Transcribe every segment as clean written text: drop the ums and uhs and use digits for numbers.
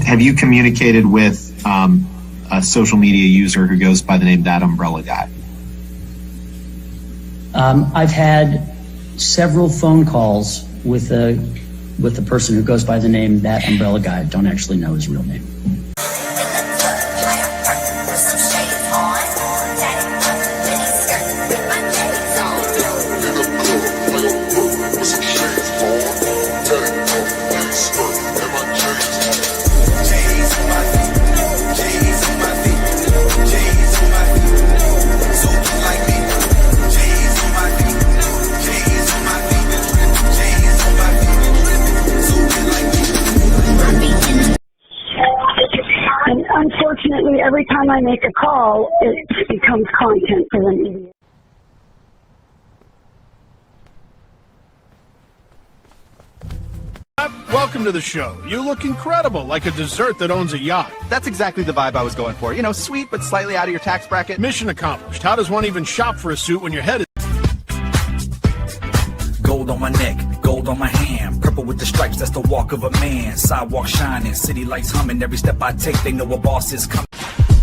Have you communicated with a social media user who goes by the name ThATuMBRELLAgUY? I've had several phone calls with the person who goes by the name ThATuMBRELLAgUY. I don't actually know his real name. Unfortunately, every time I make a call, it becomes content for the media. Welcome to the show. You look incredible, like a dessert that owns a yacht. That's exactly the vibe I was going for. You know, sweet, but slightly out of your tax bracket. Mission accomplished. How does one even shop for a suit when your head is... Gold on my neck, gold on my hand, purple with the stripes, that's the walk of a man. Sidewalk shining, city lights humming, every step I take, they know a boss is coming.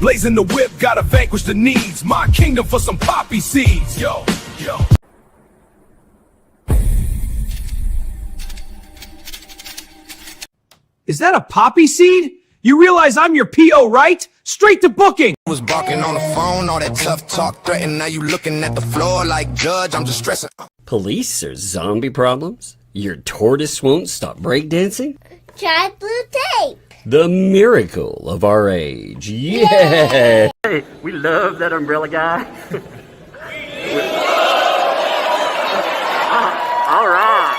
Blazing the whip, gotta vanquish the needs. My kingdom for some poppy seeds. Yo, yo. Is that a poppy seed? You realize I'm your P.O., right? Straight to booking. Was barking on the phone, all that tough talk threatened. Now you looking at the floor like judge, I'm just stressing. Police or zombie problems? Your tortoise won't stop breakdancing? Try blue tape. The miracle of our age. Yeah! Hey, we love that umbrella guy. All right.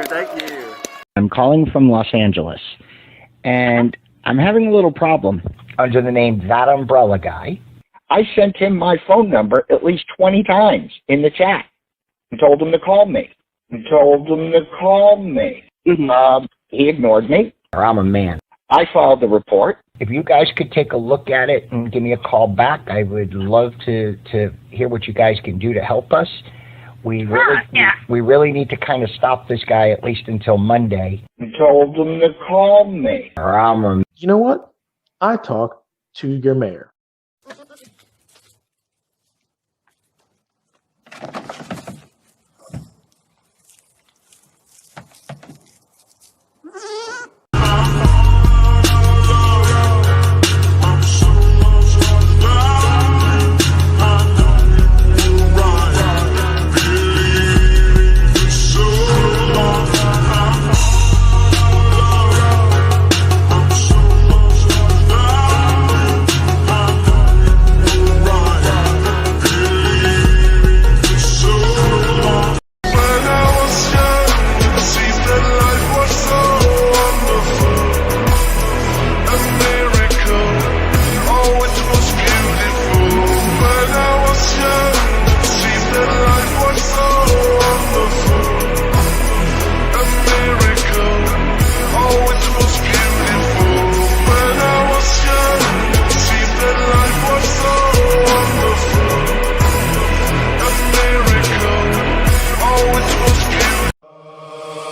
Thank you. I'm calling from Los Angeles, and I'm having a little problem under the name ThATuMBRELLAgUY. I sent him my phone number at least 20 times in the chat and told him to call me. He ignored me. I'm a man. I filed the report. If you guys could take a look at it and give me a call back, I would love to hear what you guys can do to help us. We really need to kind of stop this guy at least until Monday. I told him to call me. You know what? I talk to your mayor.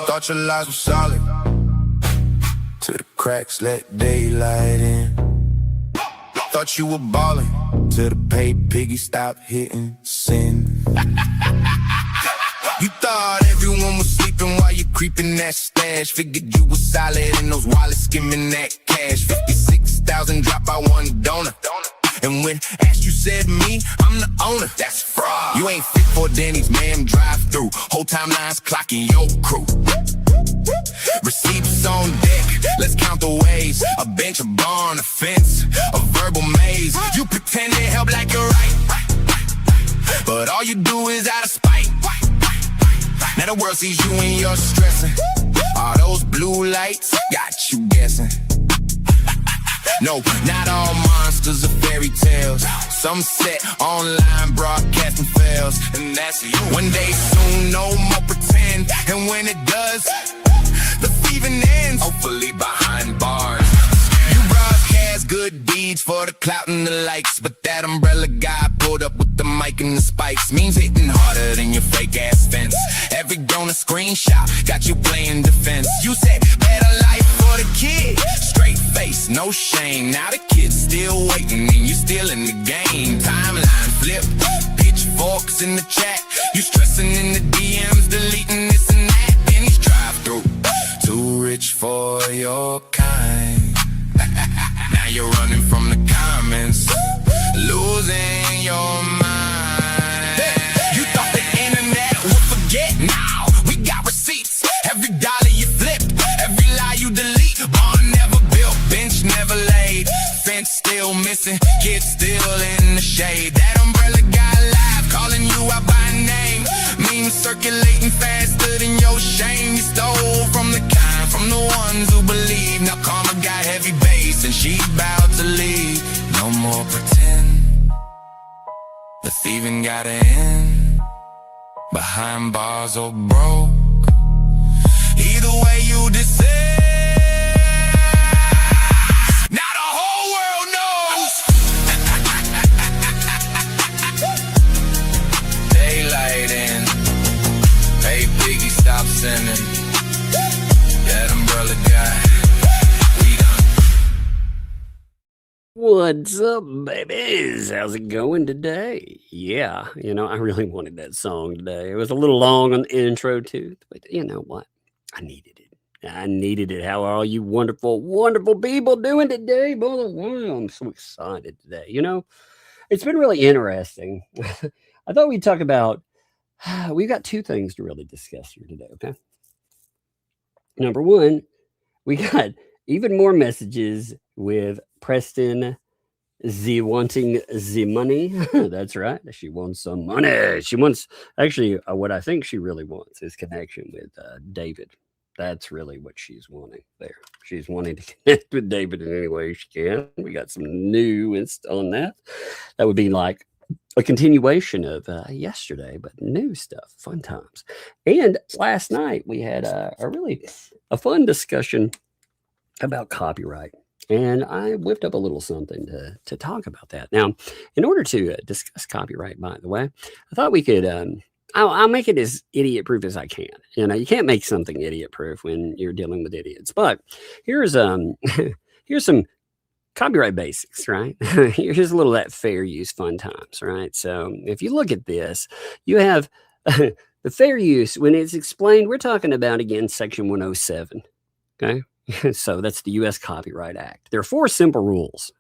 Thought your lies were solid. To the cracks, let daylight in. Thought you were ballin'. To the pay piggy, stop hitting sin. You thought everyone was sleeping while you creeping that stash. Figured you was solid in those wallets, skimming that cash. 56,000 dropped by one donor. And when asked, you said me, I'm the owner. That's fraud. You ain't fit for Denny's, ma'am, drive through. Whole timelines clocking your crew. Receipts on deck, let's count the ways. A bench, a barn, a fence, a verbal maze. You pretend to help like you're right, but all you do is out of spite. Now the world sees you and you're stressing. All those blue lights got you guessing. No, not all monsters are fairy tales. Some set online broadcasting fails, and that's you. One day soon, no more pretend. And when it does, the thieving ends, hopefully behind bars. You broadcast good deeds for the clout and the likes, but that umbrella guy pulled up with the mic and the spikes. Means hitting harder than your fake ass fence. Every donor screenshot got you playing defense. You said better life for for the kid. Straight face, no shame. Now the kid's still waiting and you still in the game. Timeline flip, pitchforks in the chat. You stressing in the DMs, deleting this and that. Then he's drive through, too rich for your kind. Now you're running from the comments, losing your mind. You thought the internet would forget? Now we got receipts. Every dollar you flipped, every lie you delete. Barn never built, bench never laid. Fence still missing, kids still in the shade. That umbrella guy live, calling you out by name. Memes circulating faster than your shame. You stole from the kind, from the ones who believe. Now karma got heavy bass and she's about to leave. No more pretend, the thieving gotta end. Behind bars or broke, either way you decide. Now the whole world knows. Daylight in, hey Biggie, stop sending that umbrella guy. What's up, babies? How's it going today? Yeah, I really wanted that song today. It was a little long on the intro, too. But you know what? I needed it. How are all you wonderful, wonderful people doing today? Boy, I'm so excited today. It's been really interesting. I thought we'd talk about, we've got two things to really discuss here today, okay? Number one, we got even more messages with Preston wanting the money. That's right. She wants some money. She wants, actually, what I think she really wants is connection with David. That's really what she's wanting there. She's wanting to connect with David in any way she can. We got some new on that. That would be like a continuation of yesterday, but new stuff, fun times. And last night we had a fun discussion about copyright. And I whipped up a little something to talk about that. Now, in order to discuss copyright, by the way, I thought we could, I'll make it as idiot-proof as I can. You can't make something idiot-proof when you're dealing with idiots. But here's some copyright basics, right? Here's a little of that fair use fun times, right? So if you look at this, you have the fair use. When it's explained, we're talking about, again, Section 107, okay? So that's the U.S. Copyright Act. There are 4 simple rules.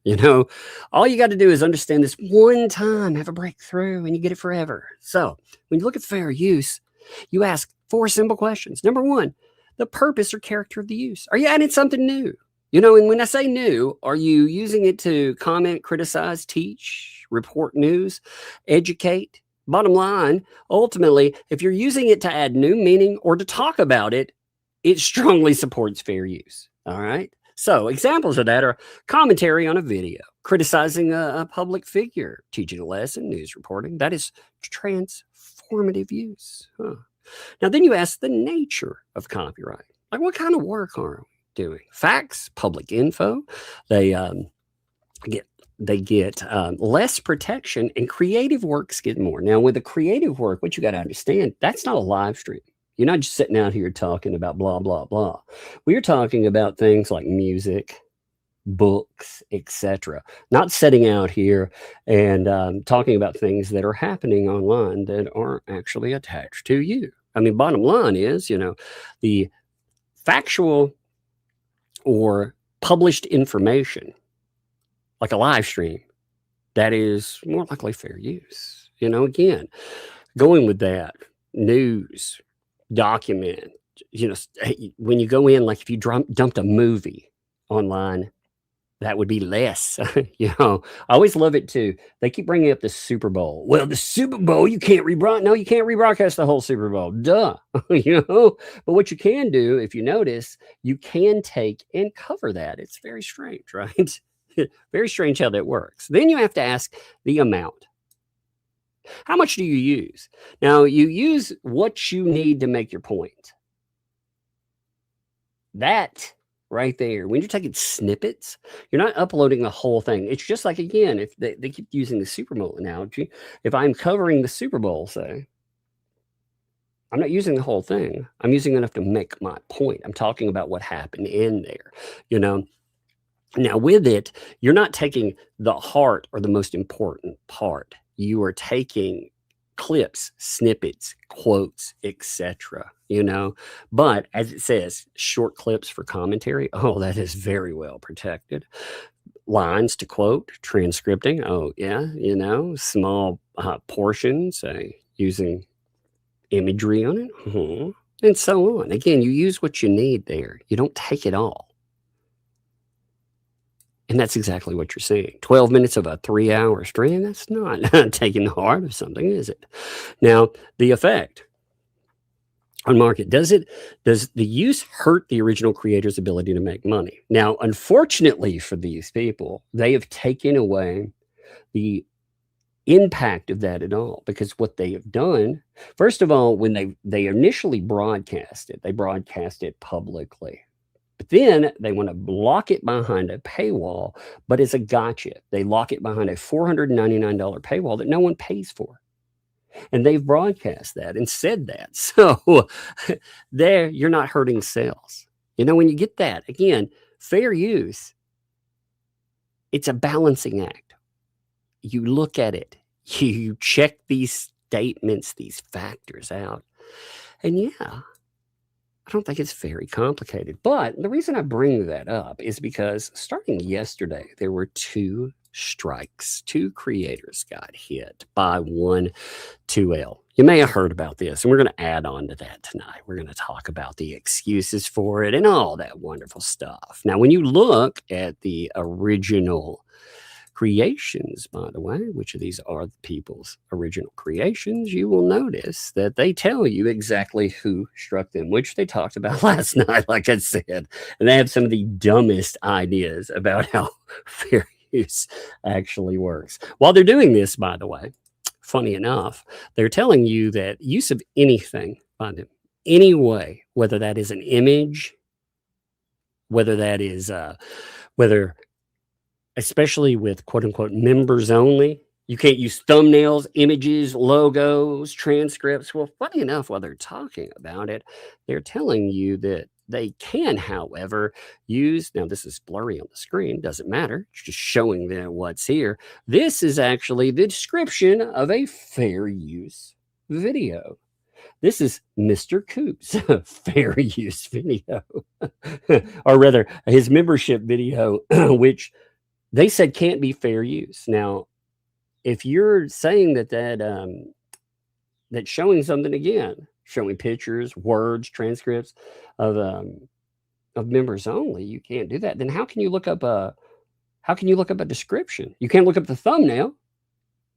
All you got to do is understand this one time, have a breakthrough, and you get it forever. So when you look at fair use, you ask 4 simple questions. Number 1, the purpose or character of the use. Are you adding something new? And when I say new, are you using it to comment, criticize, teach, report news, educate? Bottom line, ultimately, if you're using it to add new meaning or to talk about it, it strongly supports fair use. All right. So examples of that are commentary on a video, criticizing a public figure, teaching a lesson, news reporting. That is transformative use. Now, then you ask the nature of copyright. Like, what kind of work are we doing? Facts, public info. They get less protection, and creative works get more. Now, with the creative work, what you got to understand, that's not a live stream. You're not just sitting out here talking about blah, blah, blah. We're talking about things like music, books, etc. Not sitting out here and talking about things that are happening online that aren't actually attached to you. I mean, bottom line is, the factual or published information, like a live stream, that is more likely fair use. Again, going with that, news, document, when you go in, like if you dumped a movie online, that would be less. I always love it too. They keep bringing up the Super Bowl. Well, the Super Bowl, you can't rebroadcast the whole Super Bowl. Duh. But what you can do, if you notice, you can take and cover that. It's very strange, right? Very strange how that works. Then you have to ask the amount. How much do you use? Now, you use what you need to make your point. That right there, when you're taking snippets, you're not uploading the whole thing. It's just like, again, if they keep using the Super Bowl analogy, if I'm covering the Super Bowl, say, I'm not using the whole thing. I'm using enough to make my point. I'm talking about what happened in there, you know. Now with it, you're not taking the heart or the most important part. You are taking clips, snippets, quotes, etc., you know. But as it says, short clips for commentary. Oh, that is very well protected. Lines to quote, transcripting. Oh, yeah, you know, small portions using imagery on it, and so on. Again, you use what you need there. You don't take it all. And that's exactly what you're seeing. 12 minutes of a 3-hour stream, that's not taking the heart of something, is it? Now, the effect on market, does the use hurt the original creator's ability to make money? Now, unfortunately for these people, they have taken away the impact of that at all, because what they have done, first of all, when they initially broadcast it, they broadcast it publicly. But then they want to lock it behind a paywall, but as a gotcha. They lock it behind a $499 paywall that no one pays for. And they've broadcast that and said that. So there, you're not hurting sales. You know, when you get that, again, fair use, it's a balancing act. You look at it, you check these statements, these factors out. And yeah, I don't think it's very complicated. But the reason I bring that up is because starting yesterday, there were 2 strikes. 2 creators got hit by one 2L. You may have heard about this, and we're going to add on to that tonight. We're going to talk about the excuses for it and all that wonderful stuff. Now, when you look at the original creations, by the way, which of these are the people's original creations, you will notice that they tell you exactly who struck them, which they talked about last night, like I said. And they have some of the dumbest ideas about how fair use actually works. While they're doing this, by the way, funny enough, they're telling you that use of anything by them, any way, whether that is an image, whether that is, especially with quote unquote members only, you can't use thumbnails, images, logos, transcripts. Well, funny enough, while they're talking about it, they're telling you that they can, however, use, now this is blurry on the screen, doesn't matter, it's just showing them what's here. This is actually the description of a fair use video. This is Mr. Coop's fair use video, or rather his membership video, which they said can't be fair use. Now, if you're saying that showing something, again, showing pictures, words, transcripts of members only, you can't do that. Then how can you look up a description? You can't look up the thumbnail.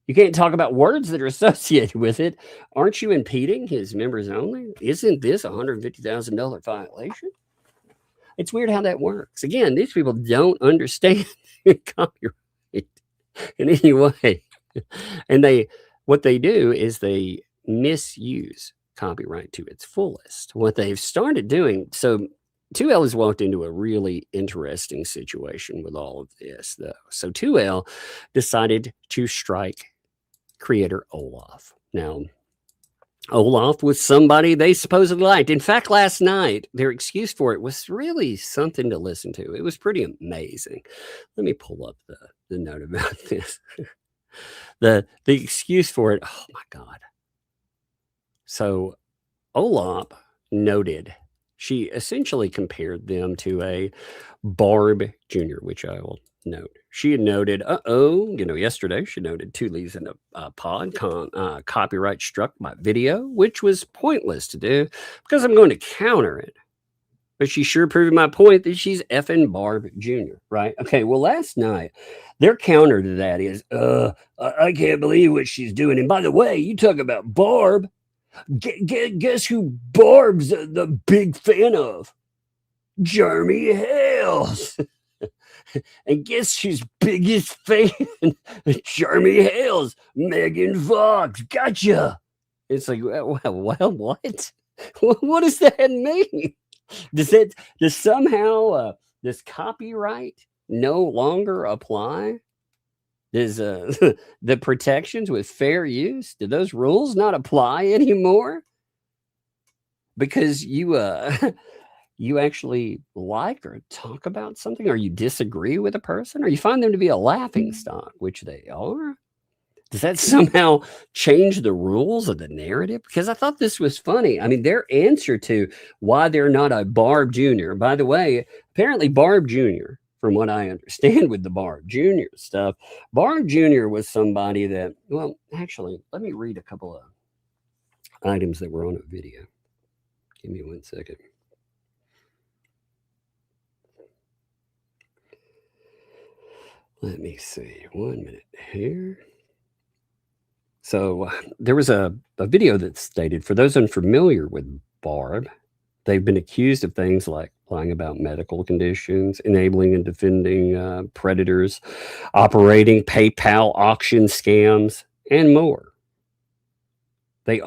You can't talk about words that are associated with it. Aren't you impeding his members only? Isn't this a $150,000 violation? It's weird how that works. Again, these people don't understand copyright in any way. And what they do is they misuse copyright to its fullest. What they've started doing, so 2L has walked into a really interesting situation with all of this, though. So 2L decided to strike creator Olaf. Now, Olaf was somebody they supposedly liked. In fact, last night, their excuse for it was really something to listen to. It was pretty amazing. Let me pull up the note about this. The excuse for it, oh my God. So Olaf noted, she essentially compared them to a Barb Jr., which I will note. She had noted, yesterday she noted 2 leaves in a pod, copyright struck my video, which was pointless to do because I'm going to counter it. But she sure proved my point that she's effing Barb Jr., right? Okay, well, last night, their counter to that is, I can't believe what she's doing. And by the way, you talk about Barb. Guess who Barb's the big fan of? Jeremy Hales. And guess who's biggest fan? Jeremy Hales, Megan Fox. Gotcha. It's like, well, what? What does that mean? Does somehow this copyright no longer apply? Does the protections with fair use, do those rules not apply anymore? because you you actually like or talk about something, or you disagree with a person, or you find them to be a laughing stock, which they are. Does that somehow change the rules of the narrative? Because I thought this was funny. I mean, their answer to why they're not a Barb Jr. By the way, apparently Barb Jr., from what I understand with the Barb Jr. stuff, Barb Jr. was somebody that, well, actually, let me read a couple of items that were on a video. Give me 1 second. Let me see. 1 minute here. So there was a video that stated, for those unfamiliar with Barb, they've been accused of things like lying about medical conditions, enabling and defending predators, operating PayPal auction scams, and more. They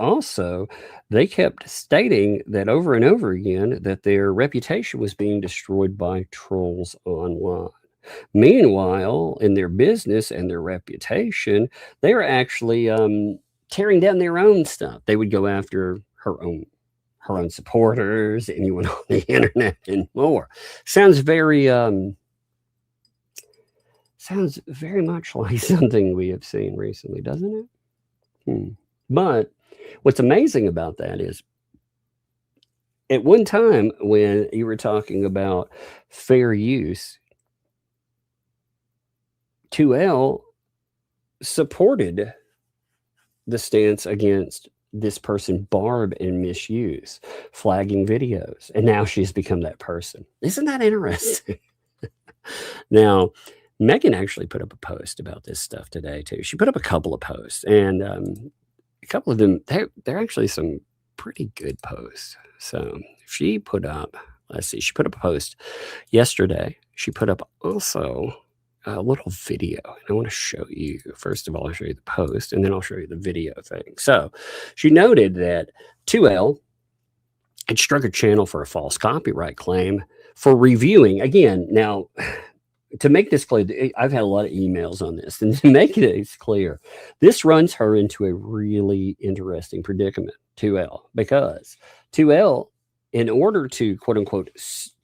kept stating that over and over again that their reputation was being destroyed by trolls online. Meanwhile, in their business and their reputation, they were actually tearing down their own stuff. They would go after her own supporters, anyone on the internet, and more. Sounds very much like something we have seen recently, doesn't it? But what's amazing about that is, at one time when you were talking about fair use, 2L supported the stance against this person, Barb, and misuse, flagging videos. And now she's become that person. Isn't that interesting? Now, Megan actually put up a post about this stuff today, too. She put up a couple of posts, and a couple of them, they're actually some pretty good posts. So she put up, she put up a post yesterday. She put up also a little video, and I want to show you. First of all, I'll show you the post, and then I'll show you the video thing. So she noted that 2L had struck a channel for a false copyright claim for reviewing. Again, now, to make this clear, I've had a lot of emails on this, and to make it clear, this runs her into a really interesting predicament, 2L, because 2L, in order to, quote unquote,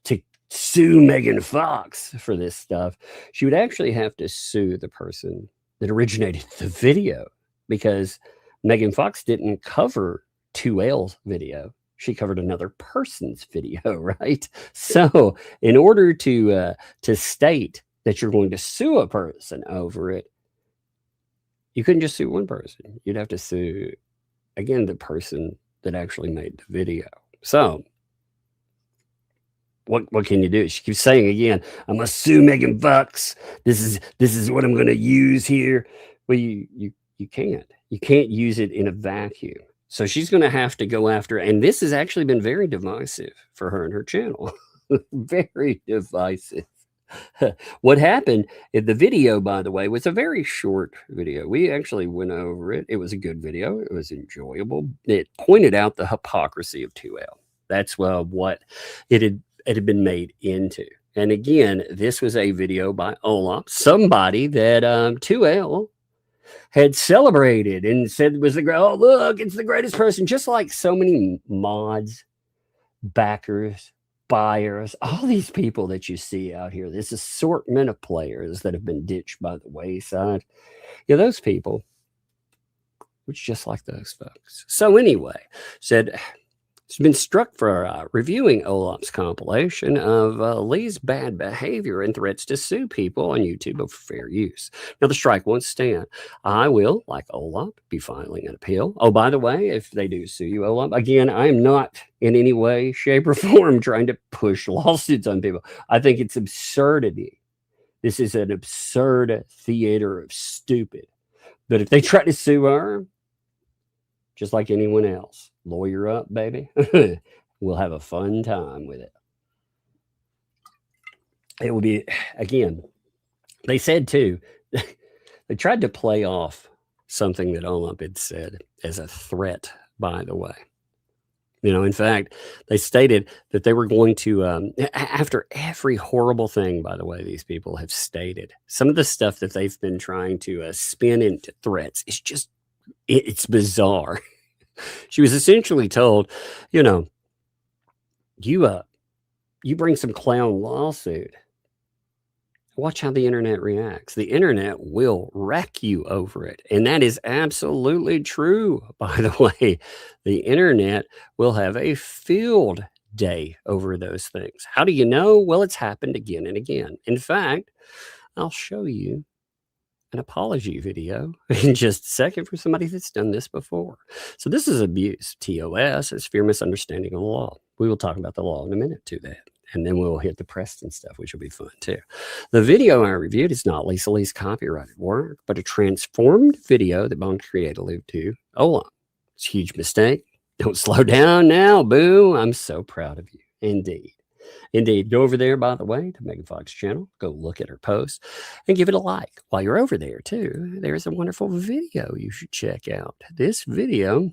to sue Megan Fox for this stuff, she would actually have to sue the person that originated the video, because Megan Fox didn't cover 2L's video. She covered another person's video, right? So in order to state that you're going to sue a person over it, you couldn't just sue one person. You'd have to sue, again, the person that actually made the video. So what can you do? She keeps saying again, I'm gonna sue Megan Fox. This is what I'm gonna use here. Well, you can't. You can't use it in a vacuum. So she's gonna have to go after, and this has actually been very divisive for her and her channel. Very divisive. What happened in the video, by the way, was a very short video. We actually went over it. It was a good video. It was enjoyable. It pointed out the hypocrisy of 2L. That's what it had been made into. And again, this was a video by Olaf, somebody that 2L had celebrated and said was oh, look, it's the greatest person. Just like so many mods, backers, buyers, all these people that you see out here, this assortment of players that have been ditched by the wayside. Yeah, those people, which just like those folks. So anyway, said, it's been struck for reviewing Olaf's compilation of Lee's bad behavior and threats to sue people on YouTube over fair use. Now, the strike won't stand. I will, like Olaf, be filing an appeal. Oh, by the way, if they do sue you, Olaf, again, I am not in any way, shape, or form trying to push lawsuits on people. I think it's absurdity. This is an absurd theater of stupid. But if they try to sue her, just like anyone else, lawyer up, baby. We'll have a fun time with it. It will be, again, they said too, they tried to play off something that Olaf had said as a threat, by the way. You know, in fact, they stated that they were going to, after every horrible thing, by the way, these people have stated, some of the stuff that they've been trying to spin into threats is just, it's bizarre. She was essentially told, you know, you bring some clown lawsuit. Watch how the internet reacts. The internet will wreck you over it. And that is absolutely true, by the way. The internet will have a field day over those things. How do you know? Well, it's happened again and again. In fact, I'll show you an apology video in just a second for somebody that's done this before. So this is abuse. TOS is fear, misunderstanding of the law. We will talk about the law in a minute to that. And then we'll hit the Preston stuff, which will be fun too. The video I reviewed is not Lisa Lee's copyrighted work, but a transformed video that Bond created alluded to. Oh, it's a huge mistake. Don't slow down now. Boo. I'm so proud of you. Indeed. Indeed. Go over there, by the way, to Megan Fox's channel. Go look at her post and give it a like. While you're over there, too, there's a wonderful video you should check out. This video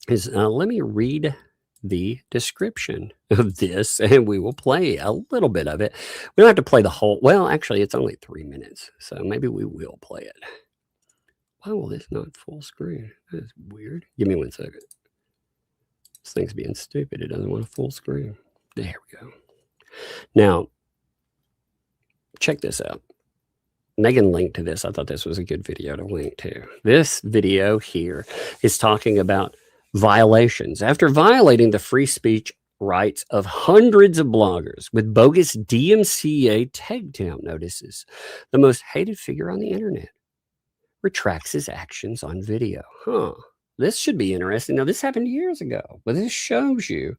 is, let me read the description of this, and we will play a little bit of it. We don't have to play the whole. Well, actually, it's only 3 minutes, so maybe we will play it. Why will this not full screen? That's weird. Give me 1 second. This thing's being stupid. It doesn't want a full screen. There we go. Now, check this out. Megan linked to this. I thought this was a good video to link to. This video here is talking about violations. After violating the free speech rights of hundreds of bloggers with bogus DMCA takedown notices, the most hated figure on the internet retracts his actions on video. This should be interesting. Now, this happened years ago, but this shows you,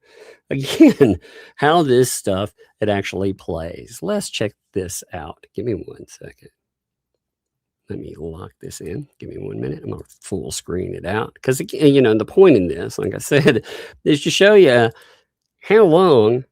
again, how this stuff, it actually plays. Let's check this out. Give me 1 second. Let me lock this in. Give me 1 minute. I'm going to full screen it out. Because, again, the point in this, like I said, is to show you how long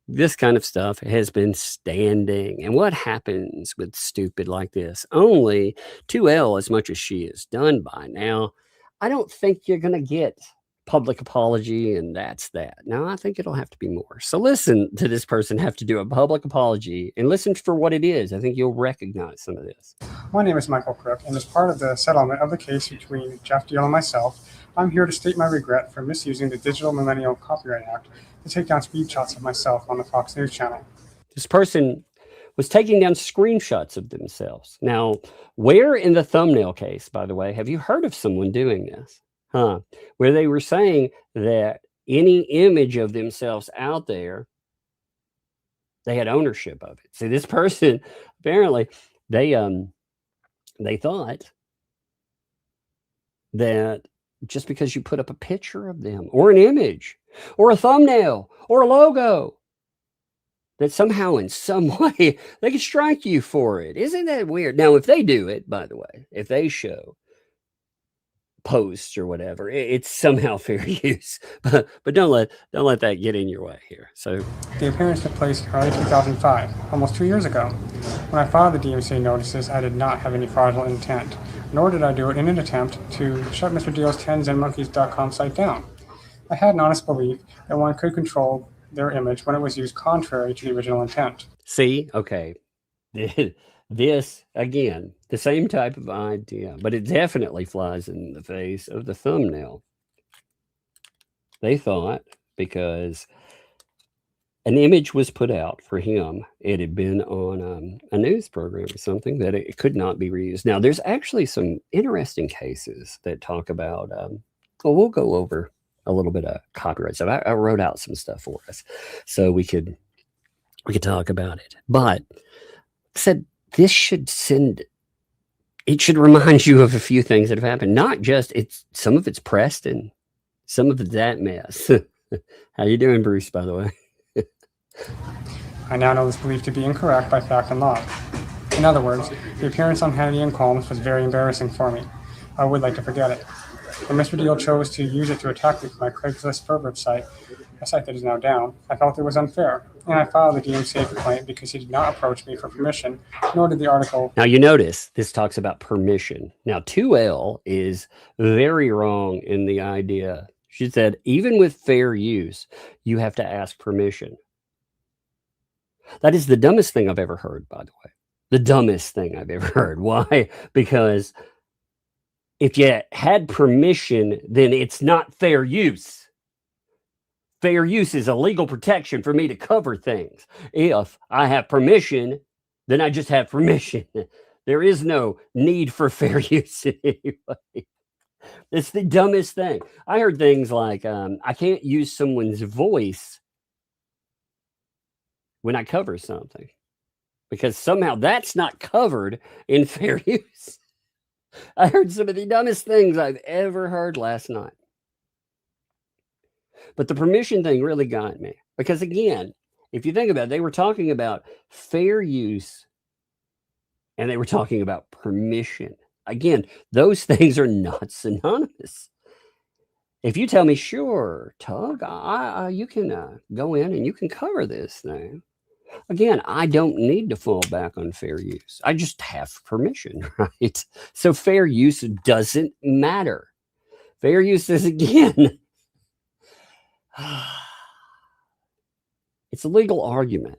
this kind of stuff has been standing and what happens with stupid like this. Only 2L, as much as she is done by now, I don't think you're going to get public apology and that's that. No, I think it'll have to be more. So listen to this person have to do a public apology and listen for what it is. I think you'll recognize some of this. My name is Michael Crook, and as part of the settlement of the case between Jeff Deal and myself, I'm here to state my regret for misusing the Digital Millennial Copyright Act to take down screenshots of myself on the Fox News channel. This person was taking down screenshots of themselves. Now, where in the thumbnail case, by the way, have you heard of someone doing this? Where they were saying that any image of themselves out there, they had ownership of it. See, this person, apparently, they thought that just because you put up a picture of them or an image or a thumbnail or a logo, that somehow in some way they could strike you for it. Isn't that weird? Now, if they do it, by the way, if they show posts or whatever, it's somehow fair use. But don't let that get in your way here. So the appearance took place in early 2005, almost 2 years ago. When I filed the DMCA notices, I did not have any fraudulent intent, nor did I do it in an attempt to shut Mr. Deal's 10zenmonkeys.com site down. I had an honest belief that one could control their image when it was used contrary to the original intent. See, okay, this again, the same type of idea, but it definitely flies in the face of the thumbnail. They thought because an image was put out for him, it had been on a news program or something, that it could not be reused. Now, there's actually some interesting cases that talk about, well, we'll go over a little bit of copyright stuff. I wrote out some stuff for us so we could talk about it. But I said this should remind you of a few things that have happened. Not just some of it's Preston, some of it's that mess. How you doing, Bruce, by the way? I now know this belief to be incorrect by fact and law. In other words, the appearance on Hannity and Colmes was very embarrassing for me. I would like to forget it. When Mr. Deal chose to use it to attack me for my Craigslist pervert site, a site that is now down, I felt it was unfair, and I filed a DMCA complaint because he did not approach me for permission, nor did the article. Now, you notice this talks about permission. Now, 2L is very wrong in the idea. She said, even with fair use, you have to ask permission. That is the dumbest thing I've ever heard, by the way. The dumbest thing I've ever heard. Why? Because if you had permission, then it's not fair use. Fair use is a legal protection for me to cover things. If I have permission, then I just have permission. There is no need for fair use anyway. It's the dumbest thing. I heard things like, I can't use someone's voice when I cover something because somehow that's not covered in fair use. I heard some of the dumbest things I've ever heard last night. But the permission thing really got me because, again, if you think about it, they were talking about fair use and they were talking about permission. Again, those things are not synonymous. If you tell me, sure, Tug, you can go in and you can cover this thing. Again, I don't need to fall back on fair use. I just have permission, right? So fair use doesn't matter. Fair use is, again, it's a legal argument.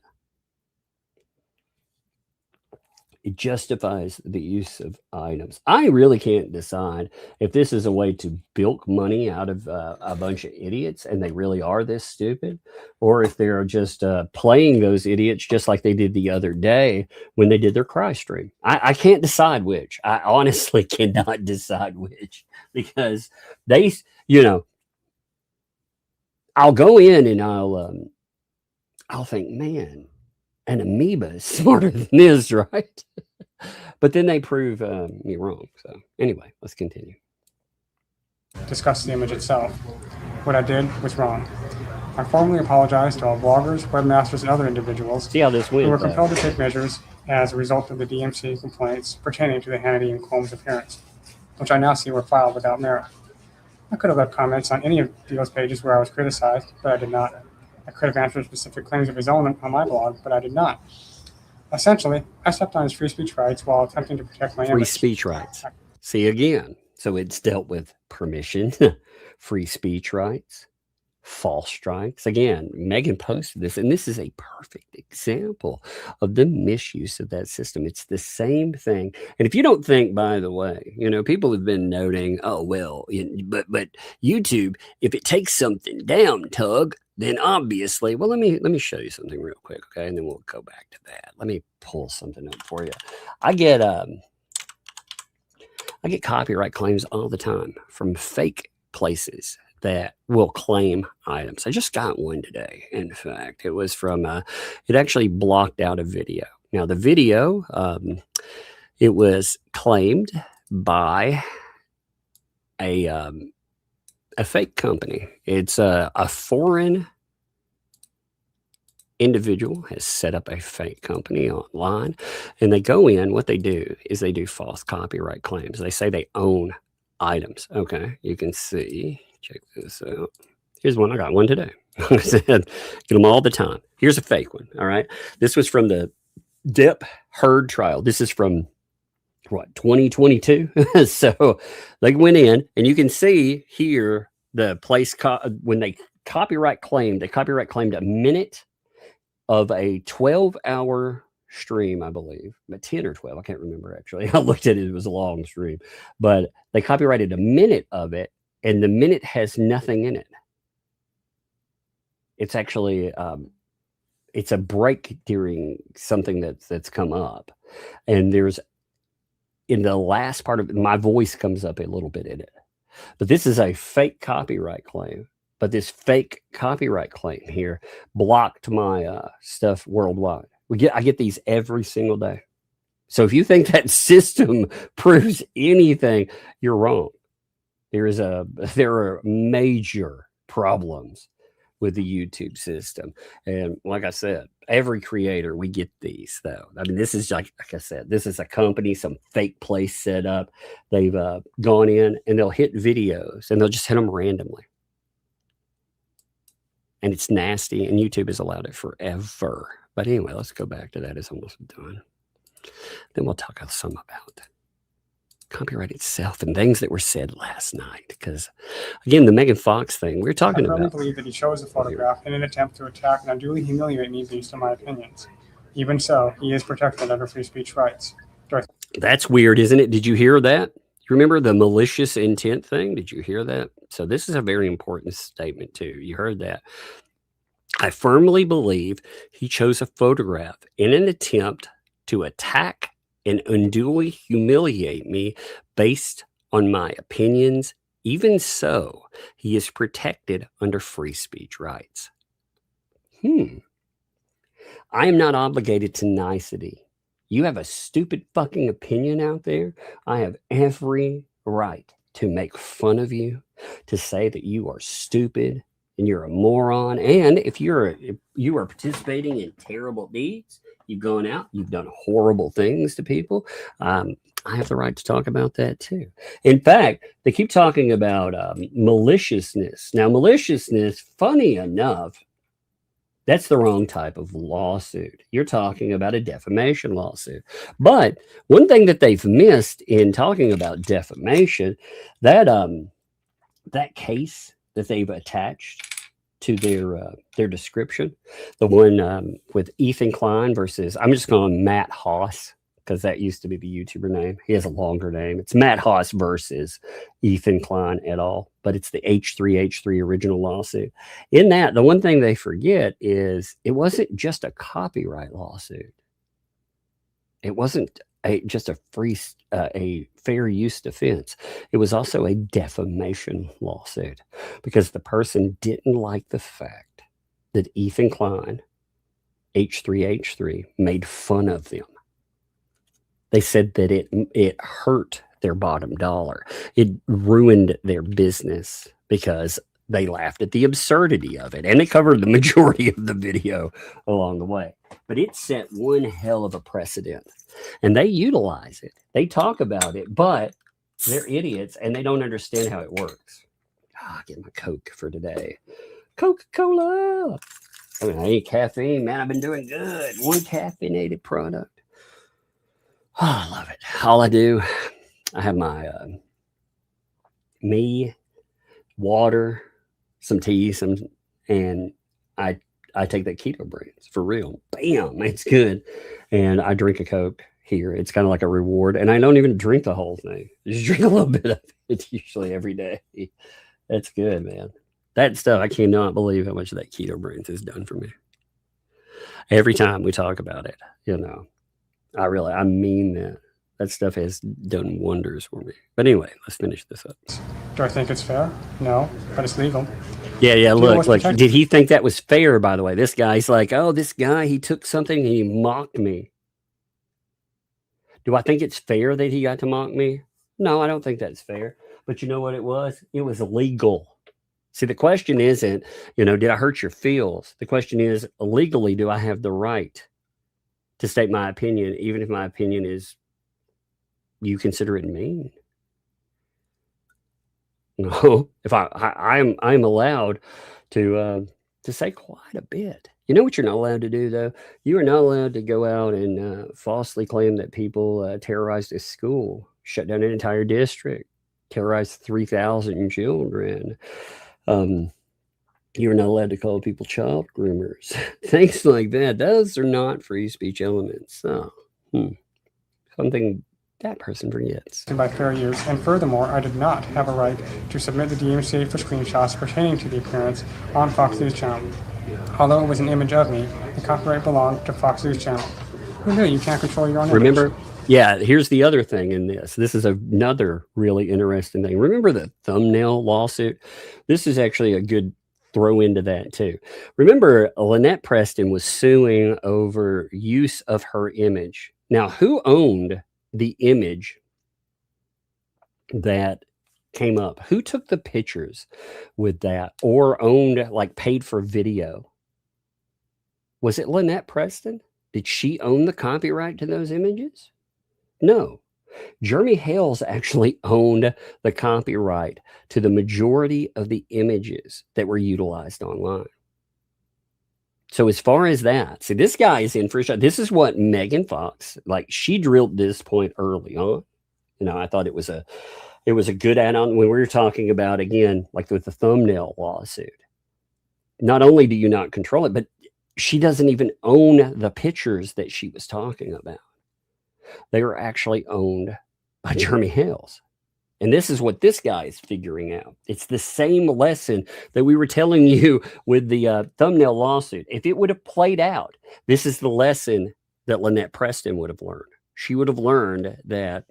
It justifies the use of items. I really can't decide if this is a way to bilk money out of a bunch of idiots and they really are this stupid, or if they're just playing those idiots just like they did the other day when they did their cry stream. I can't decide which. I honestly cannot decide which because they, I'll go in and I'll think, man, an amoeba is smarter than this, right? But then they prove me wrong. So anyway, let's continue. Discuss the image itself. What I did was wrong. I formally apologize to all bloggers, webmasters, and other individuals who were compelled to take measures as a result of the DMC complaints pertaining to the Hannity and Combs appearance, which I now see were filed without merit. I could have left comments on any of those pages where I was criticized, but I did not. I could have answered specific claims of his own on my blog, but I did not. Essentially, I stepped on his free speech rights while attempting to protect my image. Free speech rights. See, again, so it's dealt with permission, free speech rights, false strikes. Again, Megan posted this, and this is a perfect example of the misuse of that system. It's the same thing. And if you don't think, by the way, people have been noting, oh, well, but YouTube, if it takes something down, Tug, then obviously, well, let me show you something real quick, okay? And then we'll go back to that. Let me pull something up for you. I get copyright claims all the time from fake places that will claim items. I just got one today. In fact, it was from it actually blocked out a video. Now the video, it was claimed by a fake company. It's a foreign individual has set up a fake company online, and they go in. What they do is they do false copyright claims. They say they own items. Okay, you can see. Check this out. Here's one. I got one today. I said, get them all the time. Here's a fake one. All right, this was from the Depp Heard trial. This is from 2022. So they went in, and you can see here the place when they copyright claimed a minute of a 12-hour stream, I believe, but 10 or 12. I can't remember actually. I looked at it. It was a long stream, but they copyrighted a minute of it, and the minute has nothing in it. It's actually it's a break during something that's come up, and there's in the last part of it, my voice comes up a little bit in it. But this is a fake copyright claim. But this fake copyright claim here blocked my stuff worldwide. I get these every single day. So if you think that system proves anything, you're wrong. There are major problems with the YouTube system. And like I said, every creator, we get these though. I mean, this is like I said, this is a company, some fake place set up. They've gone in and they'll hit videos and they'll just hit them randomly. And it's nasty, and YouTube has allowed it forever. But anyway, let's go back to that. It's almost done. Then we'll talk some about copyright itself and things that were said last night. Because, again, the Megan Fox thing, we were talking about. I firmly believe that he chose the photograph in an attempt to attack and unduly humiliate me based on my opinions. Even so, he is protected under free speech rights. That's weird, isn't it? Did you hear that? You remember the malicious intent thing? Did you hear that? So this is a very important statement too. You heard that. I firmly believe he chose a photograph in an attempt to attack and unduly humiliate me based on my opinions. Even so, he is protected under free speech rights. I am not obligated to nicety. You have a stupid fucking opinion out there. I have every right to make fun of you, to say that you are stupid and you're a moron. And if you are participating in terrible deeds, you've gone out, you've done horrible things to people. I have the right to talk about that too. In fact, they keep talking about maliciousness. Now, maliciousness, funny enough, that's the wrong type of lawsuit. You're talking about a defamation lawsuit. But one thing that they've missed in talking about defamation, that case that they've attached to their description, the one with Ethan Klein versus, I'm just calling Matt Haas, because that used to be the YouTuber name. He has a longer name. It's Matt Haas versus Ethan Klein et al. But it's the H3H3 original lawsuit. In that, the one thing they forget is it wasn't just a copyright lawsuit. It wasn't just a fair use defense. It was also a defamation lawsuit because the person didn't like the fact that Ethan Klein, H3H3, made fun of them. They said that it hurt their bottom dollar. It ruined their business because they laughed at the absurdity of it. And they covered the majority of the video along the way. But it set one hell of a precedent. And they utilize it. They talk about it, but they're idiots and they don't understand how it works. Get my Coke for today. Coca-Cola. I mean, I ain't caffeine, man. I've been doing good. One caffeinated product. Oh, I love it. All I do, I have my me, water, some tea, and I take that keto brains for real. Bam, it's good. And I drink a Coke here. It's kind of like a reward. And I don't even drink the whole thing. I just drink a little bit of it usually every day. That's good, man. That stuff, I cannot believe how much that keto brains has done for me. Every time we talk about it, I mean that. That stuff has done wonders for me. But anyway, let's finish this up. Do I think it's fair? No, but it's legal. Yeah, look, did he think that was fair, by the way? This guy's like, oh, this guy, he took something and he mocked me. Do I think it's fair that he got to mock me? No, I don't think that's fair. But you know what it was? It was illegal. See, the question isn't, did I hurt your feels? The question is, legally, do I have the right to state my opinion, even if my opinion is you consider it mean? No, if I'm allowed to say quite a bit. You know what you're not allowed to do, though? You are not allowed to go out and falsely claim that people terrorized a school, shut down an entire district, terrorized 3,000 children. You're not allowed to call people child groomers. Things like that. Those are not free speech elements. So, something that person forgets. By fair use, and furthermore, I did not have a right to submit the DMCA for screenshots pertaining to the appearance on Fox News Channel. Although it was an image of me, the copyright belonged to Fox News Channel. Who knew you can't control your own image? Remember? Yeah, here's the other thing in this. This is another really interesting thing. Remember the thumbnail lawsuit? This is actually a good throw into that too. Remember, Lynette Preston was suing over use of her image. Now, who owned the image that came up? Who took the pictures with that or owned, paid for video? Was it Lynette Preston? Did she own the copyright to those images? No. Jeremy Hales actually owned the copyright to the majority of the images that were utilized online. So as far as that, see, this guy is in for a shot. This is what Megan Fox, she drilled this point early on. I thought it was a good add-on when we were talking about, again, with the thumbnail lawsuit. Not only do you not control it, but she doesn't even own the pictures that she was talking about. They were actually owned by Jeremy Hales. And this is what this guy is figuring out. It's the same lesson that we were telling you with the thumbnail lawsuit. If it would have played out, this is the lesson that Lynette Preston would have learned. She would have learned that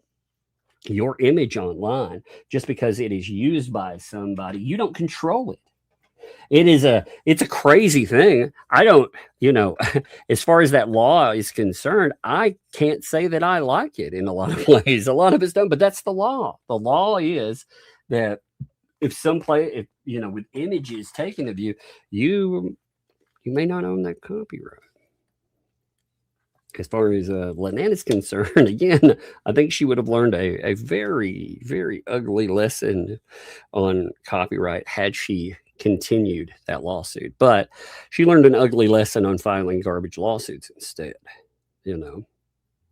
your image online, just because it is used by somebody, you don't control it. It's a crazy thing. I don't, as far as that law is concerned, I can't say that I like it in a lot of ways. A lot of it's done, but that's the law. The law is that if with images taken of you, you may not own that copyright. As far as Lynette is concerned, again, I think she would have learned a very, very ugly lesson on copyright had she continued that lawsuit. But she learned an ugly lesson on filing garbage lawsuits instead.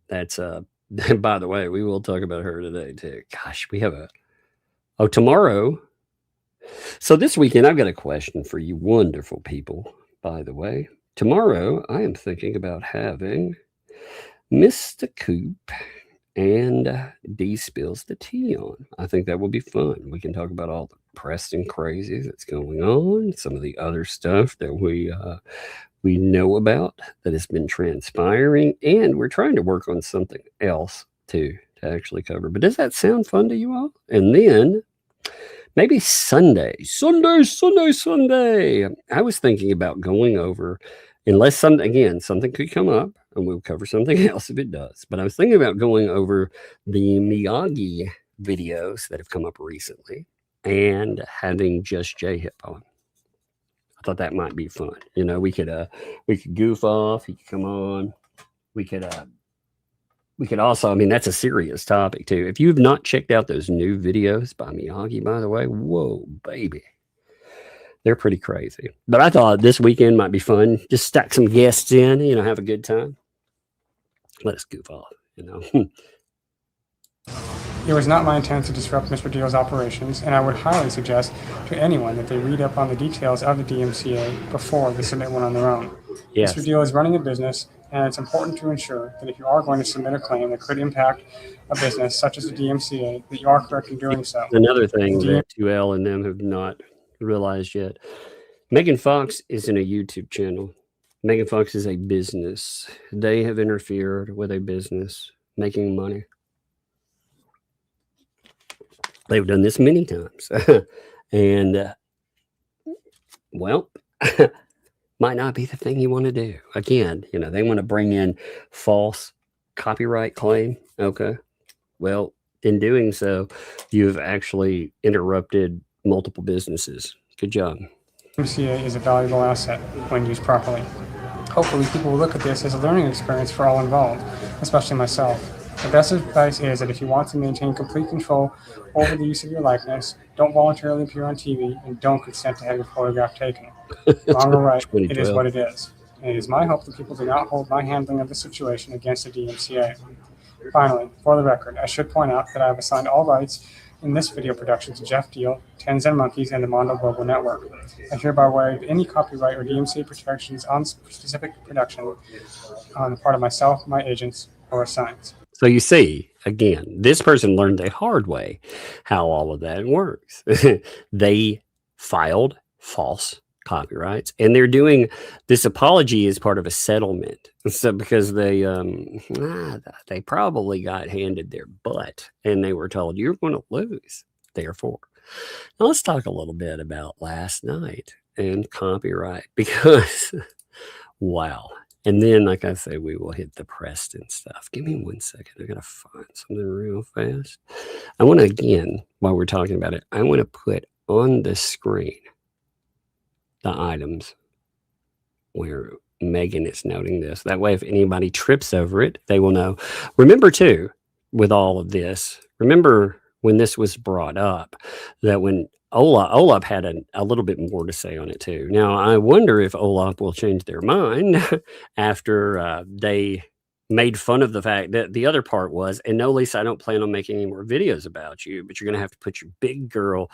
That's by the way, we will talk about her today too. Gosh, we have tomorrow. So this weekend, I've got a question for you wonderful people, by the way. Tomorrow, I am thinking about having Mr. Coop and D spills the tea on. I think that will be fun. We can talk about all the Preston crazy that's going on, some of the other stuff that we know about that has been transpiring, and we're trying to work on something else too to actually cover. But does that sound fun to you all? And then maybe Sunday. I was thinking about going over, unless something could come up, and we'll cover something else if it does. But I was thinking about going over the Miyagi videos that have come up recently and having Just J Hip on. I thought that might be fun. We could goof off. He could come on. We could also, that's a serious topic too. If you've not checked out those new videos by Miyagi, by the way, whoa, baby. They're pretty crazy. But I thought this weekend might be fun. Just stack some guests in, have a good time. Let us goof off, It was not my intent to disrupt Mr. Deal's operations, and I would highly suggest to anyone that they read up on the details of the DMCA before they submit one on their own. Yes. Mr. Deal is running a business, and it's important to ensure that if you are going to submit a claim that could impact a business such as the DMCA, that you are correct in doing so. Another thing that 2L and them have not realized yet, Megan Fox isn't a YouTube channel. Megan Fox is a business. They have interfered with a business making money. They've done this many times. And, might not be the thing you want to do. Again, they want to bring in false copyright claim. Okay. Well, in doing so, you've actually interrupted multiple businesses. Good job. DMCA is a valuable asset when used properly. Hopefully, people will look at this as a learning experience for all involved, especially myself. The best advice is that if you want to maintain complete control over the use of your likeness, don't voluntarily appear on TV and don't consent to have your photograph taken. Wrong or right, it is what it is. And it is my hope that people do not hold my handling of the situation against the DMCA. Finally, for the record, I should point out that I have assigned all rights in this video production to Jeff Deal, 10 Zen Monkeys, and the Mondo Global Network. I hereby waive any copyright or DMCA protections on specific production on the part of myself, my agents, or assigns. So you see, again, this person learned the hard way how all of that works. They filed false copyrights, and they're doing this apology as part of a settlement. So because they probably got handed their butt, and they were told you're going to lose. Therefore, now let's talk a little bit about last night and copyright, because wow. And then, like I say, we will hit the Preston stuff. Give me 1 second. I got to find something real fast. I want to, again, while we're talking about it, I want to put on the screen the items where Megan is noting this. That way, if anybody trips over it, they will know. Remember, too, with all of this, remember when this was brought up, that when Olaf had a little bit more to say on it too. Now, I wonder if Olaf will change their mind after they made fun of the fact that the other part was, and no, Lisa, I don't plan on making any more videos about you, but you're going to have to put your big girl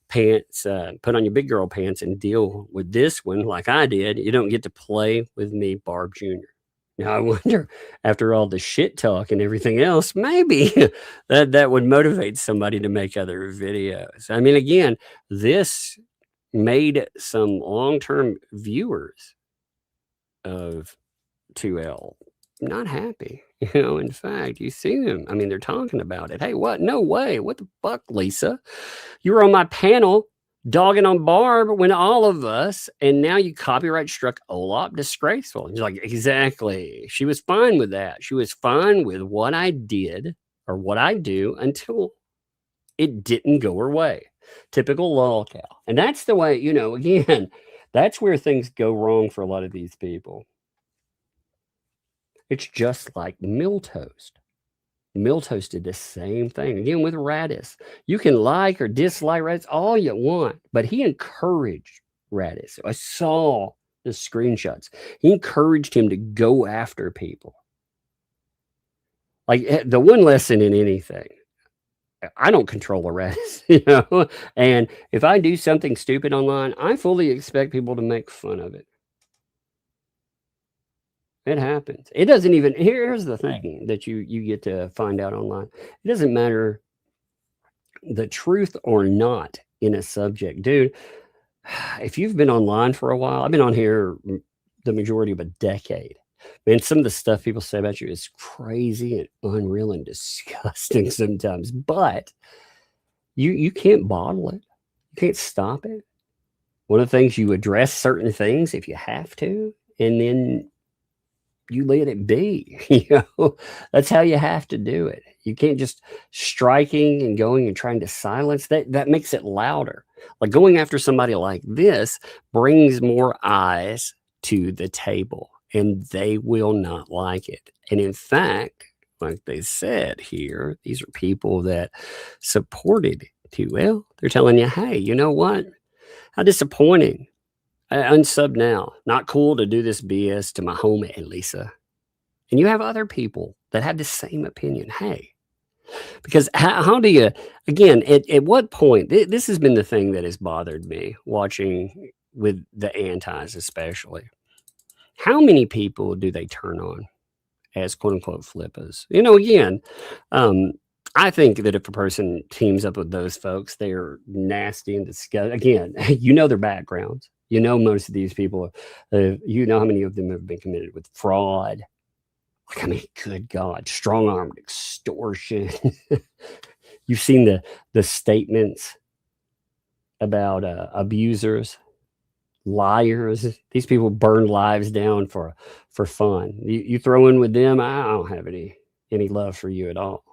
pants, put on your big girl pants and deal with this one like I did. You don't get to play with me, Barb Jr. Now I wonder, after all the shit talk and everything else, maybe that would motivate somebody to make other videos. I mean, again, this made some long-term viewers of 2L not happy. In fact, you see them. I mean, they're talking about it. Hey, what? No way. What the fuck, Lisa? You were on my panel dogging on Barb when all of us, and now you copyright struck Olop. Disgraceful. And she's like, exactly. She was fine with that. She was fine with what I did or what I do until it didn't go her way. Typical lolcow. And that's the way, again, that's where things go wrong for a lot of these people. It's just like Miltoast. Miltoast did the same thing. Again, with Radis. You can like or dislike Radis all you want, but he encouraged Radis. I saw the screenshots. He encouraged him to go after people. Like the one lesson in anything, I don't control a Radis, and if I do something stupid online, I fully expect people to make fun of it. It happens. It doesn't even, here's the thing that you get to find out online. It doesn't matter the truth or not in a subject. Dude, if you've been online for a while, I've been on here the majority of a decade. Man, some of the stuff people say about you is crazy and unreal and disgusting sometimes, but you can't bottle it. You can't stop it. One of the things, you address certain things if you have to, and then you let it be. That's how you have to do it. You can't just striking and going and trying to silence that makes it louder. Like going after somebody like this brings more eyes to the table, and they will not like it. And in fact, like they said here, these are people that supported 2L. They're telling you, hey, you know what? How disappointing. Unsub now. Not cool to do this BS to my homie, Lisa. And you have other people that have the same opinion. Hey, because how do you, again, at what point, this has been the thing that has bothered me watching with the antis especially. How many people do they turn on as quote unquote flippers? Again, I think that if a person teams up with those folks, they're nasty and disgusting. Again, their backgrounds. Most of these people, how many of them have been committed with fraud. Like, I mean, good God, strong-armed extortion. You've seen the statements about abusers, liars. These people burn lives down for fun. You throw in with them, I don't have any love for you at all.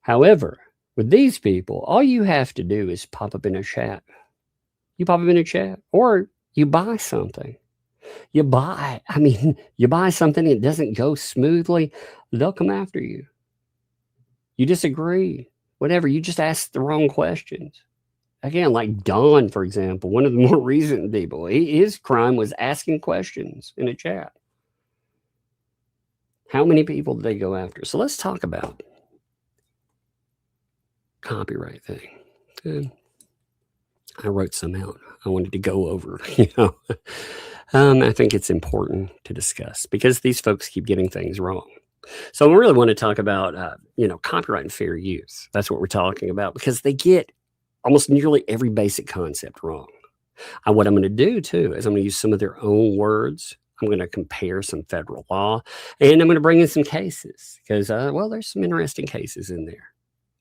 However, with these people, all you have to do is pop up in a chat. You pop up in a chat, or you buy something. You buy something, it doesn't go smoothly, they'll come after you. You disagree, whatever, you just ask the wrong questions. Again, like Don, for example, one of the more recent people, his crime was asking questions in a chat. How many people did they go after? So let's talk about copyright thing. Good. I wrote some out. I wanted to go over, I think it's important to discuss because these folks keep getting things wrong. So I really want to talk about, copyright and fair use. That's what we're talking about because they get almost nearly every basic concept wrong. What I'm going to do too is I'm going to use some of their own words. I'm going to compare some federal law, and I'm going to bring in some cases because, there's some interesting cases in there.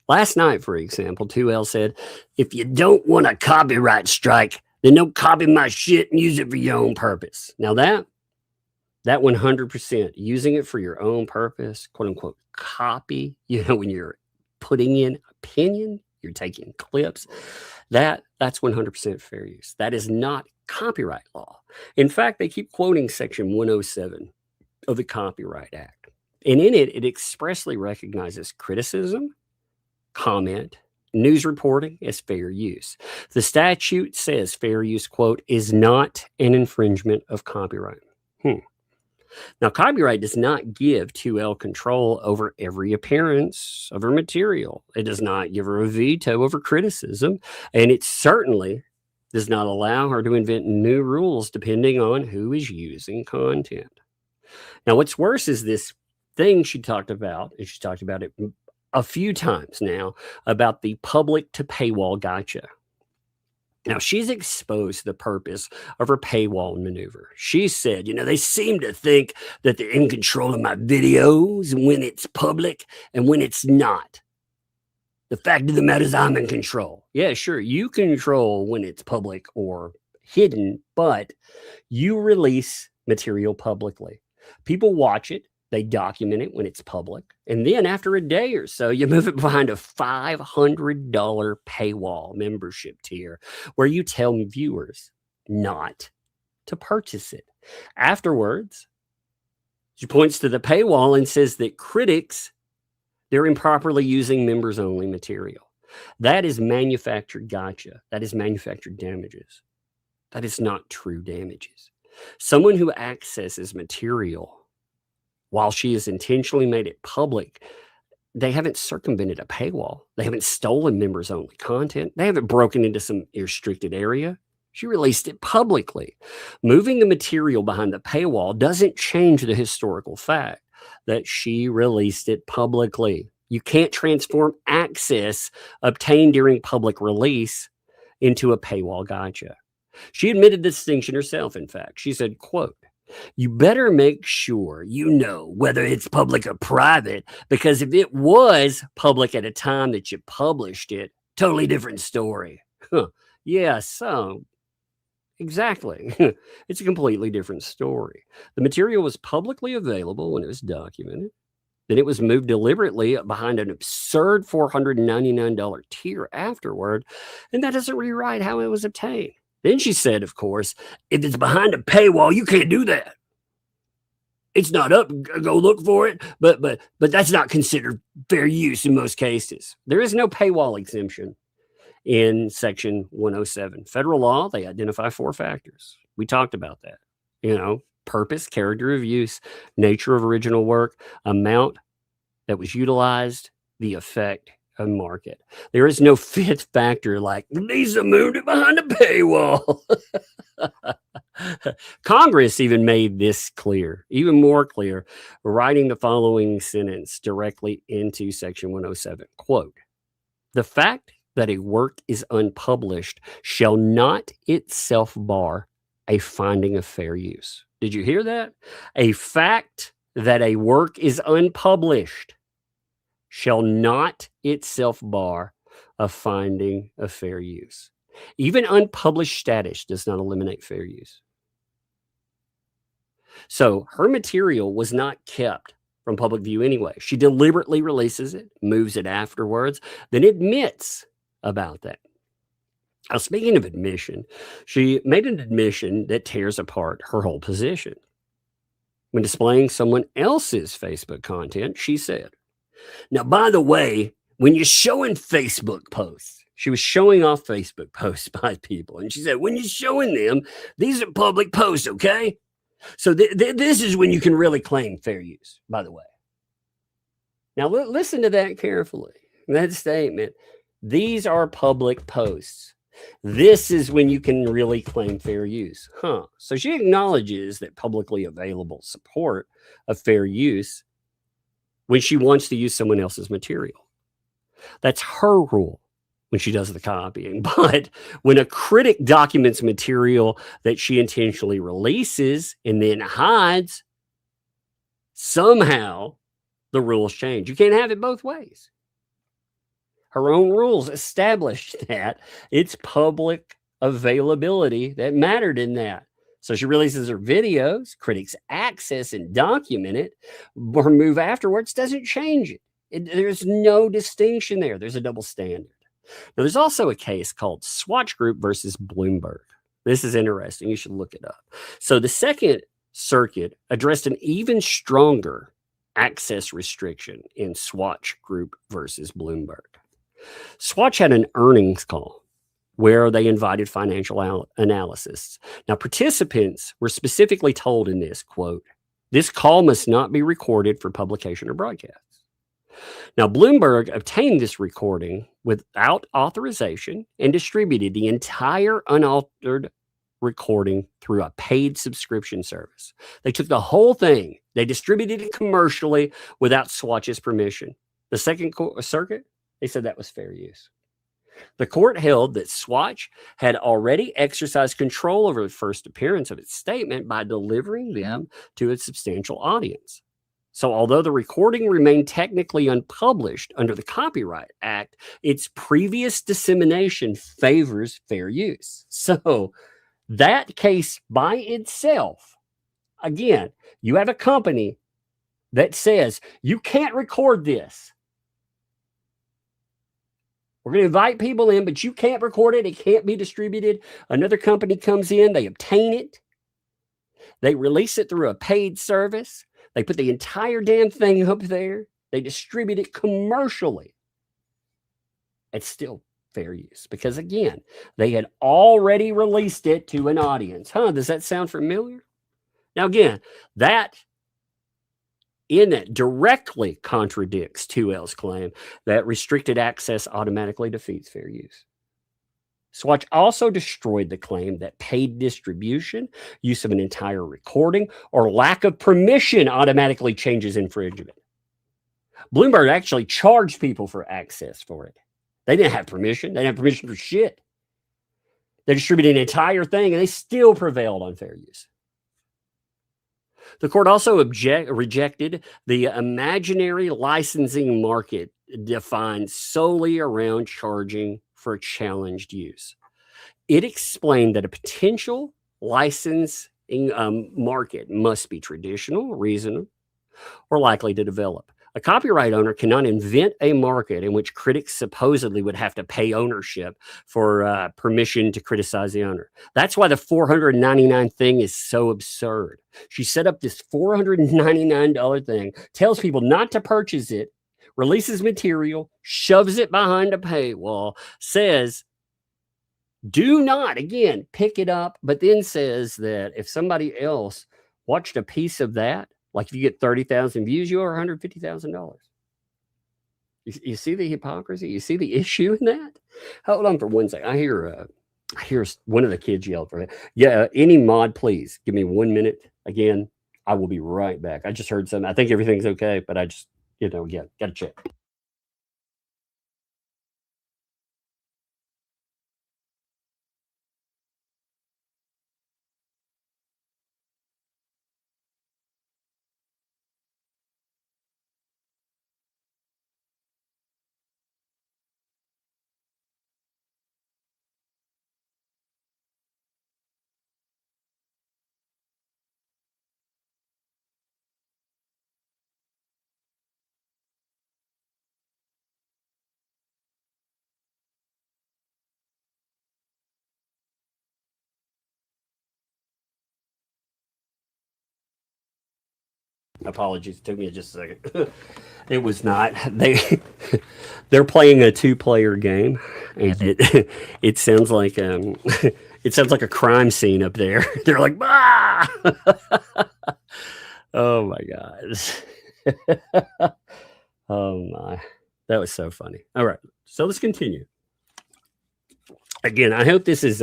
Last night, for example, 2L said, if you don't want a copyright strike, then don't copy my shit and use it for your own purpose. Now that 100%, using it for your own purpose, quote unquote, copy, when you're putting in opinion, you're taking clips, that's 100% fair use. That is not copyright law. In fact, they keep quoting Section 107 of the Copyright Act. And in it, it expressly recognizes criticism, comment, news reporting as fair use. The statute says fair use, quote, is not an infringement of copyright. Now, copyright does not give 2L control over every appearance of her material. It does not give her a veto over criticism, and it certainly does not allow her to invent new rules depending on who is using content. Now, what's worse is this thing she talked about, and she's talked about it a few times now, about the public to paywall gotcha. Now, she's exposed the purpose of her paywall maneuver. She said, they seem to think that they're in control of my videos when it's public and when it's not. The fact of the matter is I'm in control. Yeah, sure, you control when it's public or hidden, but you release material publicly. People watch it. They document it when it's public. And then after a day or so, you move it behind a $500 paywall membership tier where you tell viewers not to purchase it. Afterwards, she points to the paywall and says that critics, they're improperly using members-only material. That is manufactured gotcha. That is manufactured damages. That is not true damages. Someone who accesses material while she has intentionally made it public, they haven't circumvented a paywall. They haven't stolen members-only content. They haven't broken into some restricted area. She released it publicly. Moving the material behind the paywall doesn't change the historical fact that she released it publicly. You can't transform access obtained during public release into a paywall gotcha. She admitted the distinction herself, in fact. She said, quote, "You better make sure you know whether it's public or private, because if it was public at a time that you published it, totally different story." Yeah, so exactly. It's a completely different story. The material was publicly available when it was documented. Then it was moved deliberately behind an absurd $499 tier afterward, and that doesn't rewrite how it was obtained. Then she said, of course, if it's behind a paywall, you can't do that. It's not up, go look for it, but that's not considered fair use in most cases. There is no paywall exemption in Section 107. Federal law, they identify 4 factors. We talked about that. Purpose, character of use, nature of original work, amount that was utilized, the effect of market. There is no 5th factor like Lisa moved it behind a paywall. Congress even made this clear, even more clear, writing the following sentence directly into Section 107. Quote, "The fact that a work is unpublished shall not itself bar a finding of fair use." Did you hear that? A fact that a work is unpublished shall not itself bar a finding of fair use. Even unpublished status does not eliminate fair use. So her material was not kept from public view anyway. She deliberately releases it, moves it afterwards, then admits about that. Now, speaking of admission, she made an admission that tears apart her whole position. When displaying someone else's Facebook content, she said, "Now, by the way, when you're showing Facebook posts," she was showing off Facebook posts by people, and she said, "When you're showing them, these are public posts, okay? So this is when you can really claim fair use, by the way." Now, listen to that carefully. That statement, these are public posts. This is when you can really claim fair use. So she acknowledges that publicly available support of fair use when she wants to use someone else's material. That's her rule when she does the copying. But when a critic documents material that she intentionally releases and then hides, somehow the rules change. You can't have it both ways. Her own rules established that it's public availability that mattered in that. So she releases her videos, critics access and document it. Her move afterwards doesn't change it. There's no distinction there. There's a double standard. Now, there's also a case called Swatch Group versus Bloomberg. This is interesting. You should look it up. So the Second Circuit addressed an even stronger access restriction in Swatch Group versus Bloomberg. Swatch had an earnings call where they invited financial analysts. Now, participants were specifically told in this, quote, "This call must not be recorded for publication or broadcast." Now, Bloomberg obtained this recording without authorization and distributed the entire unaltered recording through a paid subscription service. They took the whole thing, they distributed it commercially without Swatch's permission. The Second Circuit, they said that was fair use. The court held that Swatch had already exercised control over the first appearance of its statement by delivering them to a substantial audience. So although the recording remained technically unpublished under the Copyright Act, its previous dissemination favors fair use. So that case by itself, again, you have a company that says you can't record this. We're going to invite people in, but you can't record it. It can't be distributed. Another company comes in, they obtain it. They release it through a paid service. They put the entire damn thing up there. They distribute it commercially. It's still fair use because, again, they had already released it to an audience. Does that sound familiar? Now, again, that in it directly contradicts 2L's claim that restricted access automatically defeats fair use. Swatch also destroyed the claim that paid distribution, use of an entire recording, or lack of permission automatically changes infringement. Bloomberg actually charged people for access for it. They didn't have permission. They didn't have permission for shit. They distributed an entire thing and they still prevailed on fair use. The court also rejected the imaginary licensing market defined solely around charging for challenged use. It explained that a potential licensing market must be traditional, reasonable, or likely to develop. A copyright owner cannot invent a market in which critics supposedly would have to pay ownership for permission to criticize the owner. That's why the $499 thing is so absurd. She set up this $499 thing, tells people not to purchase it, releases material, shoves it behind a paywall, says, do not, again, pick it up, but then says that if somebody else watched a piece of that, like if you get 30,000 views, you owe $150,000. You see the hypocrisy? You see the issue in that? Hold on for 1 second. I hear one of the kids yell for it. Yeah, any mod, please. Give me 1 minute. Again, I will be right back. I just heard something. I think everything's okay, but I just, again, got to check. Apologies, it took me just a second. It was not. They're playing a 2-player game, and it sounds like it sounds like a crime scene up there. They're like, bah! Oh my God. Oh my, that was so funny. All right, so let's continue. Again, I hope this is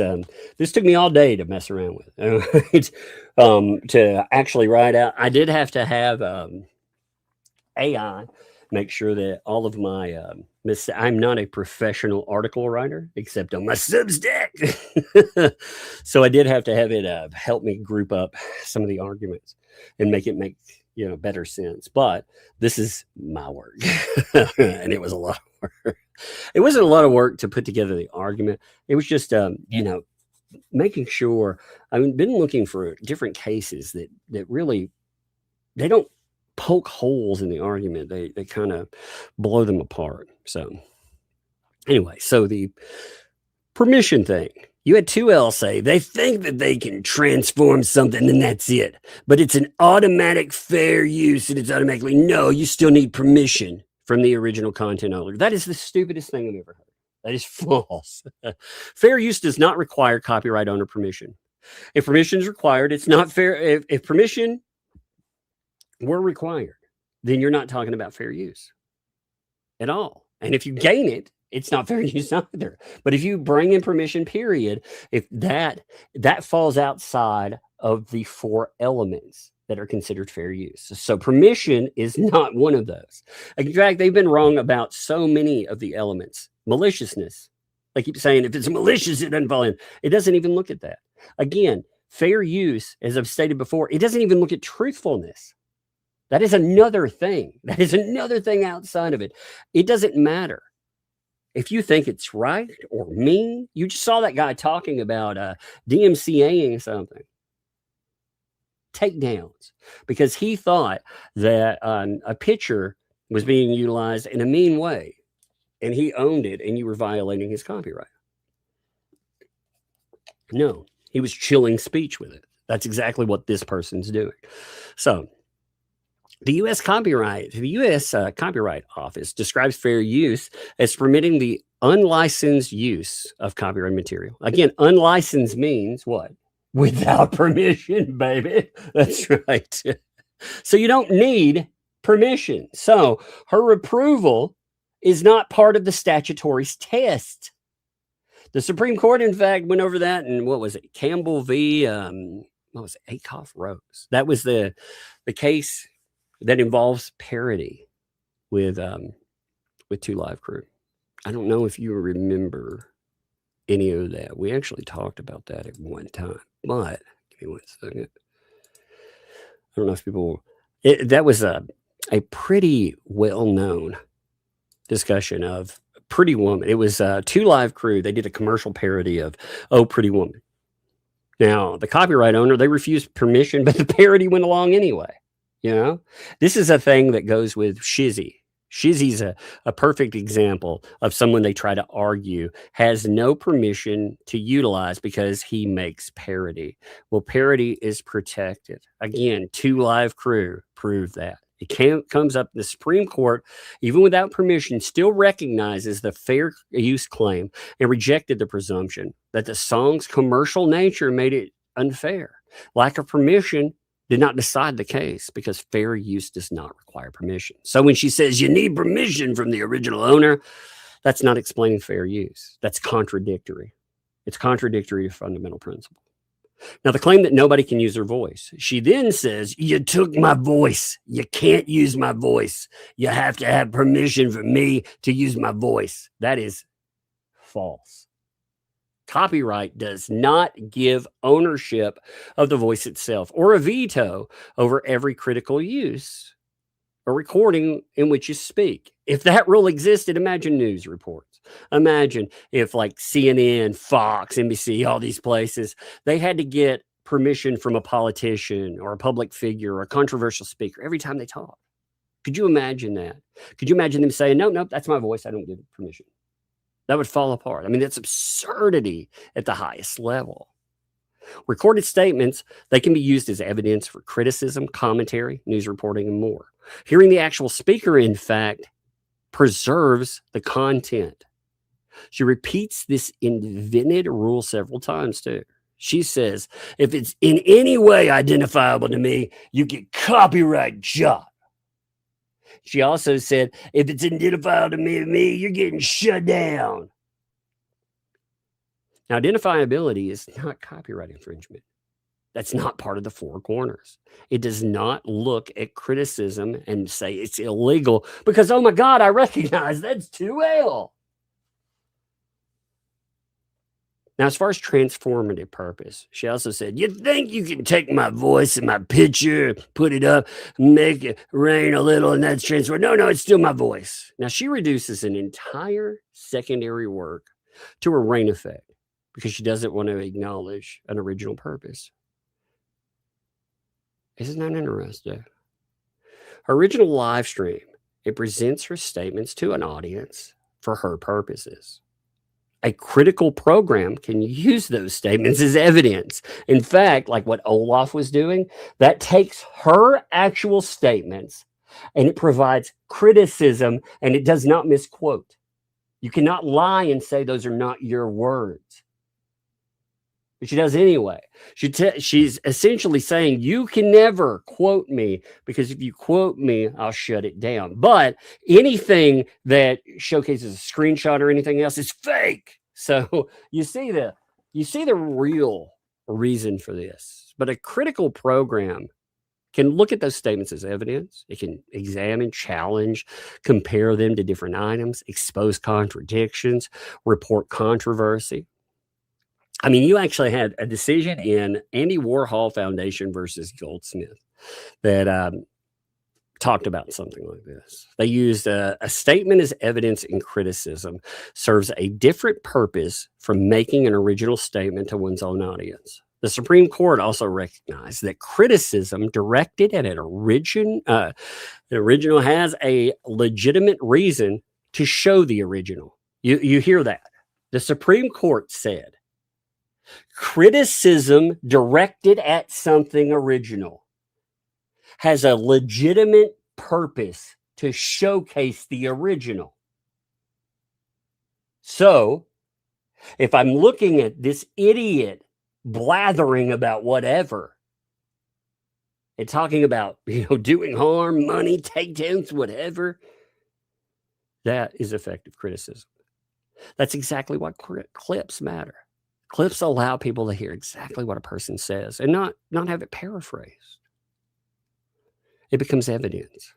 this took me all day to mess around with. To actually write out. I did have to have AI make sure that all of my I'm not a professional article writer except on my Substack. So I did have to have it help me group up some of the arguments and make it make better sense. But this is my work. And it was a lot of work. It wasn't a lot of work to put together the argument. It was just making sure. I've been looking for different cases that really, they don't poke holes in the argument. They kind of blow them apart. So anyway, so the permission thing, you had 2L say they think that they can transform something and that's it, but it's an automatic fair use and it's automatically, no, you still need permission from the original content owner. That is the stupidest thing I've ever heard. That is false. Fair use does not require copyright owner permission. If permission is required, it's not fair. If permission were required, then you're not talking about fair use at all. And if you gain it, It's not fair use either. But if you bring in permission, period, if that falls outside of the 4 elements that are considered fair use. So permission is not one of those. In fact, they've been wrong about so many of the elements. Maliciousness. They keep saying if it's malicious, it doesn't fall in. It doesn't even look at that. Again, fair use, as I've stated before, it doesn't even look at truthfulness. That is another thing. That is another thing outside of it. It doesn't matter. If you think it's right or mean, you just saw that guy talking about DMCAing something. Takedowns. Because he thought that a picture was being utilized in a mean way. And he owned it, and you were violating his copyright. No, he was chilling speech with it. That's exactly what this person's doing. So the U.S. Copyright Office describes fair use as permitting the unlicensed use of copyright material. Again, unlicensed means what? Without permission, baby. That's right. So you don't need permission. So her approval is not part of the statutory test. The Supreme Court, in fact, went over that, and what was it? Campbell v. What was it? Acuff Rose. That was the case that involves parody with 2 Live Crew. I don't know if you remember any of that. We actually talked about that at one time, but give me one second. I don't know if people. That was a pretty well-known discussion of Pretty Woman. It was 2 Live Crew. They did a commercial parody of Oh Pretty Woman. Now, the copyright owner, they refused permission, but the parody went along anyway. You know, this is a thing that goes with Shizzy. Shizzy's a perfect example of someone they try to argue has no permission to utilize because he makes parody. Well, parody is protected. Again, 2 Live Crew proved that. It comes up, the Supreme Court, even without permission, still recognizes the fair use claim and rejected the presumption that the song's commercial nature made it unfair. Lack of permission did not decide the case because fair use does not require permission. So when she says you need permission from the original owner, that's not explaining fair use. That's contradictory. It's contradictory to fundamental principle. Now, the claim that nobody can use their voice. She then says, you took my voice. You can't use my voice. You have to have permission from me to use my voice. That is false. Copyright does not give ownership of the voice itself or a veto over every critical use or recording in which you speak. If that rule existed, imagine news reports. Imagine if like CNN, Fox, NBC, all these places, they had to get permission from a politician or a public figure or a controversial speaker every time they talk. Could you imagine that? Could you imagine them saying, nope, that's my voice. I don't give permission. That would fall apart. I mean, that's absurdity at the highest level. Recorded statements, they can be used as evidence for criticism, commentary, news reporting, and more. Hearing the actual speaker, in fact, preserves the content. She repeats this invented rule several times, too. She says, if it's in any way identifiable to me, you get copyright job. She also said, if it's identifiable to me, you're getting shut down. Now, identifiability is not copyright infringement. That's not part of the 4 corners. It does not look at criticism and say it's illegal because, oh my God, I recognize that's 2L. Now, as far as transformative purpose, she also said, you think you can take my voice and my picture, put it up, make it rain a little, and that's transformative. No, it's still my voice. Now, she reduces an entire secondary work to a rain effect because she doesn't want to acknowledge an original purpose. Isn't that interesting? Her original live stream, it presents her statements to an audience for her purposes. A critical program can use those statements as evidence. In fact, like what Olaf was doing, that takes her actual statements and it provides criticism and it does not misquote. You cannot lie and say those are not your words. but she does anyway. She's essentially saying, you can never quote me, because if you quote me, I'll shut it down. But anything that showcases a screenshot or anything else is fake. So you see the real reason for this. But a critical program can look at those statements as evidence. It can examine, challenge, compare them to different items, expose contradictions, report controversy. I mean, you actually had a decision in Andy Warhol Foundation versus Goldsmith that talked about something like this. They used a statement as evidence in criticism serves a different purpose from making an original statement to one's own audience. The Supreme Court also recognized that criticism directed at an original has a legitimate reason to show the original. You hear that? The Supreme Court said, criticism directed at something original has a legitimate purpose to showcase the original. So, if I'm looking at this idiot blathering about whatever and talking about, doing harm, money, takedowns, whatever, that is effective criticism. That's exactly why clips matter. Clips allow people to hear exactly what a person says and not have it paraphrased. It becomes evidence.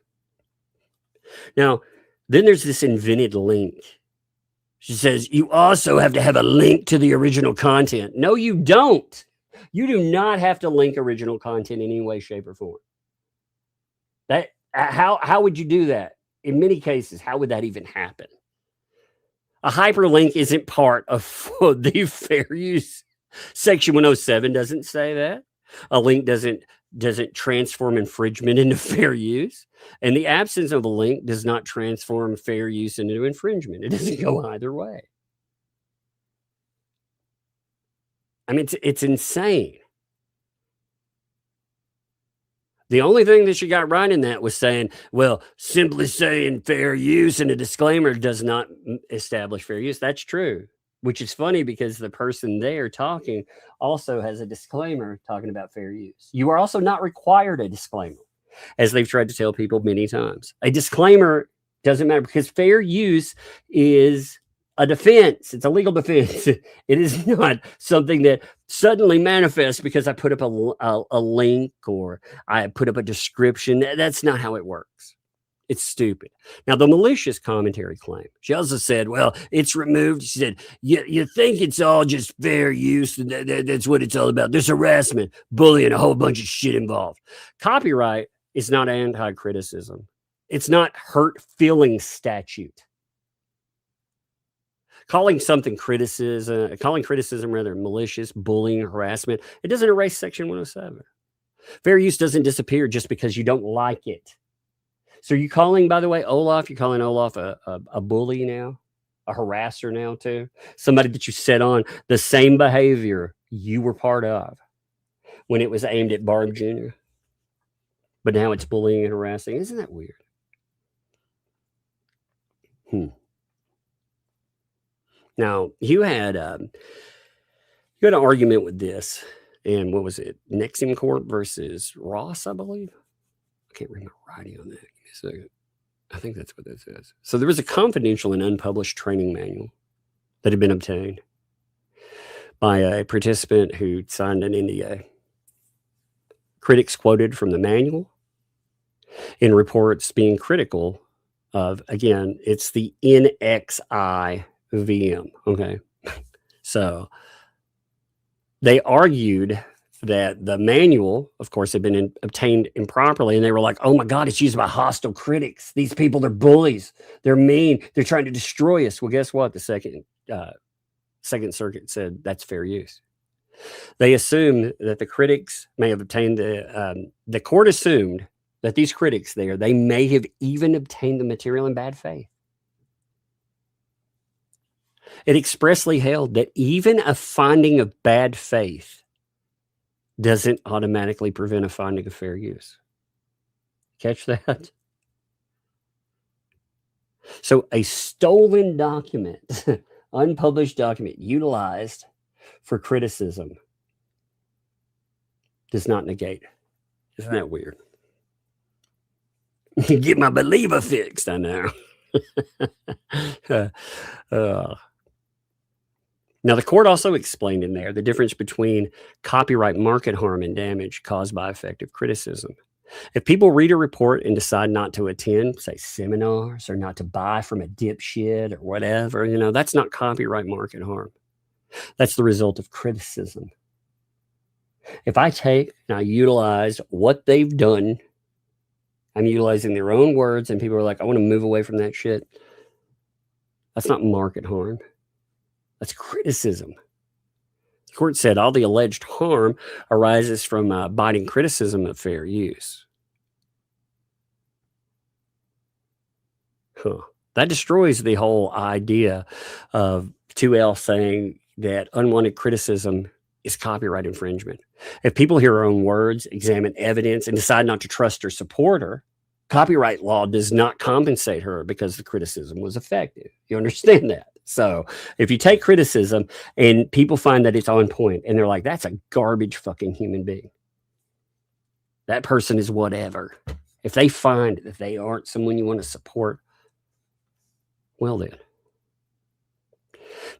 Now, then there's this invented link. She says, you also have to have a link to the original content. No, you don't. You do not have to link original content in any way, shape, or form. How would you do that? In many cases, how would that even happen? A hyperlink isn't part of the fair use. Section 107 doesn't say that. A link doesn't transform infringement into fair use. And the absence of a link does not transform fair use into infringement. It doesn't go either way. I mean, it's insane. The only thing that she got right in that was saying, well, simply saying fair use and a disclaimer does not establish fair use. That's true, which is funny because the person there talking also has a disclaimer talking about fair use. You are also not required a disclaimer, as they've tried to tell people many times. A disclaimer doesn't matter because fair use is a defense. It's a legal defense. It is not something that suddenly manifests because I put up a link or I put up a description. That's not how it works. It's stupid. Now, the malicious commentary claim. She also said, well, it's removed. She said, you think it's all just fair use. And that's what it's all about. There's harassment, bullying, a whole bunch of shit involved. Copyright is not anti-criticism. It's not hurt feelings statute. Calling criticism rather malicious, bullying, harassment, it doesn't erase Section 107. Fair use doesn't disappear just because you don't like it. So you're calling, by the way, Olaf, you're calling Olaf a bully now, a harasser now too, somebody that you set on the same behavior you were part of when it was aimed at Barb Jr. But now it's bullying and harassing. Isn't that weird? Now, you had an argument with this, and what was it? Nexium Corp versus Ross, I believe. I can't read my writing on that. Give me a second. I think that's what this is. So there was a confidential and unpublished training manual that had been obtained by a participant who signed an NDA. Critics quoted from the manual in reports being critical of, again, it's the NXI VM. Okay. So they argued that the manual, of course, had been obtained improperly. And they were like, oh my God, it's used by hostile critics. These people, they're bullies. They're mean. They're trying to destroy us. Well, guess what? The Second Circuit said that's fair use. They assumed that the critics may have obtained the court assumed that these critics there, they may have even obtained the material in bad faith. It expressly held that even a finding of bad faith doesn't automatically prevent a finding of fair use. Catch that? So a stolen document, unpublished document utilized for criticism does not negate. Isn't that weird? Get my believer fixed, I know. Now, the court also explained in there the difference between copyright market harm and damage caused by effective criticism. If people read a report and decide not to attend, say, seminars, or not to buy from a dipshit or whatever, that's not copyright market harm. That's the result of criticism. If I take and I utilize what they've done, I'm utilizing their own words, and people are like, I want to move away from that shit. That's not market harm. That's criticism. The court said all the alleged harm arises from biting criticism of fair use. That destroys the whole idea of 2L saying that unwanted criticism is copyright infringement. If people hear her own words, examine evidence, and decide not to trust or support her, copyright law does not compensate her because the criticism was effective. You understand that? So if you take criticism and people find that it's on point and they're like, that's a garbage fucking human being, that person is whatever. If they find that they aren't someone you want to support, well then.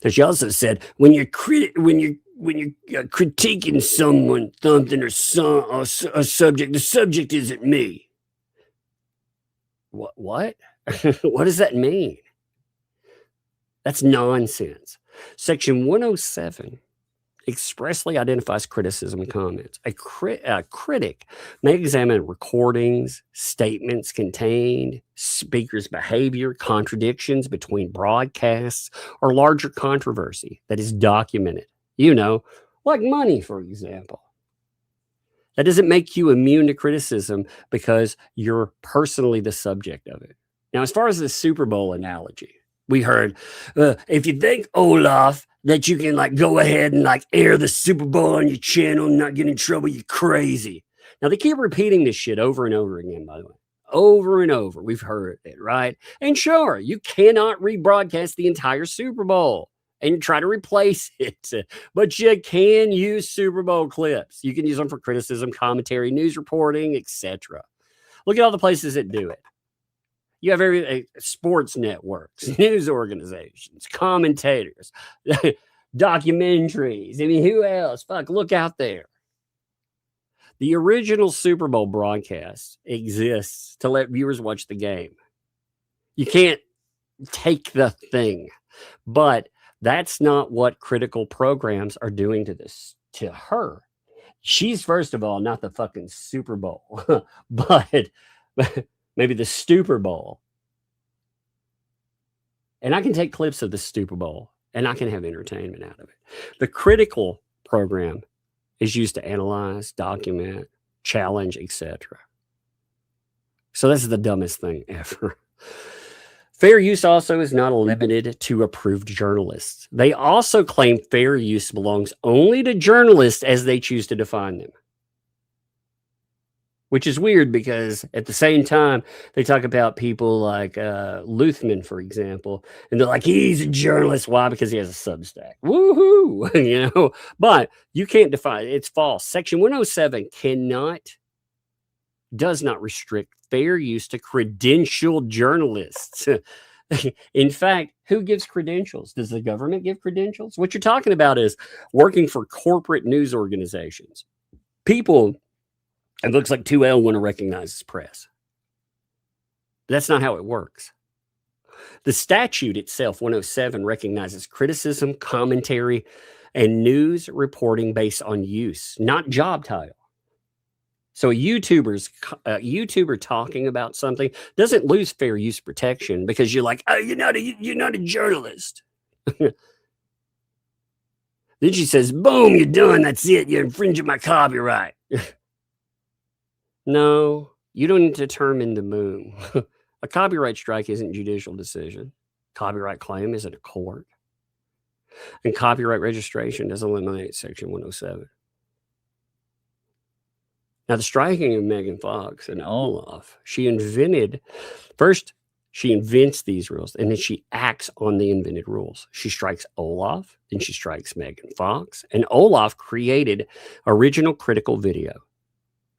Now, she also said, when you're critiquing someone, something, or a subject, the subject isn't me. What? What does that mean? That's nonsense. Section 107 expressly identifies criticism and comments. A critic may examine recordings, statements contained, speaker's behavior, contradictions between broadcasts, or larger controversy that is documented. Like money, for example. That doesn't make you immune to criticism because you're personally the subject of it. Now, as far as the Super Bowl analogy, we heard, if you think, Olaf, that you can go ahead and air the Super Bowl on your channel and not get in trouble, you're crazy. Now, they keep repeating this shit over and over again, by the way. Over and over. We've heard it, right? And sure, you cannot rebroadcast the entire Super Bowl and try to replace it. But you can use Super Bowl clips. You can use them for criticism, commentary, news reporting, etc. Look at all the places that do it. You have sports networks, news organizations, commentators, documentaries. I mean, who else? Fuck, look out there. The original Super Bowl broadcast exists to let viewers watch the game. You can't take the thing, but that's not what critical programs are doing to her. She's, first of all, not the fucking Super Bowl, but maybe the Stupor Bowl. And I can take clips of the Stupor Bowl and I can have entertainment out of it. The critical program is used to analyze, document, challenge, etc. So this is the dumbest thing ever. Fair use also is not limited to approved journalists. They also claim fair use belongs only to journalists as they choose to define them. Which is weird because at the same time, they talk about people like Luthman, for example, and they're like, he's a journalist. Why? Because he has a Substack. Woohoo! But you can't define it. It's false. Section 107 does not restrict fair use to credentialed journalists. In fact, who gives credentials? Does the government give credentials? What you're talking about is working for corporate news organizations. People, it looks like 2L want to recognize as press. But that's not how it works. The statute itself, 107, recognizes criticism, commentary, and news reporting based on use, not job title. So a YouTuber talking about something doesn't lose fair use protection because you're like, oh, you're not a journalist. Then she says, boom, you're done. That's it. You're infringing my copyright. No, you don't determine the boom. A copyright strike isn't a judicial decision. Copyright claim isn't a court. And copyright registration doesn't eliminate Section 107. Now, the striking of Megan Fox and Olaf, she invented, first, She invents these rules, and then she acts on the invented rules. She strikes Olaf, then she strikes Megan Fox, and Olaf created original critical video.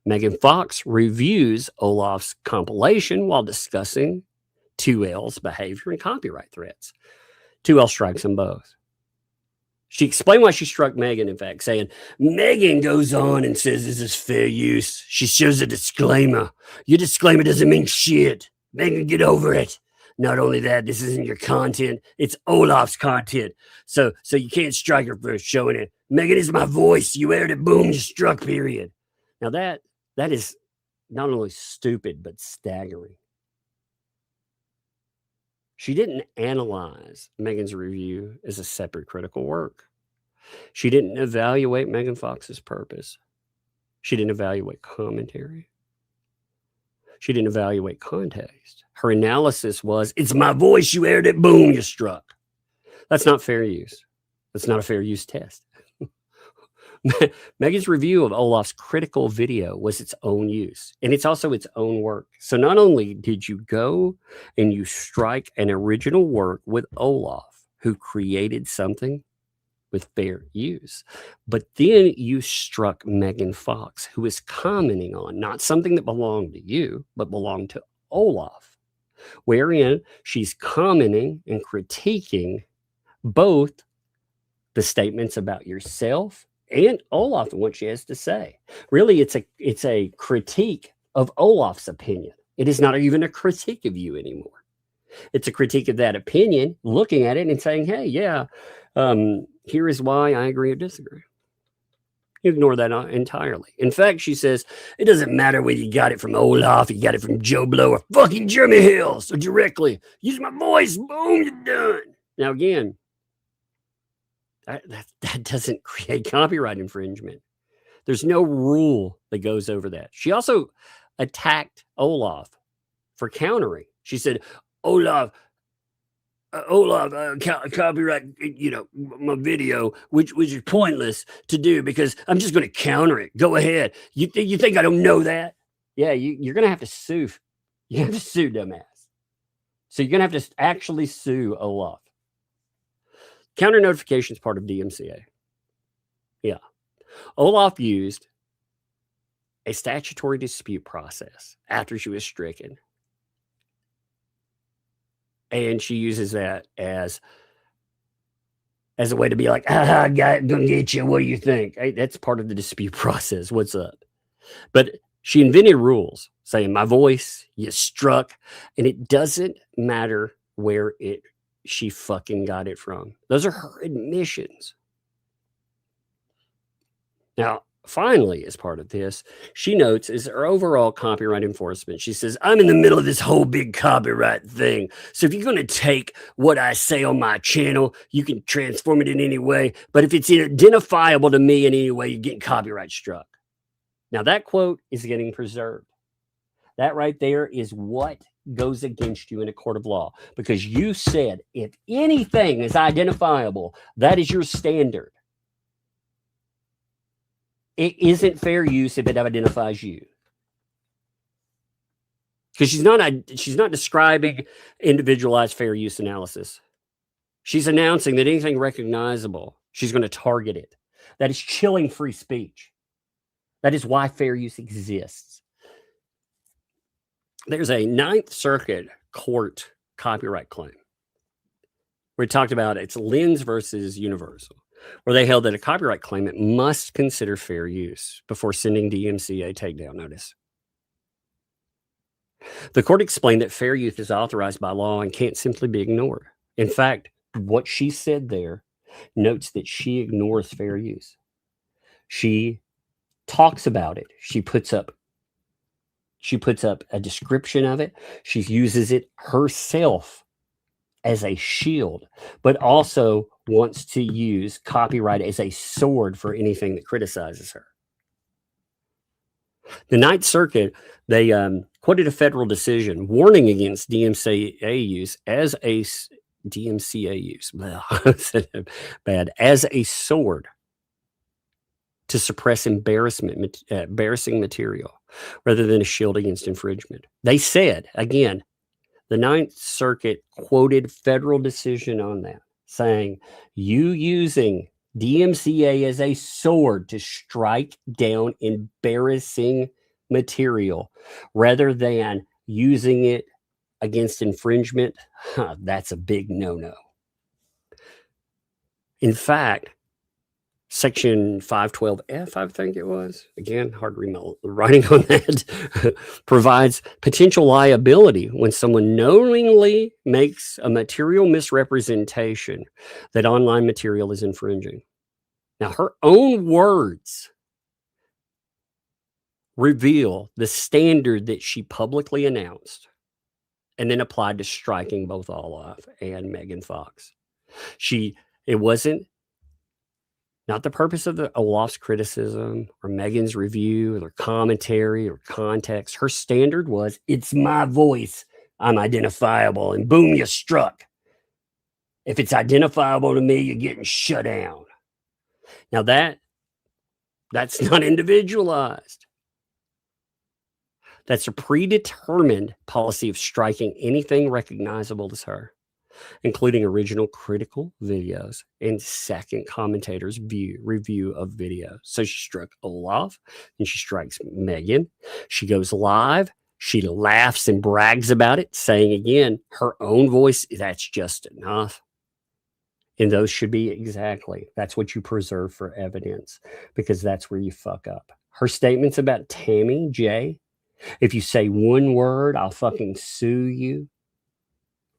Megan Fox reviews Olaf's compilation while discussing 2L's behavior and copyright threats. 2L strikes them both. She explained why she struck Megan, in fact, saying, Megan goes on and says this is fair use. She shows a disclaimer. Your disclaimer doesn't mean shit. Megan, get over it. Not only that, this isn't your content. It's Olaf's content. So you can't strike her for showing it. Megan is my voice. You aired it. Boom, you struck, period. Now that is not only stupid, but staggering. She didn't analyze Megan's review as a separate critical work. She didn't evaluate Megan Fox's purpose. She didn't evaluate commentary. She didn't evaluate context. Her analysis was, it's my voice, you aired it, boom, you struck. That's not fair use. That's not a fair use test. Megan's review of Olaf's critical video was its own use, and it's also its own work. So not only did you go and you strike an original work with Olaf, who created something with fair use, but then you struck Megan Fox, who is commenting on not something that belonged to you, but belonged to Olaf, wherein she's commenting and critiquing both the statements about yourself and Olaf and what she has to say. Really, it's a critique of Olaf's opinion. It is not even a critique of you anymore. It's a critique of that opinion, looking at it and saying, hey, yeah, here is why I agree or disagree. You ignore that entirely. In fact, she says, it doesn't matter whether you got it from Olaf, you got it from Joe Blow, or fucking Jeremy Hale, or directly. Use my voice, boom, you're done. Now, again, that doesn't create copyright infringement. There's no rule that goes over that. She also attacked Olaf for countering. She said, Olaf, copyright, my video, which is pointless to do because I'm just going to counter it. Go ahead. You think I don't know that? Yeah, you're going to have to sue. You have to sue, dumbass. So you're going to have to actually sue Olaf. Counter notification is part of DMCA. Yeah. Olaf used a statutory dispute process after she was stricken. And she uses that as a way to be like, gonna get you. What do you think? Hey, that's part of the dispute process. What's up? But she invented rules saying my voice, you struck, and it doesn't matter where she fucking got it from. Those are her admissions. Now, finally, as part of this, she notes is her overall copyright enforcement. She says, I'm in the middle of this whole big copyright thing. So if you're going to take what I say on my channel, you can transform it in any way. But if it's identifiable to me in any way, you're getting copyright struck. Now, that quote is getting preserved. That right there is what goes against you in a court of law, because you said if anything is identifiable, that is your standard. It isn't fair use if it identifies you, because she's not describing individualized fair use analysis. She's announcing that anything recognizable, she's going to target it. That is chilling free speech. That is why fair use exists. There's a Ninth Circuit court copyright claim. We talked about it's Lens versus Universal, where they held that a copyright claimant must consider fair use before sending DMCA takedown notice. The court explained that fair use is authorized by law and can't simply be ignored. In fact, what she said there notes that she ignores fair use. She talks about it. She puts up a description of it. She uses it herself as a shield, but also wants to use copyright as a sword for anything that criticizes her. The Ninth Circuit, they quoted a federal decision warning against DMCA use as a sword to suppress embarrassing material rather than a shield against infringement. They said, again, The Ninth Circuit quoted federal decision on that, saying, you using DMCA as a sword to strike down embarrassing material rather than using it against infringement, that's a big no-no. In fact, Section 512F, I think it was, again, hard to read my writing on that, provides potential liability when someone knowingly makes a material misrepresentation that online material is infringing. Now, her own words reveal the standard that she publicly announced and then applied to striking both Olaf and Megan Fox. It wasn't not the purpose of the Olaf's criticism or Megan's review or their commentary or context. Her standard was, it's my voice. I'm identifiable. And boom, you struck. If it's identifiable to me, you're getting shut down. Now that's not individualized. That's a predetermined policy of striking anything recognizable as her, including original critical videos and second commentators' review of videos. So she struck Olaf and she strikes Megan. She goes live. She laughs and brags about it, saying again, her own voice, that's just enough. And those should be that's what you preserve for evidence, because that's where you fuck up. Her statements about Tammy J, if you say one word, I'll fucking sue you.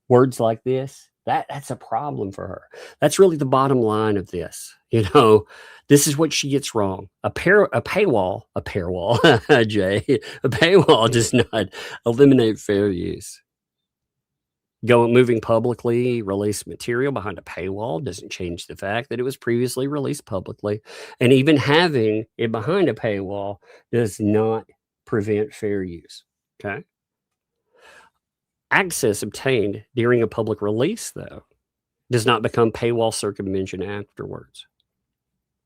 Words like this, that's a problem for her. That's really the bottom line of this. You know, this is what she gets wrong. A paywall, Jay, a paywall does not eliminate fair use. Moving publicly released material behind a paywall doesn't change the fact that it was previously released publicly. And even having it behind a paywall does not prevent fair use. Okay. Access obtained during a public release, though, does not become paywall circumvention afterwards.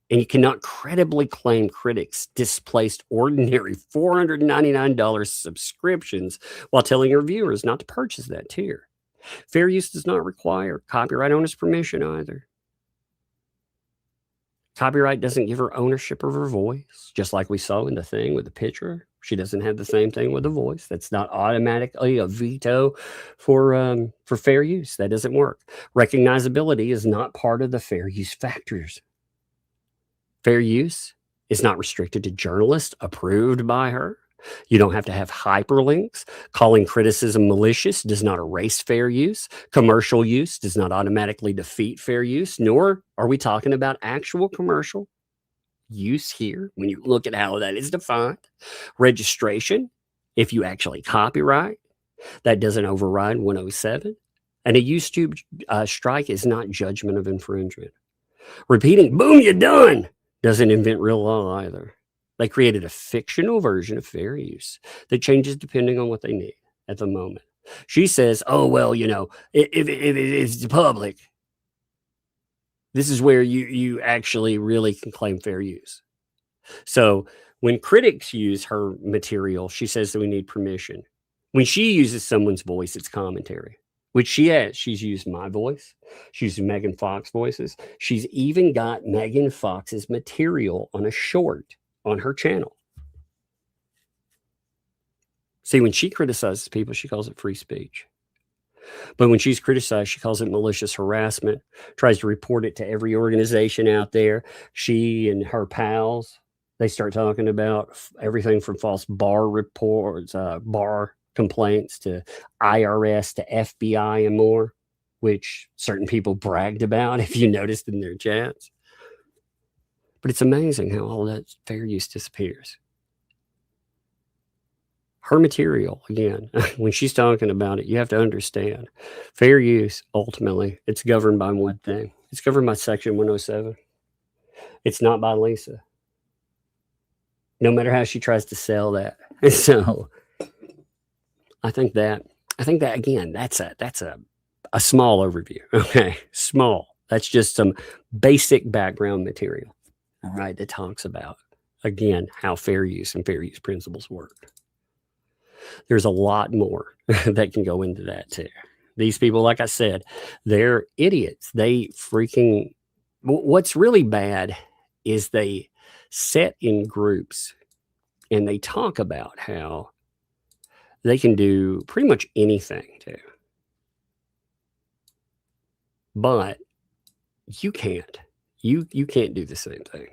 And you cannot credibly claim critics displaced ordinary $499 subscriptions while telling your viewers not to purchase that tier. Fair use does not require copyright owner's permission either. Copyright doesn't give her ownership of her voice, just like we saw in the thing with the picture. She doesn't have the same thing with the voice. That's not automatically a veto for fair use. That doesn't work. Recognizability is not part of the fair use factors. Fair use is not restricted to journalists approved by her. You don't have to have hyperlinks. Calling criticism malicious does not erase fair use. Commercial use does not automatically defeat fair use, nor are we talking about actual commercial use here when you look at how that is defined. Registration, if you actually copyright, that doesn't override 107. And a YouTube strike is not judgment of infringement. Repeating, boom, you're done, doesn't invent real law either. They created a fictional version of fair use that changes depending on what they need at the moment. She says, oh, well, you know, if it's public, this is where you actually really can claim fair use. So when critics use her material, she says that we need permission. When she uses someone's voice, it's commentary, which she has. She's used my voice. She's used Megan Fox voices. She's even got Megan Fox's material on a short on her channel. See, when she criticizes people, she calls it free speech. But when she's criticized, she calls it malicious harassment, tries to report it to every organization out there. She and her pals, they start talking about everything from false bar reports, bar complaints, to IRS, to FBI and more, which certain people bragged about, if you noticed in their chats. But it's amazing how all that fair use disappears. Her material, again, when she's talking about it, you have to understand fair use, ultimately, it's governed by one thing. It's governed by Section 107. It's not by Lisa. No matter how she tries to sell that. And so I think that again, that's a small overview. Okay. Small. That's just some basic background material. All right, that talks about, again, how fair use and fair use principles work. There's a lot more that can go into that too. These people, like I said, they're idiots. They freaking, what's really bad is they sit in groups and they talk about how they can do pretty much anything too. But you can't. You can't do the same thing.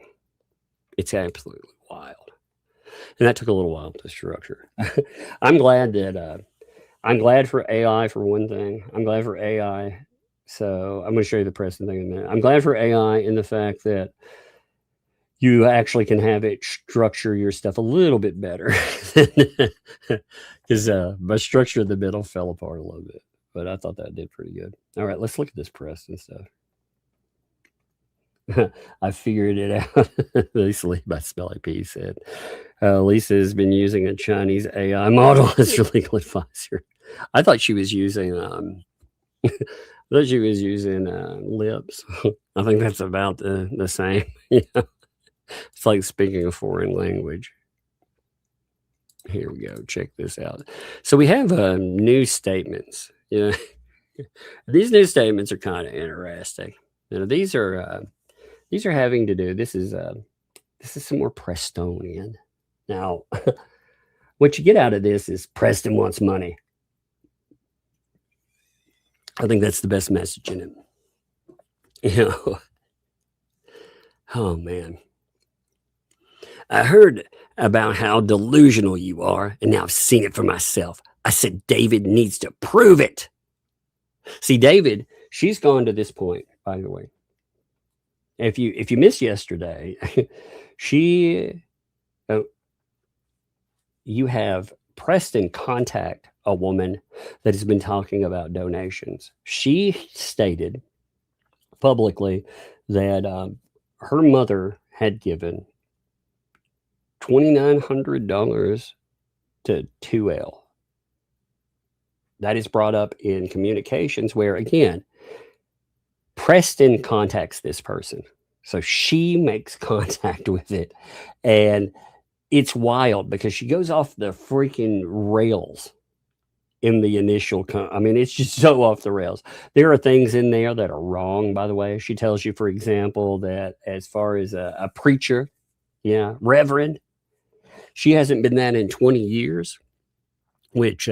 It's absolutely wild. And that took a little while to structure. I'm glad that I'm glad for AI for one thing. I'm glad for AI. So I'm going to show you the Preston thing in a minute. I'm glad for AI in the fact that you actually can have it structure your stuff a little bit better. Because my structure in the middle fell apart a little bit. But I thought that did pretty good. All right, let's look at this Preston stuff. I figured it out. Lisa by Smelly P said, Lisa has been using a Chinese AI model as her legal advisor. I thought she was using lips. I think that's about the same. Yeah. It's like speaking a foreign language. Here we go. Check this out. So we have new statements. You know, these new statements are kind of interesting. You know, these are having to do. This is some more Prestonian. Now, what you get out of this is Preston wants money. I think that's the best message in it. You know, oh man. I heard about how delusional you are, and now I've seen it for myself. I said David needs to prove it. See, David, she's gone to this point, by the way. If you missed yesterday, you have Preston contact a woman that has been talking about donations. She stated publicly that her mother had given $2,900 to ThATuMBRELLA. That is brought up in communications where, again, Preston contacts this person. So she makes contact with it. And it's wild because she goes off the freaking rails in the initial. I mean, it's just so off the rails. There are things in there that are wrong, by the way. She tells you, for example, that as far as a preacher, yeah, reverend, she hasn't been that in 20 years, which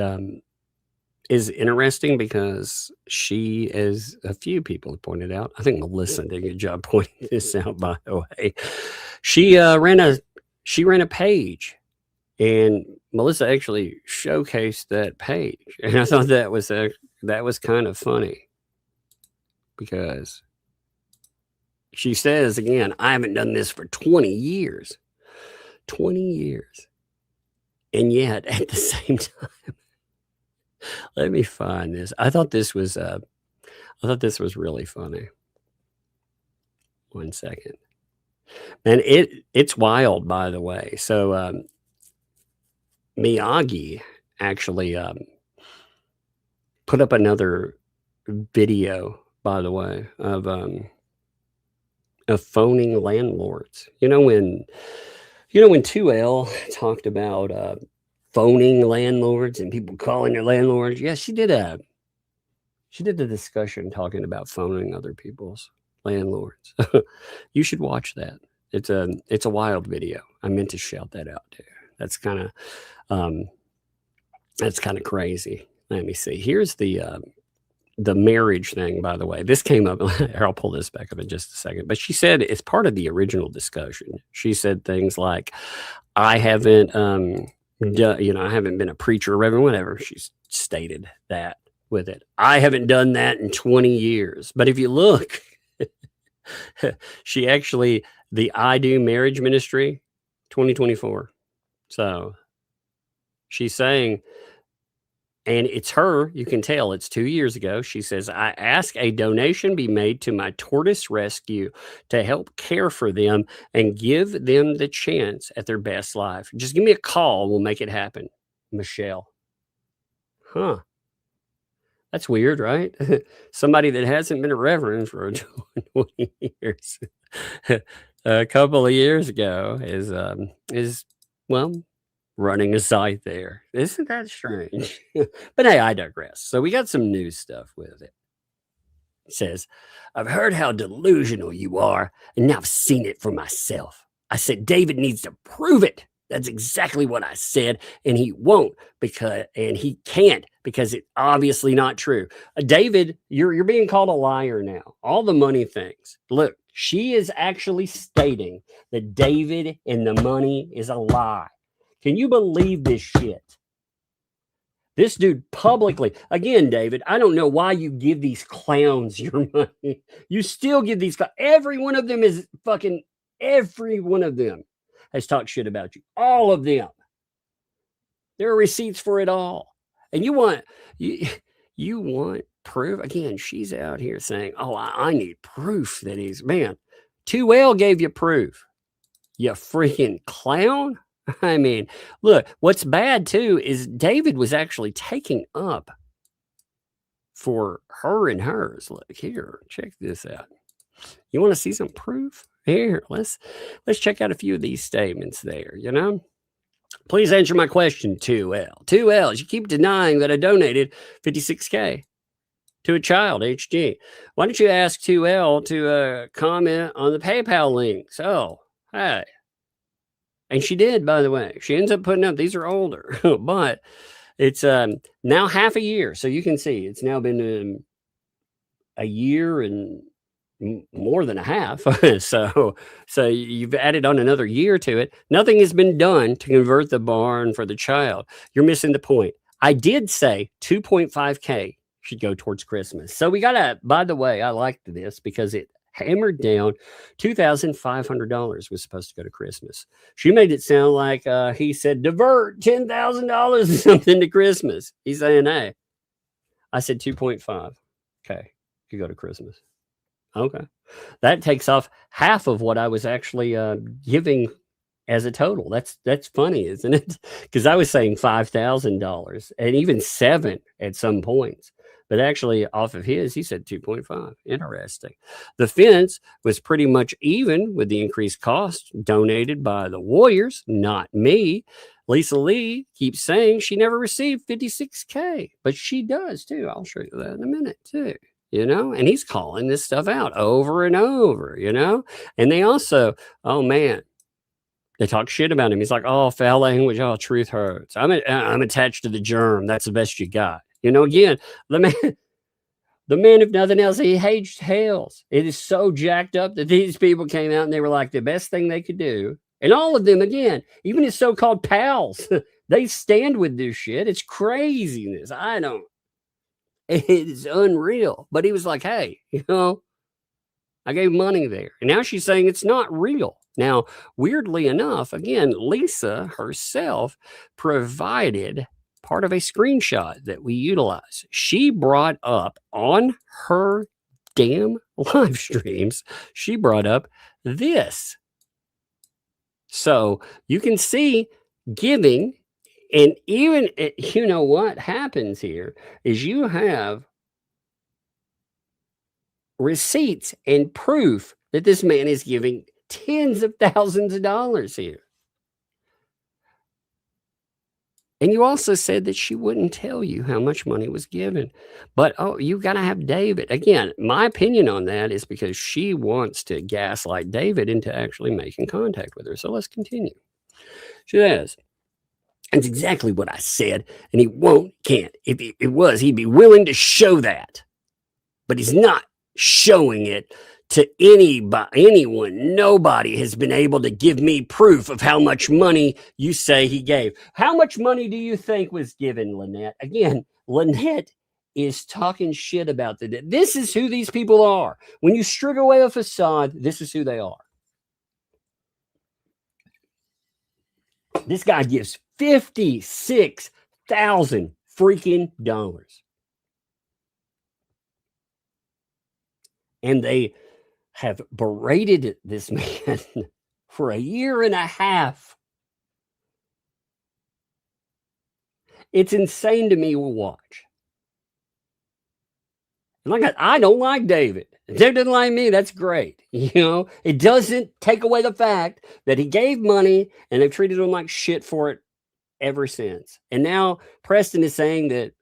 is interesting because she, as a few people have pointed out, I think Melissa did a good job pointing this out, by the way. She ran a page, and Melissa actually showcased that page, and I thought that was kind of funny because she says again, I haven't done this for 20 years. 20 years. And yet at the same time, let me find this. I thought this was really funny. One second. And it's wild, by the way. So Miyagi actually put up another video, by the way, of phoning landlords. You know when ThATuMBRELLA talked about phoning landlords and people calling their landlords. Yeah, she did a discussion talking about phoning other people's landlords. You should watch that. It's a wild video. I meant to shout that out too. That's kind of crazy. Let me see. Here's the marriage thing, by the way. This came up. I'll pull this back up in just a second. But she said it's part of the original discussion. She said things like, I haven't I haven't been a preacher or reverend, whatever. She's stated that with it. I haven't done that in 20 years. But if you look, she actually, the I Do Marriage Ministry, 2024. So she's saying, and it's her, you can tell it's 2 years ago. She says, I ask a donation be made to my tortoise rescue to help care for them and give them the chance at their best life. Just give me a call. We'll make it happen. Michelle. Huh. That's weird, right? Somebody that hasn't been a reverend for 20 years. A couple of years ago is well, running a site there. Isn't that strange? But hey, I digress. So we got some news stuff with it. It says, I've heard how delusional you are, and now I've seen it for myself. I said David needs to prove it. That's exactly what I said, and he won't and he can't because it's obviously not true. David, you're being called a liar now. All the money things. Look, she is actually stating that David and the money is a lie. Can you believe this shit? This dude publicly, again, David, I don't know why you give these clowns your money. You still give these, every one of them is fucking, every one of them has talked shit about you. All of them. There are receipts for it all. And you want proof. Again, she's out here saying, oh, I need proof that he's, man, 2L gave you proof. You freaking clown. I mean, look, what's bad too is David was actually taking up for her and hers. Look here, check this out. You want to see some proof? Here, let's check out a few of these statements there, you know? Please answer my question, 2L. 2L, you keep denying that I donated $56K to a child, HG. Why don't you ask 2L to comment on the PayPal links? Oh, hey. And she did, by the way. She ends up putting up, these are older, but it's now half a year. So you can see it's now been a year and more than a half. so you've added on another year to it. Nothing has been done to convert the barn for the child. You're missing the point. I did say 2.5K should go towards Christmas. So we got by the way, I liked this because it hammered down $2,500 was supposed to go to Christmas. She made it sound like he said divert $10,000 or something to Christmas. He's saying, hey, I said 2.5. Okay, could go to Christmas. Okay. That takes off half of what I was actually giving as a total. That's funny, isn't it? Because I was saying $5,000 and even $7,000 at some points. But actually off of his, he said 2.5. Interesting. The fence was pretty much even with the increased cost donated by the Warriors, not me. Lisa Lee keeps saying she never received $56K, but she does too. I'll show you that in a minute too. You know, and he's calling this stuff out over and over, you know, and they also, oh man, they talk shit about him. He's like, oh, foul language. Oh, truth hurts. I'm attached to the germ. That's the best you got. You know, again, the man, if nothing else, he hates Hales. It is so jacked up that these people came out and they were like the best thing they could do. And all of them, again, even his so-called pals, they stand with this shit. It's craziness. It is unreal. But he was like, hey, you know, I gave money there. And now she's saying it's not real. Now, weirdly enough, again, Lisa herself provided part of a screenshot that we utilize. She brought up on her damn live streams, she brought up this. So you can see giving. And even, you know, what happens here is you have receipts and proof that this man is giving tens of thousands of dollars here. And you also said that she wouldn't tell you how much money was given. But, oh, you got to have David. Again, my opinion on that is because she wants to gaslight David into actually making contact with her. So let's continue. She says, that's exactly what I said, and he can't. If it was, he'd be willing to show that. But he's not showing it to anyone. Nobody has been able to give me proof of how much money you say he gave. How much money do you think was given, Lynette? Again, Lynette is talking shit about this is who these people are. When you strip away a facade, this is who they are. This guy gives $56,000 freaking dollars. And they have berated this man for a year and a half. It's insane to me to watch. Like I don't like David. David doesn't like me. That's great. You know, it doesn't take away the fact that he gave money and they've treated him like shit for it ever since. And now Preston is saying that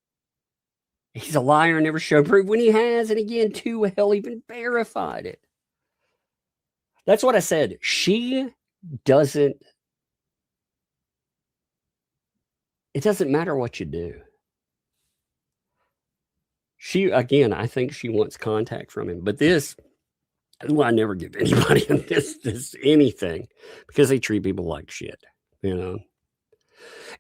he's a liar and never showed proof when he has. And again, Hale even verified it. That's what I said. She doesn't, it doesn't matter what you do. Again, I think she wants contact from him. But this, well, I never give anybody this anything because they treat people like shit, you know.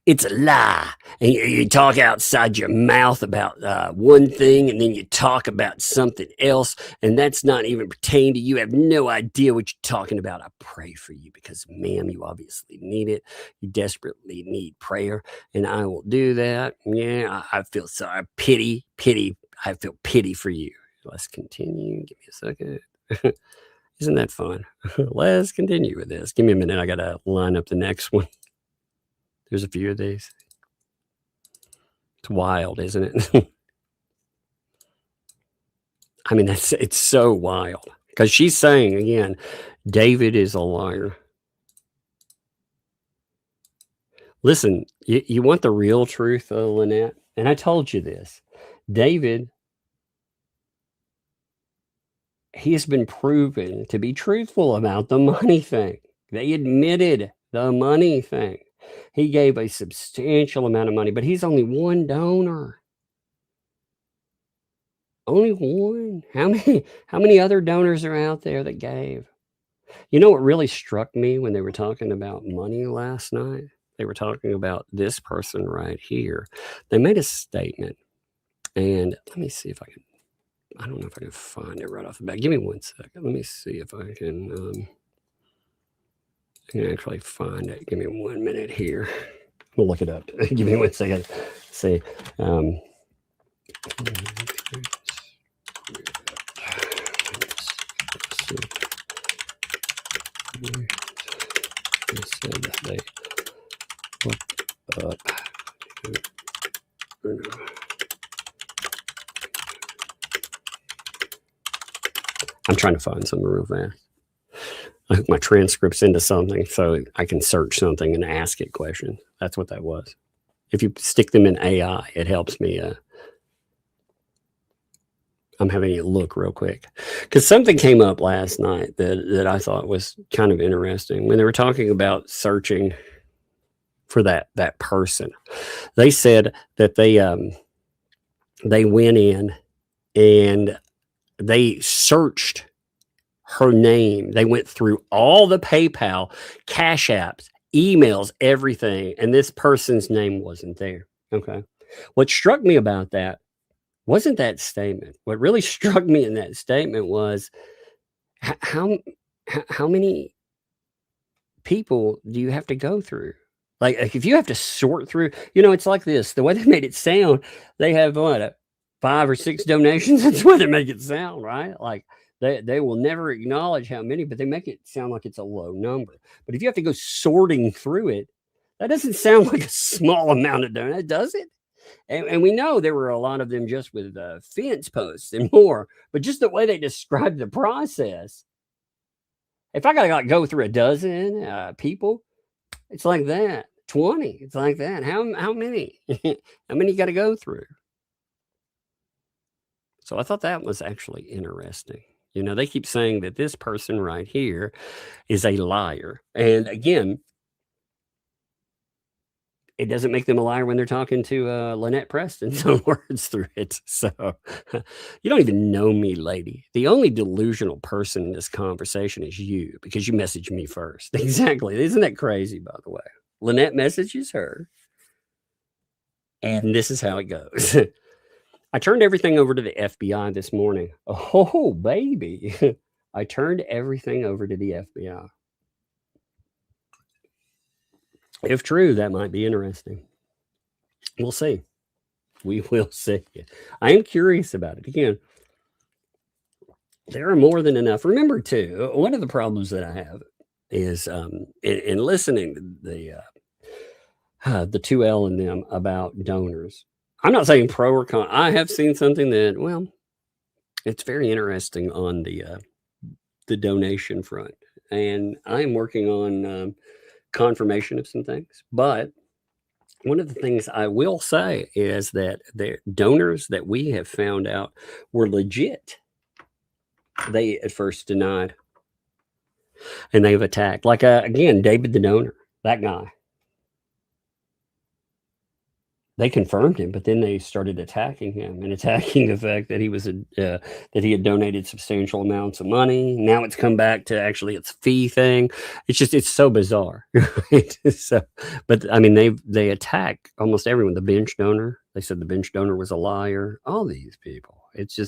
It's a lie. And you talk outside your mouth about one thing, and then you talk about something else, and that's not even pertaining to you. You have no idea what you're talking about. I pray for you because, ma'am, you obviously need it. You desperately need prayer, and I will do that. Yeah, I feel sorry. Pity. I feel pity for you. Let's continue. Give me a second. Isn't that fun? Let's continue with this. Give me a minute. I got to line up the next one. There's a few of these. It's wild, isn't it? I mean, it's so wild. Because she's saying, again, David is a liar. Listen, you want the real truth, Lynette? And I told you this. David, he has been proven to be truthful about the money thing. They admitted the money thing. He gave a substantial amount of money, but he's only one donor. Only one. How many other donors are out there that gave? You know what really struck me when they were talking about money last night? They were talking about this person right here. They made a statement. And let me see if I can, I don't know if I can find it right off the bat. Give me 1 second. Let me see if I can actually find it. Give me 1 minute here. We'll look it up. Give me 1 second. See. I'm trying to find something real fast. I hook my transcripts into something so I can search something and ask it questions. That's what that was. If you stick them in AI, it helps me. I'm having a look real quick because something came up last night that I thought was kind of interesting when they were talking about searching for that person. They said that they went in and they searched her name. They went through all the PayPal, Cash Apps, emails, everything, and this person's name wasn't there. Okay. What struck me about that wasn't that statement. What really struck me in that statement was how many people do you have to go through? Like if you have to sort through, it's like this. The way they made it sound, they have 5 or 6 donations. That's the way they make it sound, right? Like they will never acknowledge how many, but they make it sound like it's a low number. But if you have to go sorting through it, that doesn't sound like a small amount of donations, does it? And we know there were a lot of them just with fence posts and more, but just the way they described the process. If I got to go through a dozen people, it's like that. 20, it's like that. How many? How many you got to go through? So I thought that was actually interesting. They keep saying that this person right here is a liar. And again, it doesn't make them a liar when they're talking to Lynette Preston's own words through it. So you don't even know me, lady. The only delusional person in this conversation is you because you messaged me first. Exactly. Isn't that crazy, by the way? Lynette messages her. And this is how it goes. I turned everything over to the FBI this morning. Oh, baby. I turned everything over to the FBI. If true, that might be interesting. We'll see. We will see. I am curious about it. Again, there are more than enough. Remember, too, one of the problems that I have is in listening to the 2L and them about donors. I'm not saying pro or con. I have seen something that, well, it's very interesting on the donation front. And I'm working on confirmation of some things. But One of the things I will say is that the donors that we have found out were legit, they at first denied. And they've attacked. Like, again, David the donor, that guy. They confirmed him, but then they started attacking him and attacking the fact that he was that he had donated substantial amounts of money. Now it's come back to actually it's fee thing. It's so bizarre. Right? So, but I mean, they attack almost everyone. The bench donor, they said the bench donor was a liar. All these people. It's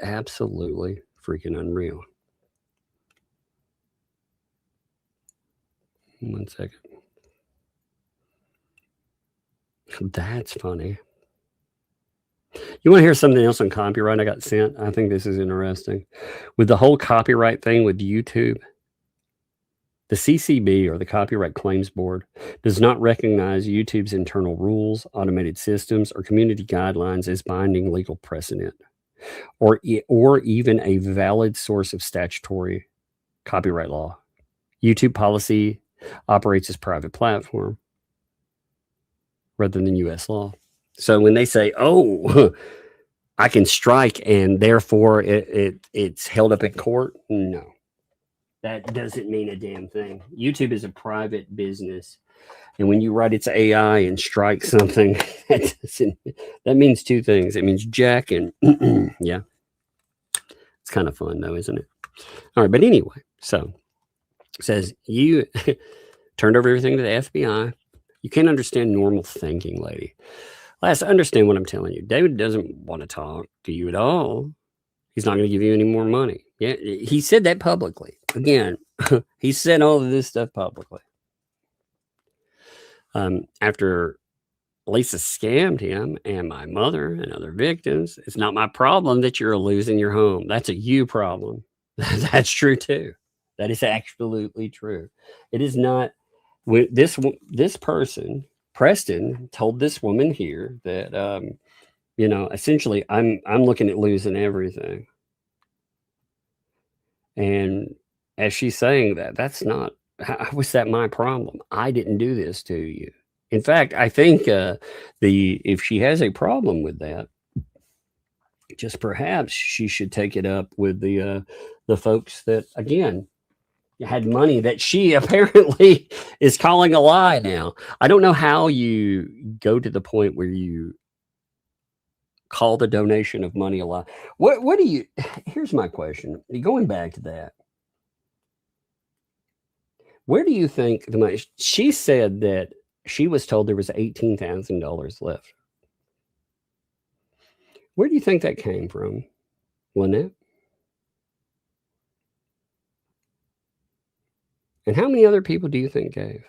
absolutely freaking unreal. One second. That's funny. You want to hear something else on copyright I got sent? I think this is interesting. With the whole copyright thing with YouTube, the CCB, or the Copyright Claims Board, does not recognize YouTube's internal rules, automated systems, or community guidelines as binding legal precedent, or even a valid source of statutory copyright law. YouTube policy operates as private platform rather than U.S. law. So when they say, "Oh, I can strike and therefore it's held up in court," no, that doesn't mean a damn thing. YouTube is a private business, and when you write its AI and strike something, that means two things. It means jack and yeah, it's kind of fun though, isn't it? All right, but anyway, so it says you turned over everything to the FBI. You can't understand normal thinking, lady. Last, understand what I'm telling you. David doesn't want to talk to you at all. He's not going to give you any more money. Yeah, he said that publicly. Again, he said all of this stuff publicly. After Lisa scammed him and my mother and other victims, it's not my problem that you're losing your home. That's a you problem. That's true too. That is absolutely true. It is not. This person, Preston, told this woman here that essentially I'm looking at losing everything. And as she's saying that's not, how was that my problem? I didn't do this to you. In fact, I think if she has a problem with that, just perhaps she should take it up with the folks that, again, had money that she apparently is calling a lie now. I don't know how you go to the point where you call the donation of money a lie. What do you, here's my question. Going back to that, where do you think the money, she said that she was told there was $18,000 left. Where do you think that came from, Lynette? And how many other people do you think gave?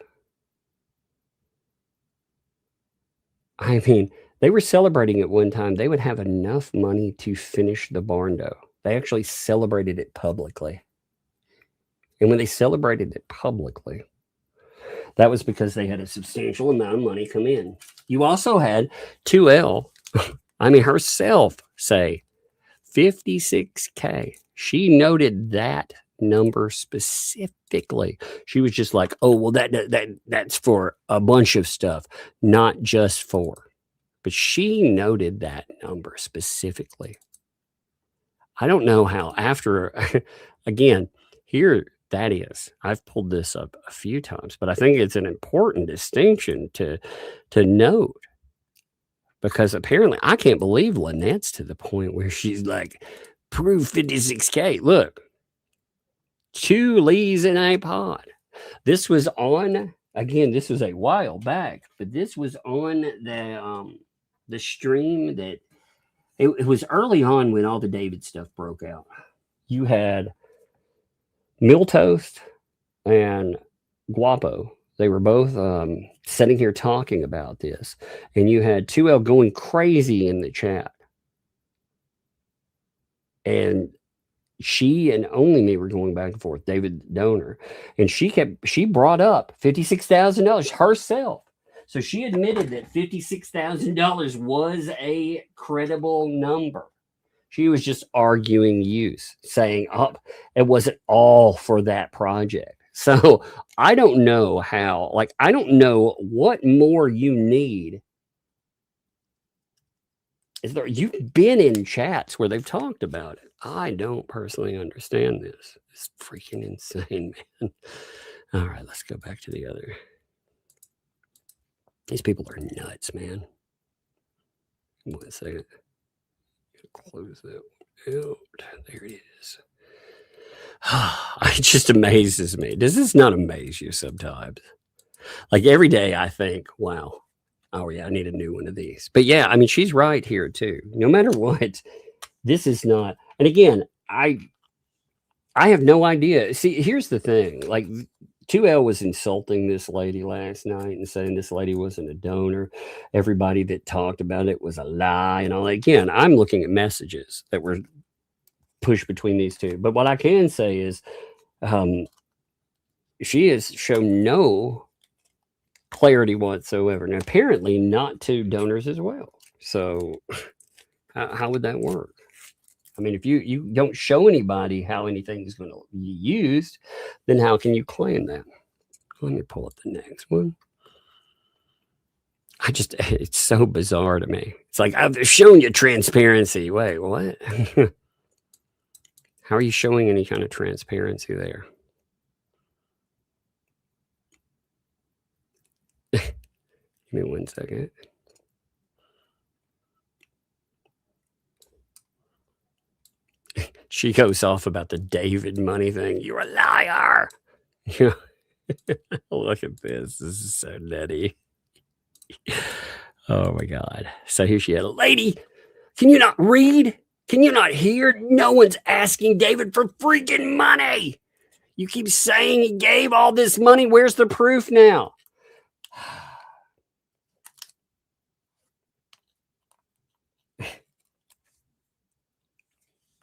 I mean, they were celebrating at one time. They would have enough money to finish the barn dough. They actually celebrated it publicly. And when they celebrated it publicly, that was because they had a substantial amount of money come in. You also had 2L, herself say $56K. She noted that number specifically. She was just like, "Oh, well, that's for a bunch of stuff, not just for." But she noted that number specifically. I don't know how after, again, here that is. I've pulled this up a few times, but I think it's an important distinction to note, because apparently I can't believe Lynette's to the point where she's like, prove $56K. Look. 2 Lees in a pod. This was on, again, this was a while back, but this was on the stream that it was early on when all the David stuff broke out. You had Miltoast and Guapo. They were both sitting here talking about this, and you had 2L going crazy in the chat. And she and only me were going back and forth, David donor, and she brought up $56,000 herself. So she admitted that $56,000 was a credible number. She was just arguing use, saying, "Oh, it wasn't all for that project." So I don't know how, like, I don't know what more you need. Is there, you've been in chats where they've talked about it. I don't personally understand this. It's freaking insane, man. All right, let's go back to the other. These people are nuts, man. 1 second. Close that one out. There it is. It just amazes me. Does this not amaze you sometimes? Like every day I think, wow, oh yeah, I need a new one of these. But yeah, I mean, she's right here too. No matter what, this is not. And again, I have no idea. See, here's the thing. Like 2L was insulting this lady last night and saying this lady wasn't a donor. Everybody that talked about it was a lie and all. Again, I'm looking at messages that were pushed between these two. But what I can say is she has shown no clarity whatsoever. And apparently not to donors as well. So how would that work? I mean, if you don't show anybody how anything is going to be used, then how can you claim that? Let me pull up the next one. It's so bizarre to me. It's like, I've shown you transparency. Wait, what? How are you showing any kind of transparency there? Give me 1 second. She goes off about the David money thing. You're a liar. Look at this. This is so nutty. Oh my God. So here she had a lady. Can you not read? Can you not hear? No one's asking David for freaking money. You keep saying he gave all this money. Where's the proof now?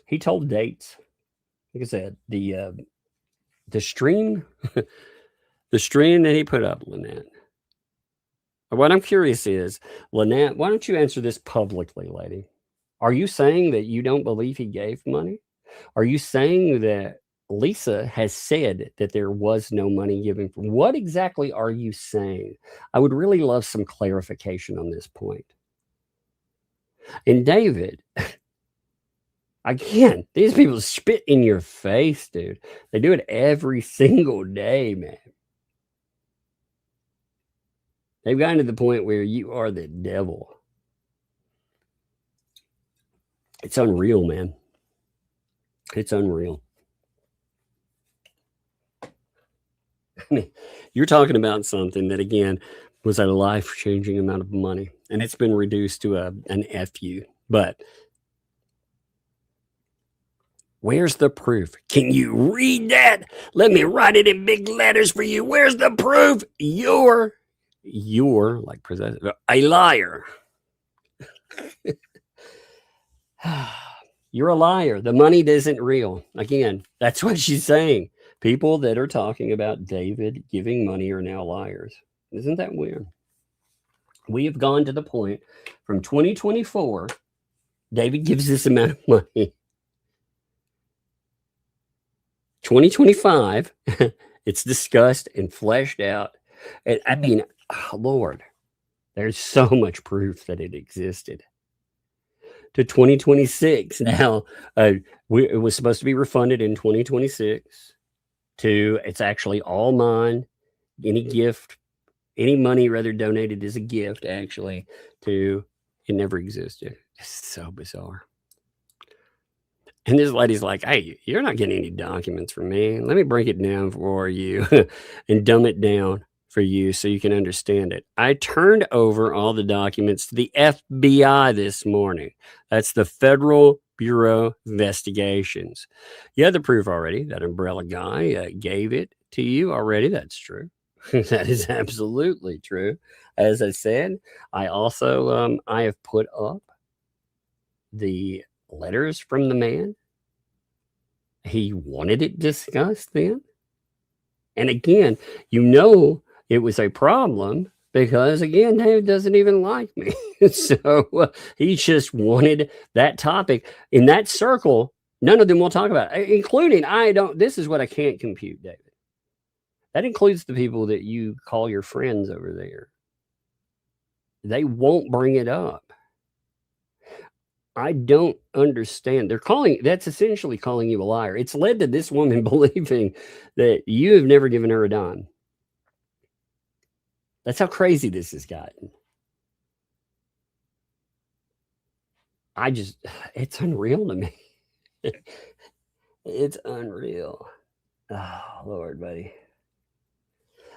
He told dates. Like I said, the stream, the stream that he put up, Lynette. What I'm curious is, Lynette, why don't you answer this publicly, lady? Are you saying that you don't believe he gave money? Are you saying that Lisa has said that there was no money given? What exactly are you saying? I would really love some clarification on this point. And David, again, these people spit in your face, dude. They do it every single day, man. They've gotten to the point where you are the devil. It's unreal, man. It's unreal. I mean, you're talking about something that, again, was a life-changing amount of money, and it's been reduced to an FU. But where's the proof? Can you read that? Let me write it in big letters for you. Where's the proof? You're like a liar. You're a liar. The money isn't real. Again, that's what she's saying. People that are talking about David giving money are now liars. Isn't that weird? We have gone to the point from 2024, David gives this amount of money. 2025, it's discussed and fleshed out. And I mean, oh, Lord, there's so much proof that it existed. To 2026, now it was supposed to be refunded in 2026. To it's actually all mine. Any gift, any money rather donated as a gift, actually, to it never existed. It's so bizarre. And this lady's like, hey, you're not getting any documents from me. Let me break it down for you and dumb it down for you so you can understand it. I turned over all the documents to the FBI this morning. That's the Federal Bureau of Investigations. You have the proof already. That umbrella guy gave it to you already. That's true. That is absolutely true. As I said, I also I have put up the letters from the man. He wanted it discussed then. And again, you know it was a problem because, again, David doesn't even like me. So he just wanted that topic in that circle. None of them will talk about it, including this is what I can't compute, David. That includes the people that you call your friends over there. They won't bring it up. I don't understand. That's essentially calling you a liar. It's led to this woman believing that you have never given her a dime. That's how crazy this has gotten. It's unreal to me. It's unreal. Oh, Lord, buddy.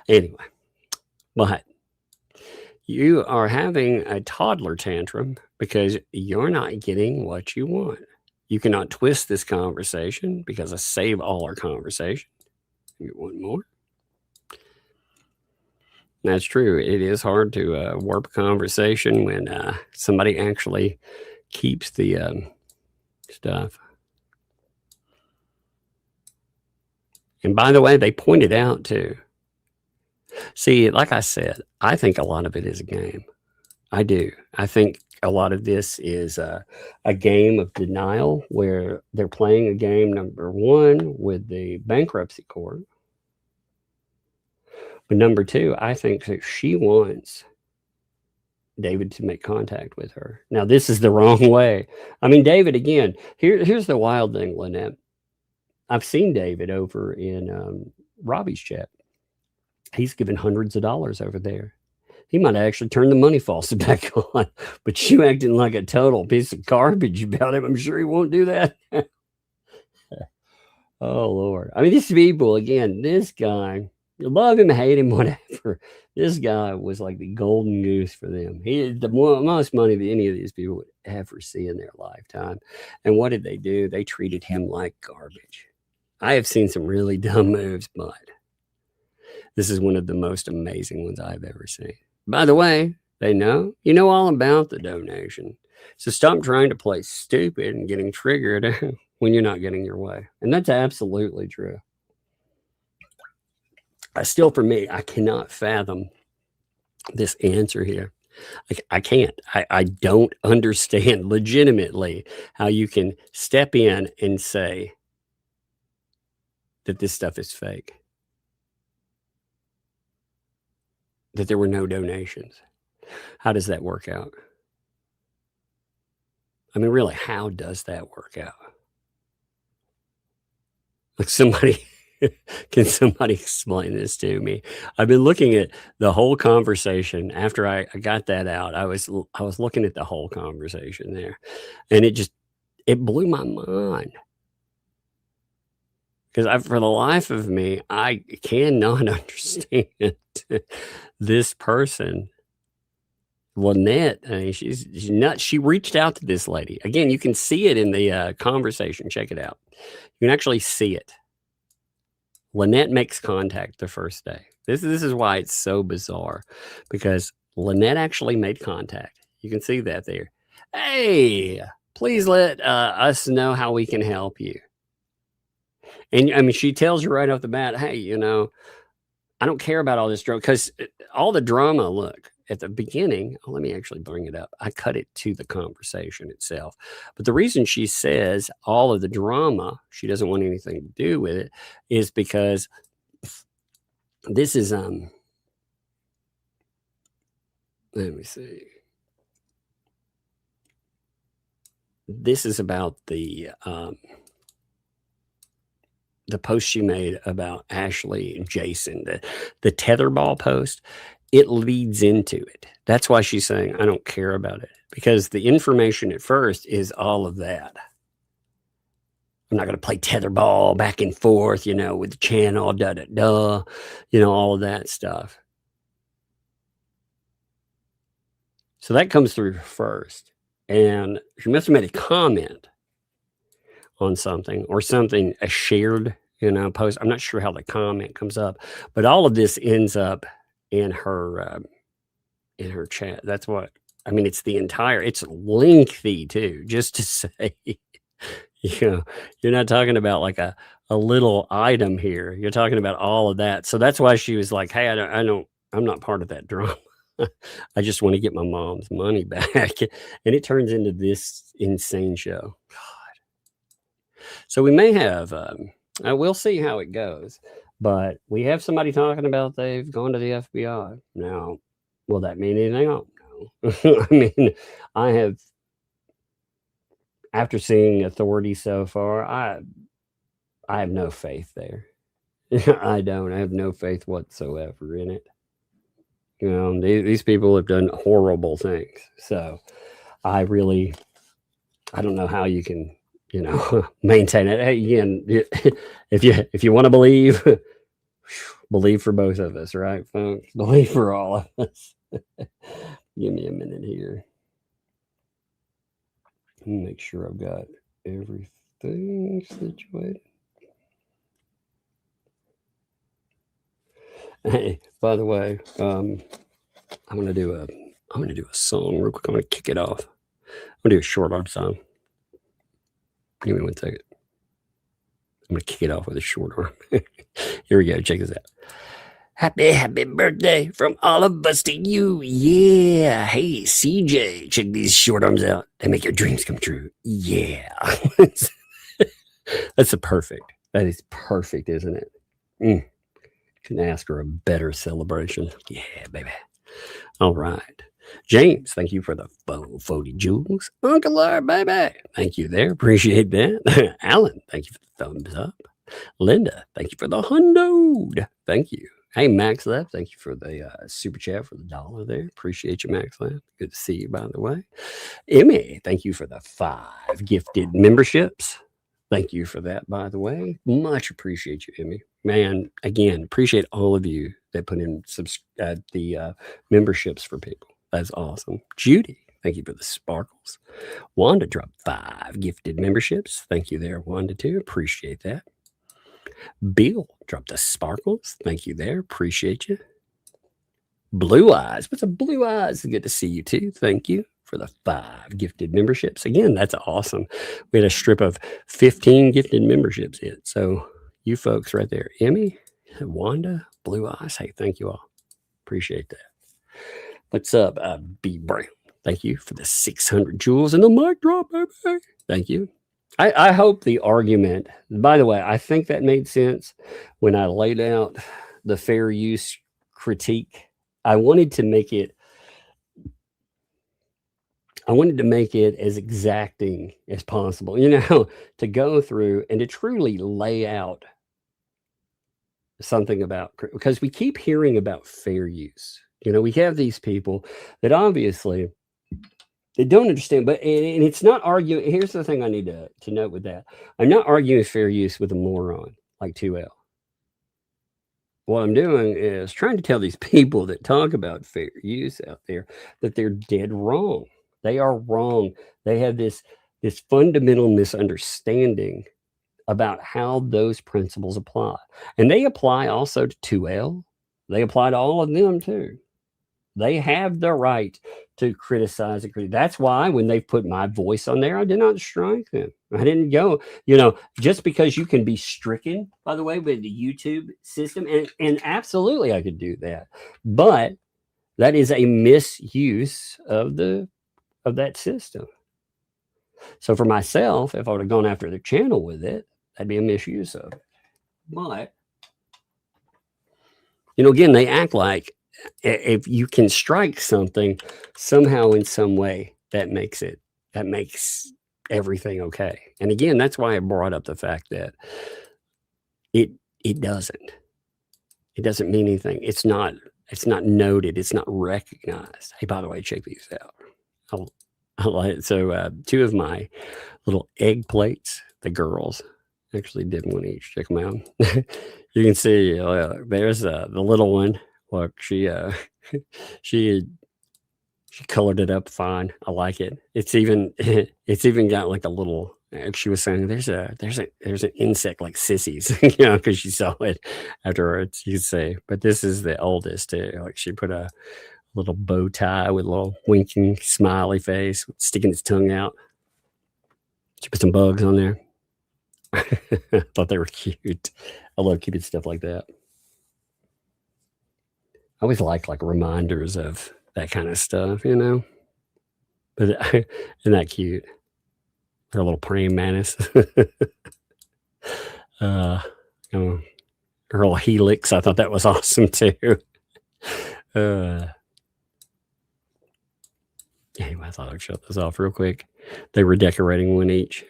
Anyway, but you are having a toddler tantrum because you're not getting what you want. You cannot twist this conversation because I save all our conversation. You want more? That's true. It is hard to warp a conversation when somebody actually keeps the stuff. And by the way, they pointed out too. See, like I said, I think a lot of it is a game. I do. I think a lot of this is a game of denial where they're playing a game, number one, with the bankruptcy court. But number two, I think that she wants David to make contact with her. Now, this is the wrong way. I mean, David, again, here's the wild thing, Lynette. I've seen David over in Robbie's chat. He's given hundreds of dollars over there. He might actually turn the money faucet back on, but you acting like a total piece of garbage about him. I'm sure he won't do that. Oh, Lord. I mean, these people, again, this guy, you love him, hate him, whatever. This guy was like the golden goose for them. He had the most money that any of these people would ever see in their lifetime. And what did they do? They treated him like garbage. I have seen some really dumb moves, but this is one of the most amazing ones I've ever seen. By the way, you know all about the donation. So stop trying to play stupid and getting triggered when you're not getting your way. And that's absolutely true. Still, for me, I cannot fathom this answer here. I can't. I don't understand legitimately how you can step in and say that this stuff is fake. That there were no donations. How does that work out? I mean, really, how does that work out? Like can somebody explain this to me? I've been looking at the whole conversation after I got that out. I was looking at the whole conversation there, and it blew my mind. Because for the life of me, I cannot understand this person, Lynette. I mean, she's nuts. She reached out to this lady. Again, you can see it in the conversation. Check it out. You can actually see it. Lynette makes contact the first day. This is why it's so bizarre, because Lynette actually made contact. You can see that there. Hey, please let us know how we can help you. And I mean, she tells you right off the bat, hey, I don't care about all this drama, because all the drama, look, at the beginning, let me actually bring it up. I cut it to the conversation itself. But the reason she says all of the drama, she doesn't want anything to do with it, is because this is, let me see. This is about the post she made about Ashley and Jason, the tetherball post. It leads into it. That's why she's saying, I don't care about it, because the information at first is all of that. I'm not going to play tetherball back and forth, with the channel, all of that stuff. So that comes through first. And she must have made a comment on something, or something, a shared, post. I'm not sure how the comment comes up, but all of this ends up in her chat. That's what I mean. It's lengthy too, just to say, you're not talking about like a little item here. You're talking about all of that. So that's why she was like, hey, I'm not part of that drama. I just want to get my mom's money back. And it turns into this insane show. God. So we may have, we'll see how it goes. But we have somebody talking about they've gone to the FBI. Now, will that mean anything? I don't know. I mean, I have, after seeing authority so far, I have no faith there. I don't. I have no faith whatsoever in it. You know, these people have done horrible things. So I don't know how you can, you know, maintain it. Hey, again, if you want to believe, believe for both of us, right, folks? Believe for all of us. Give me a minute here. Make sure I've got everything situated. Hey, by the way, I'm gonna do a song real quick. I'm gonna kick it off. I'm gonna do a short arm song. Give me 1 second. I'm gonna kick it off with a short arm. Here we go. Check this out. Happy birthday from all of us to you. Yeah. Hey, CJ, check these short arms out. They make your dreams come true. Yeah. That's a perfect. That is perfect, isn't it? Couldn't ask for a better celebration. Yeah, baby. All right. James, thank you for the 40 jewels. Uncle R, baby. Thank you there. Appreciate that. Alan, thank you for the thumbs up. Linda, thank you for the $100. Thank you. Hey, Max Left, thank you for the super chat for the $1 there. Appreciate you, Max Left. Good to see you, by the way. Emmy, thank you for the 5 gifted memberships. Thank you for that, by the way. Much appreciate you, Emmy. Man, again, appreciate all of you that put in the memberships for people. That's awesome. Judy, thank you for the sparkles. Wanda dropped 5 gifted memberships. Thank you there, Wanda, too. Appreciate that. Bill dropped the sparkles. Thank you there. Appreciate you. Blue Eyes. What's up, Blue Eyes? Good to see you, too. Thank you for the 5 gifted memberships. Again, that's awesome. We had a strip of 15 gifted memberships in. So you folks right there, Emmy, Wanda, Blue Eyes, hey, thank you all. Appreciate that. What's up, B Brown? Thank you for the 600 jewels and the mic drop, baby. Thank you. I hope the argument, by the way, I think that made sense when I laid out the fair use critique. I wanted to make it as exacting as possible, you know, to go through and to truly lay out something about, because we keep hearing about fair use. You know, we have these people that obviously they don't understand, but and it's not arguing. Here's the thing I need to note with that. I'm not arguing fair use with a moron like 2L. What I'm doing is trying to tell these people that talk about fair use out there that they're dead wrong. They are wrong. They have this fundamental misunderstanding about how those principles apply. And they apply also to 2L. They apply to all of them too. They have the right to criticize it. That's why when they put my voice on there, I did not strike them. I didn't go, you know, just because you can be stricken, by the way, with the YouTube system. And absolutely I could do that. But that is a misuse of that system. So for myself, if I would have gone after the channel with it, that'd be a misuse of it. But, you know, again, they act like if you can strike something somehow in some way, that makes everything okay. And again, that's why I brought up the fact that it doesn't mean anything. It's not noted. It's not recognized. Hey, by the way, check these out. I like it. So 2 of my little egg plates, the girls actually did one each. Check them out. You can see there's the little one. Look, she colored it up fine. I like it. It's even got like a little. She was saying there's an insect like sissies, you know, because she saw it afterwards. You could say, but this is the oldest too. Like she put a little bow tie with a little winking smiley face, sticking its tongue out. She put some bugs on there. I thought they were cute. I love keeping stuff like that. I always like reminders of that kind of stuff, you know. But isn't that cute? Like a little praying mantis. Earl Helix. I thought that was awesome too. Anyway, I thought I'd shut this off real quick. They were decorating one each.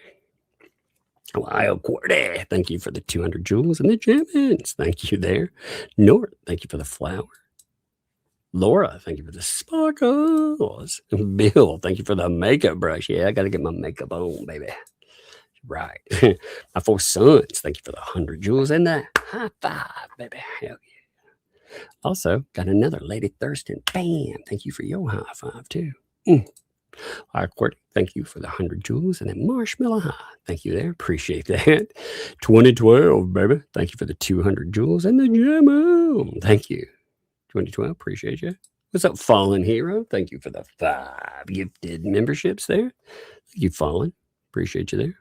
Lyle Corday, thank you for the 200 jewels and the gems. Thank you there. Nort, thank you for the flower. Laura, thank you for the sparkles. Bill, thank you for the makeup brush. Yeah, I got to get my makeup on, baby. Right. My 4 sons, thank you for the 100 jewels and the high five, baby. Hell yeah. Also, got another Lady Thurston. Bam. Thank you for your high five, too. Courtney, thank you for the 100 jewels and then Marshmallow High. Thank you there. Appreciate that. 2012, baby. Thank you for the 200 jewels and the gem. Thank you. 2012, appreciate you. What's up, Fallen Hero? Thank you for the 5 gifted memberships there. Thank you, Fallen. Appreciate you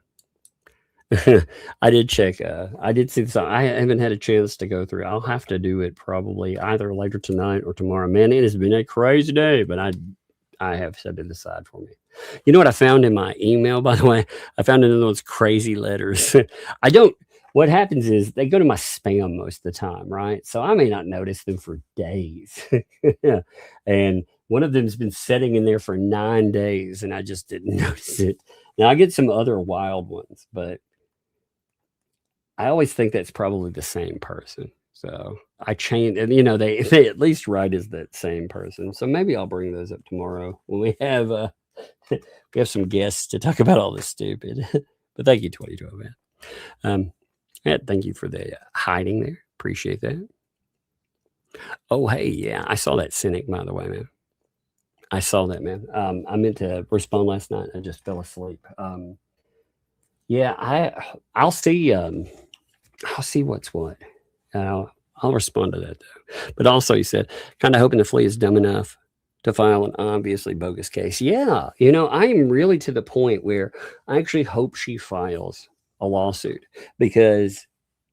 there. I did check. I did see this. I haven't had a chance to go through. I'll have to do it probably either later tonight or tomorrow. Man, it has been a crazy day, but I have set it aside for me. You know what I found in my email, by the way? I found it in those crazy letters. What happens is they go to my spam most of the time, right? So I may not notice them for days. And one of them's been sitting in there for 9 days and I just didn't notice it. Now I get some other wild ones, but I always think that's probably the same person. So I changed, and they at least write as that same person. So maybe I'll bring those up tomorrow when we have some guests to talk about all this stupid. But thank you, 2012, man. Thank you for the hiding there. Appreciate that. Oh, hey, yeah, I saw that Cynic, by the way, man. I saw that, man. I meant to respond last night. I just fell asleep. Yeah, I'll see. I'll see what's what. I'll respond to that though. But also, he said, kind of hoping the flea is dumb enough to file an obviously bogus case. Yeah, I am really to the point where I actually hope she files a lawsuit because,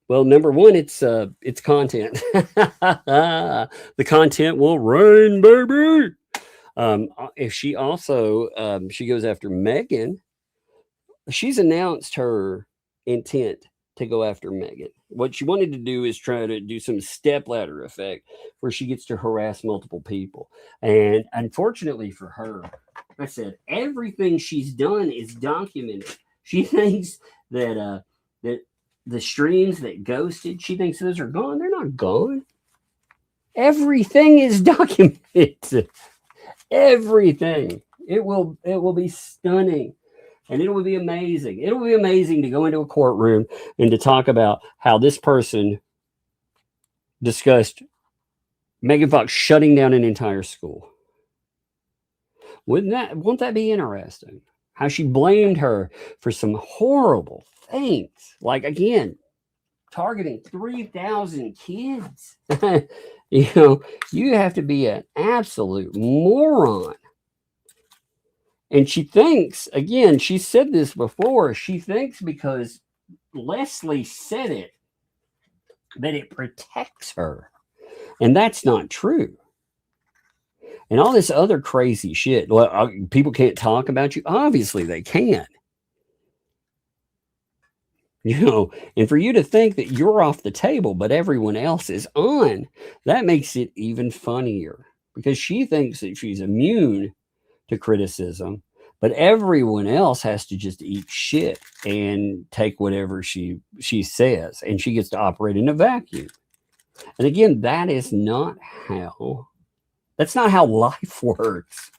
well, number one, it's content. The content will reign, baby. If she also she goes after Megan, she's announced her intent to go after Megan. What she wanted to do is try to do some stepladder effect where she gets to harass multiple people. And unfortunately for her, I said, everything she's done is documented. She thinks that the streams that ghosted, she thinks those are gone. They're not gone. Everything is documented. Everything. It will be stunning. And it will be amazing. It will be amazing to go into a courtroom and to talk about how this person discussed Megan Fox shutting down an entire school. Won't that be interesting? How she blamed her for some horrible things. Like, again, targeting 3,000 kids. You have to be an absolute moron. And she thinks, again, she said this before, she thinks because Leslie said it, that it protects her. And that's not true. And all this other crazy shit. Well, people can't talk about you. Obviously, they can. And for you to think that you're off the table, but everyone else is on, that makes it even funnier. Because she thinks that she's immune to criticism, but everyone else has to just eat shit and take whatever she says, and she gets to operate in a vacuum. And again, that's not how life works.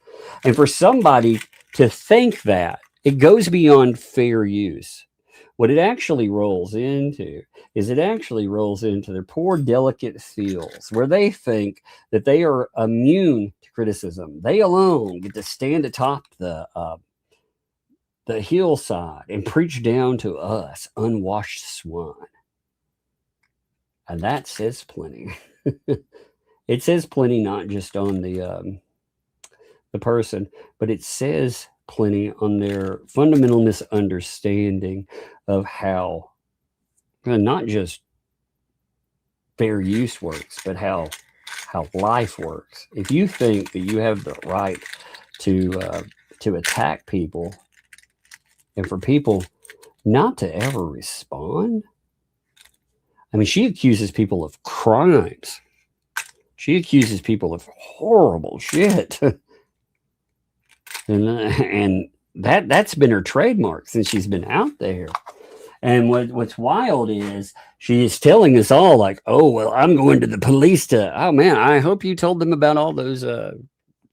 And for somebody to think that, it goes beyond fair use. What it actually rolls into is their poor, delicate feels where they think that they are immune to criticism. They alone get to stand atop the hillside and preach down to us, unwashed swine. And that says plenty. It says plenty not just on the person, but it says plenty on their fundamental misunderstanding of how not just fair use works, but how life works. If you think that you have the right to attack people and for people not to ever respond, I mean, she accuses people of crimes. She accuses people of horrible shit. and that's been her trademark since she's been out there. And what's wild is she is telling us all like, oh, well, I'm going to the police to, oh man, I hope you told them about all those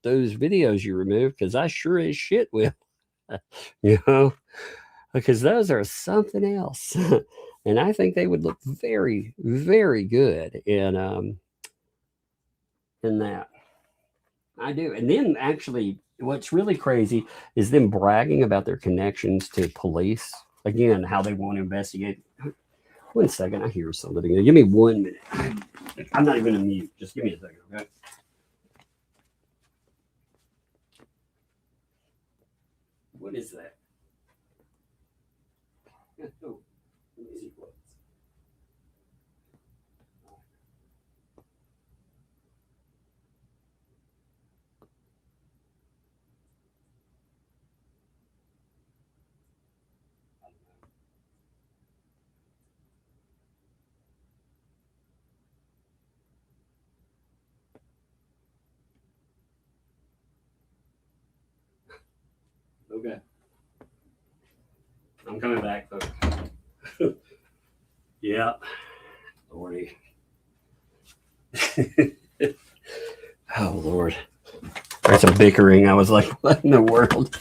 videos you removed, because I sure as shit will. Because those are something else. And I think they would look very, very good in that. I do. And then actually what's really crazy is them bragging about their connections to police. Again, how they want to investigate. 1 second, I hear something again. Give me 1 minute. I'm not even going to mute. Just give me a second, okay? What is that? Oh, let me see what. Okay. I'm coming back, folks. Yeah. Lordy. Oh, Lord. There's some bickering. I was like, what in the world?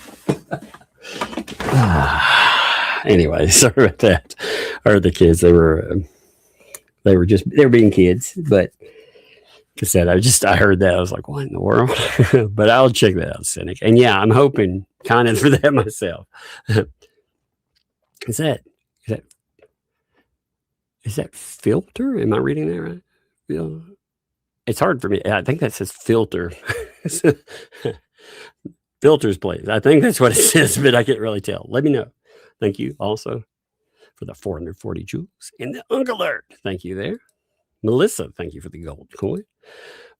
Anyway, sorry about that. I heard the kids. They were being kids, but like I said, I heard that. I was like, what in the world? But I'll check that out, Cynic. And yeah, I'm hoping kind of for that myself. Is that filter? Am I reading that right? It's hard for me. I think that says filter. Filters, please. I think that's what it says, but I can't really tell. Let me know. Thank you also for the 440 jewels and the Uncle Alert. Thank you there. Melissa, thank you for the gold coin.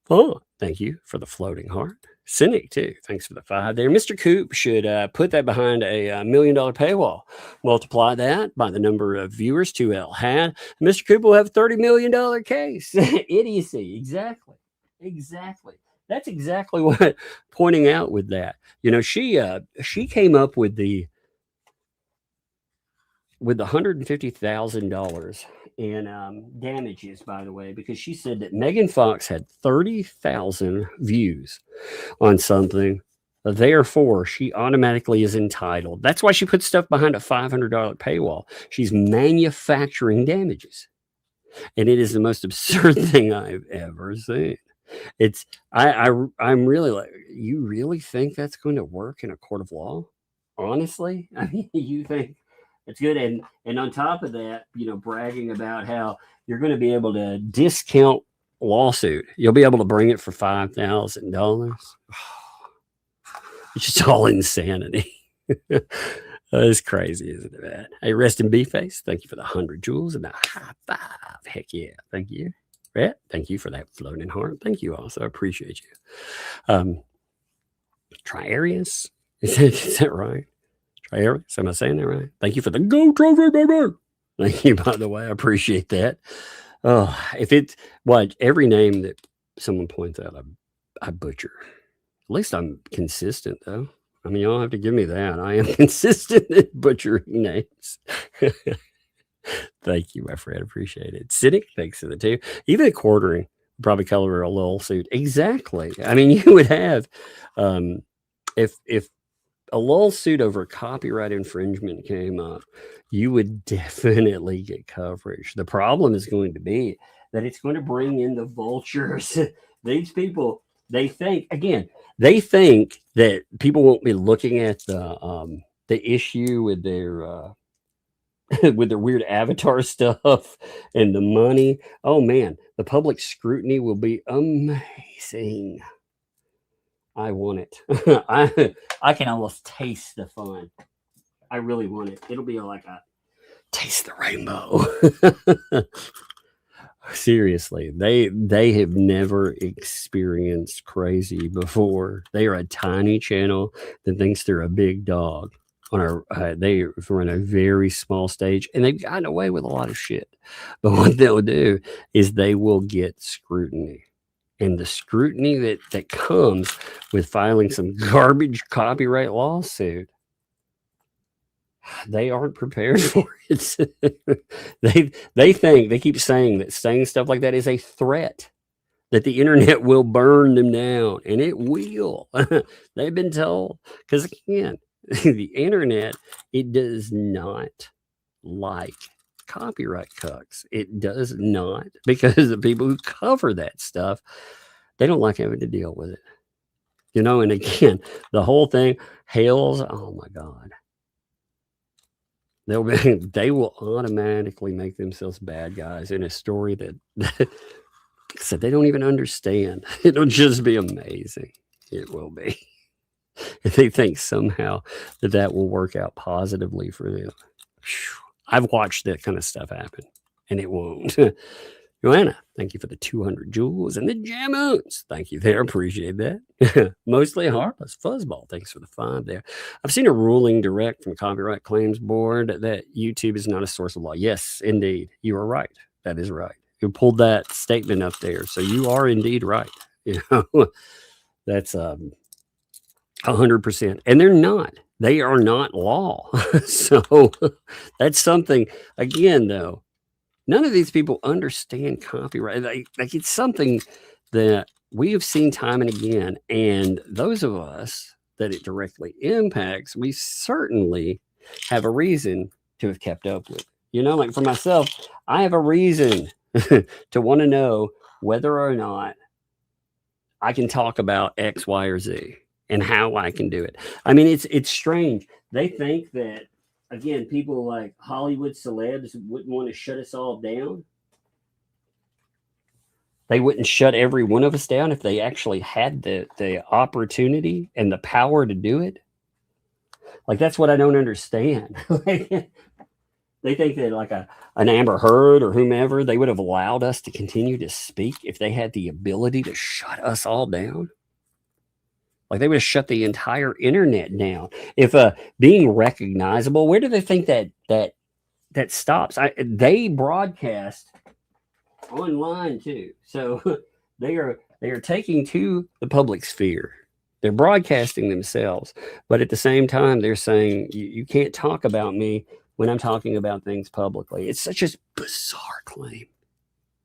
Oh, thank you for the floating heart. Cynic, too. Thanks for the 5 there. Mr. Coop should put that behind a $1 million paywall. Multiply that by the number of viewers 2L had. Mr. Coop will have a $30 million case. Idiocy. Exactly. That's exactly what pointing out with that. She came up with the $150,000 in damages, by the way, because she said that Megan Fox had 30,000 views on something. Therefore, she automatically is entitled. That's why she put stuff behind a $500 paywall. She's manufacturing damages. And it is the most absurd thing I've ever seen. I'm really like, you really think that's going to work in a court of law? Honestly? I mean, you think it's good. And on top of that, bragging about how you're going to be able to discount lawsuit. You'll be able to bring it for $5,000. It's just all insanity. It's crazy, isn't it, man? Hey, rest in B-Face. Thank you for the 100 jewels and the high 5. Heck yeah. Thank you. Brett, thank you for that floating heart. Thank you also. I appreciate you. Triarius. Is that right? Triarius? Am I saying that right? Thank you for the gold trophy, baby. Thank you, by the way. I appreciate that. Oh, every name that someone points out, I butcher. At least I'm consistent, though. I mean, you don't have to give me that. I am consistent in butchering names. Thank you, my friend. Appreciate it. Cynic, thanks for the 2. Even quartering, probably color a little suit. Exactly. I mean, you would have, if a lull suit over copyright infringement came up, you would definitely get coverage. The problem is going to be that it's going to bring in the vultures. These people, they think that people won't be looking at the issue with their with their weird avatar stuff and the money. Oh man, the public scrutiny will be amazing. I want it. I can almost taste the fun. I really want it. It'll be like a taste the rainbow. Seriously, they have never experienced crazy before. They are a tiny channel that thinks they're a big dog. on our they run a very small stage, and they've gotten away with a lot of shit. But what they'll do is they will get scrutiny, and the scrutiny that comes with filing some garbage copyright lawsuit, they aren't prepared for it. they think, they keep saying that saying stuff like that is a threat, that the internet will burn them down, and it will. They've been told, because again, the internet, it does not like copyright cucks. It does not, because the people who cover that stuff, they don't like having to deal with it. You know, and again, the whole thing, Hales, oh my God. They will automatically make themselves bad guys in a story that said they don't even understand. It'll just be amazing. It will be. If they think somehow that will work out positively for them. I've watched that kind of stuff happen, and it won't. Joanna, thank you for the 200 jewels and the jammos. Thank you there. Appreciate that. Mostly Harpless Fuzzball. Thanks for the 5 there. I've seen a ruling direct from Copyright Claims Board that YouTube is not a source of law. Yes, indeed. You are right. That is right. You pulled that statement up there. So you are indeed right. You know, that's 100%. And they're not. They are not law. So that's something, again, though, none of these people understand copyright. Like it's something that we have seen time and again. And those of us that it directly impacts, we certainly have a reason to have kept up with. You know, like for myself, I have a reason to want to know whether or not I can talk about X, Y, or Z and how I can do it. I mean, it's strange. They think that, again, people like Hollywood celebs wouldn't want to shut us all down. They wouldn't shut every one of us down if they actually had the opportunity and the power to do it. Like, that's what I don't understand. They think that like an Amber Heard or whomever, they would have allowed us to continue to speak if they had the ability to shut us all down. Like they would have shut the entire internet down. If being recognizable, where do they think that stops? They broadcast online too, so they are taking to the public sphere. They're broadcasting themselves, but at the same time, they're saying you can't talk about me when I'm talking about things publicly. It's such a bizarre claim.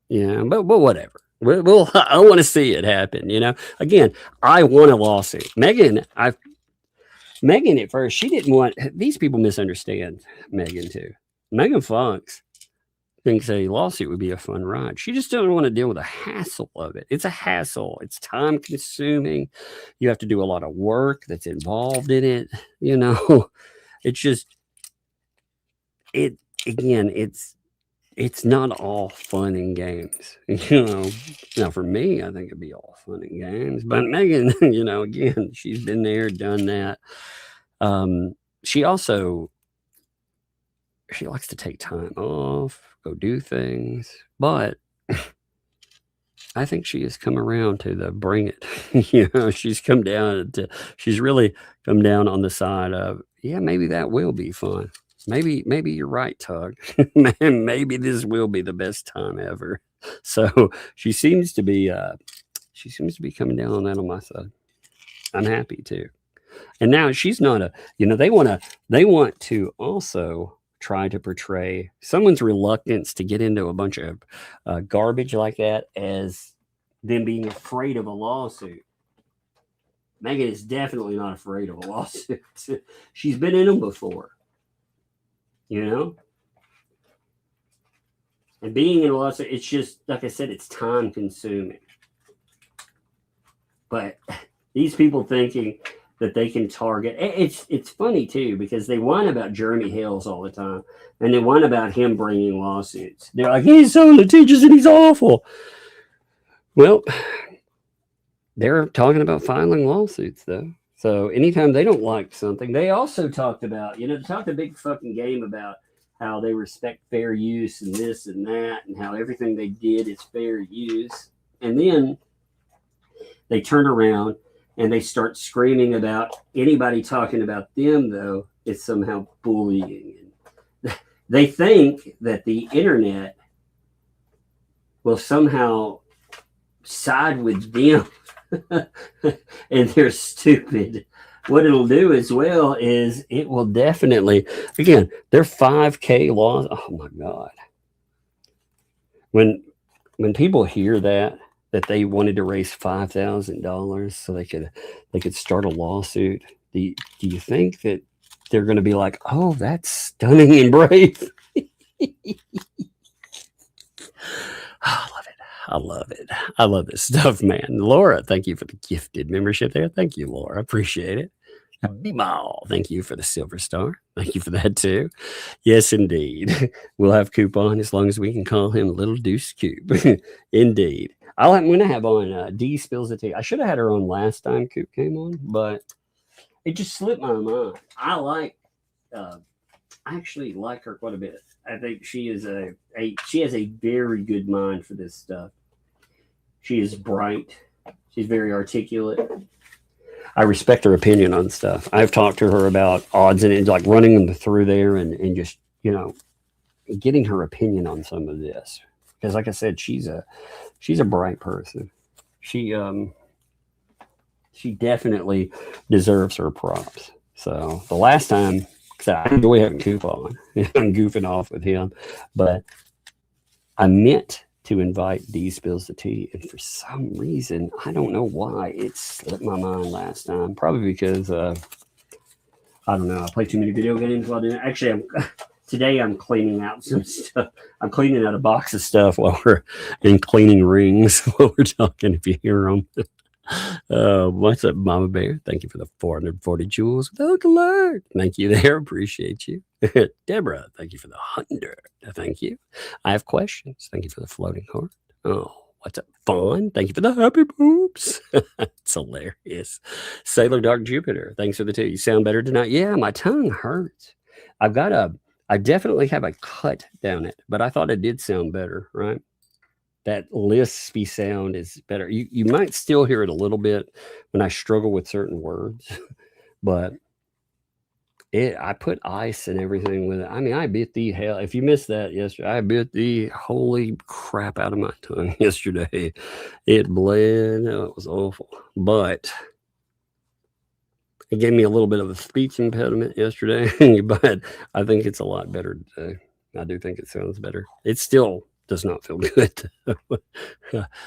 Yeah, but whatever. I want to see it happen, you know. Again, I want a lawsuit. Megan at first, she didn't want, these people misunderstand Megan too. Megan Fox thinks a lawsuit would be a fun ride. She just doesn't want to deal with the hassle of it. It's a hassle. It's time consuming. You have to do a lot of work that's involved in it. You know, it's just, it's not all fun and games, you know. Now for me, I think it'd be all fun and games, but Megan, you know, again, she's been there, done that. She likes to take time off, go do things, but I think she has come around to the bring it. You know, she's really come down on the side of, yeah, maybe that will be fun. Maybe you're right, Tug. Maybe this will be the best time ever. So she seems to be coming down on that on my side. I'm happy too. And now she's not they want to also try to portray someone's reluctance to get into a bunch of garbage like that as them being afraid of a lawsuit. Megan is definitely not afraid of a lawsuit. She's been in them before. You know, and being in a lawsuit, it's just, like I said, it's time consuming. But these people thinking that they can target, it's funny too, because they whine about Jeremy Hales all the time, and they whine about him bringing lawsuits. They're like, he's so litigious and he's awful. Well, they're talking about filing lawsuits though. So anytime they don't like something, they also talked about, they talked a big fucking game about how they respect fair use and this and that, and how everything they did is fair use. And then they turn around and they start screaming about anybody talking about them, though, is somehow bullying. They think that the internet will somehow side with them, and they're stupid. What it'll do as well is it will definitely, again, their 5K laws. Oh my God. When people hear that they wanted to raise $5,000 so they could start a lawsuit, do you think that they're going to be like, oh, that's stunning and brave? I love it. I love it. I love this stuff, man. Laura, thank you for the gifted membership there. Thank you, Laura. Appreciate it. B-Ball, thank you for the silver star. Thank you for that too. Yes, indeed. We'll have Coop on as long as we can call him Little Deuce Coop. Indeed. I'm going to have on D Spills the Tea. I should have had her on last time Coop came on, but it just slipped my mind. I actually like her quite a bit. I think she is she has a very good mind for this stuff. She is bright. She's very articulate. I respect her opinion on stuff. I've talked to her about odds and ends, like running them through there and just, getting her opinion on some of this. Because like I said, she's a bright person. She definitely deserves her props. So the last time, I enjoy having Coop on. I'm goofing off with him, but I meant to invite D Spills the Tea, and for some reason, I don't know why, it slipped my mind last time. Probably because I don't know, I played too many video games while doing it. Actually, today I'm cleaning out some stuff. I'm cleaning out a box of stuff while we're in cleaning rings while we're talking, if you hear them. What's up, Mama Bear? Thank you for the 440 jewels without alert. Thank you there. Appreciate you. Deborah, thank you for the 100. Thank you. I have questions. Thank you for the floating heart. Oh, what's up, Fawn? Thank you for the happy poops. It's hilarious. Sailor Dark Jupiter, thanks for the 2. You sound better tonight. Yeah, my tongue hurts. I definitely have a cut down it, but I thought it did sound better, right? That lispy sound is better. You might still hear it a little bit when I struggle with certain words, but I put ice and everything with it. I mean, I bit the hell. If you missed that yesterday, I bit the holy crap out of my tongue yesterday. It bled. Oh, it was awful. But it gave me a little bit of a speech impediment yesterday, but I think it's a lot better today. I do think it sounds better. It still does not feel good.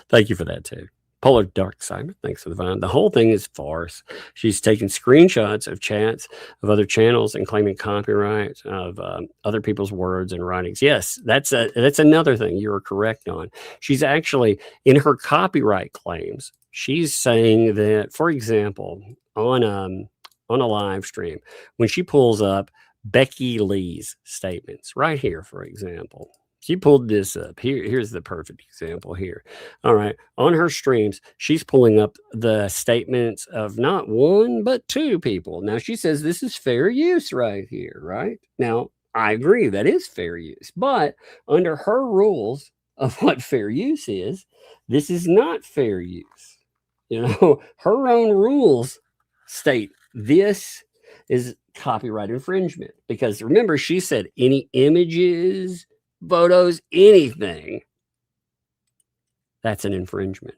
Thank you for that too. Polar Dark Simon, thanks for the vine. The whole thing is farce. She's taking screenshots of chats of other channels and claiming copyright of other people's words and writings. Yes, that's another thing you were correct on. She's actually, in her copyright claims, she's saying that, for example, on a live stream, when she pulls up Becky Lee's statements, right here, for example, she pulled this up. Here's the perfect example here. All right. On her streams, she's pulling up the statements of not one, but 2 people. Now, she says this is fair use right here, right? Now, I agree that is fair use. But under her rules of what fair use is, this is not fair use. Her own rules state this is copyright infringement. Because remember, she said any images, photos, anything, that's an infringement.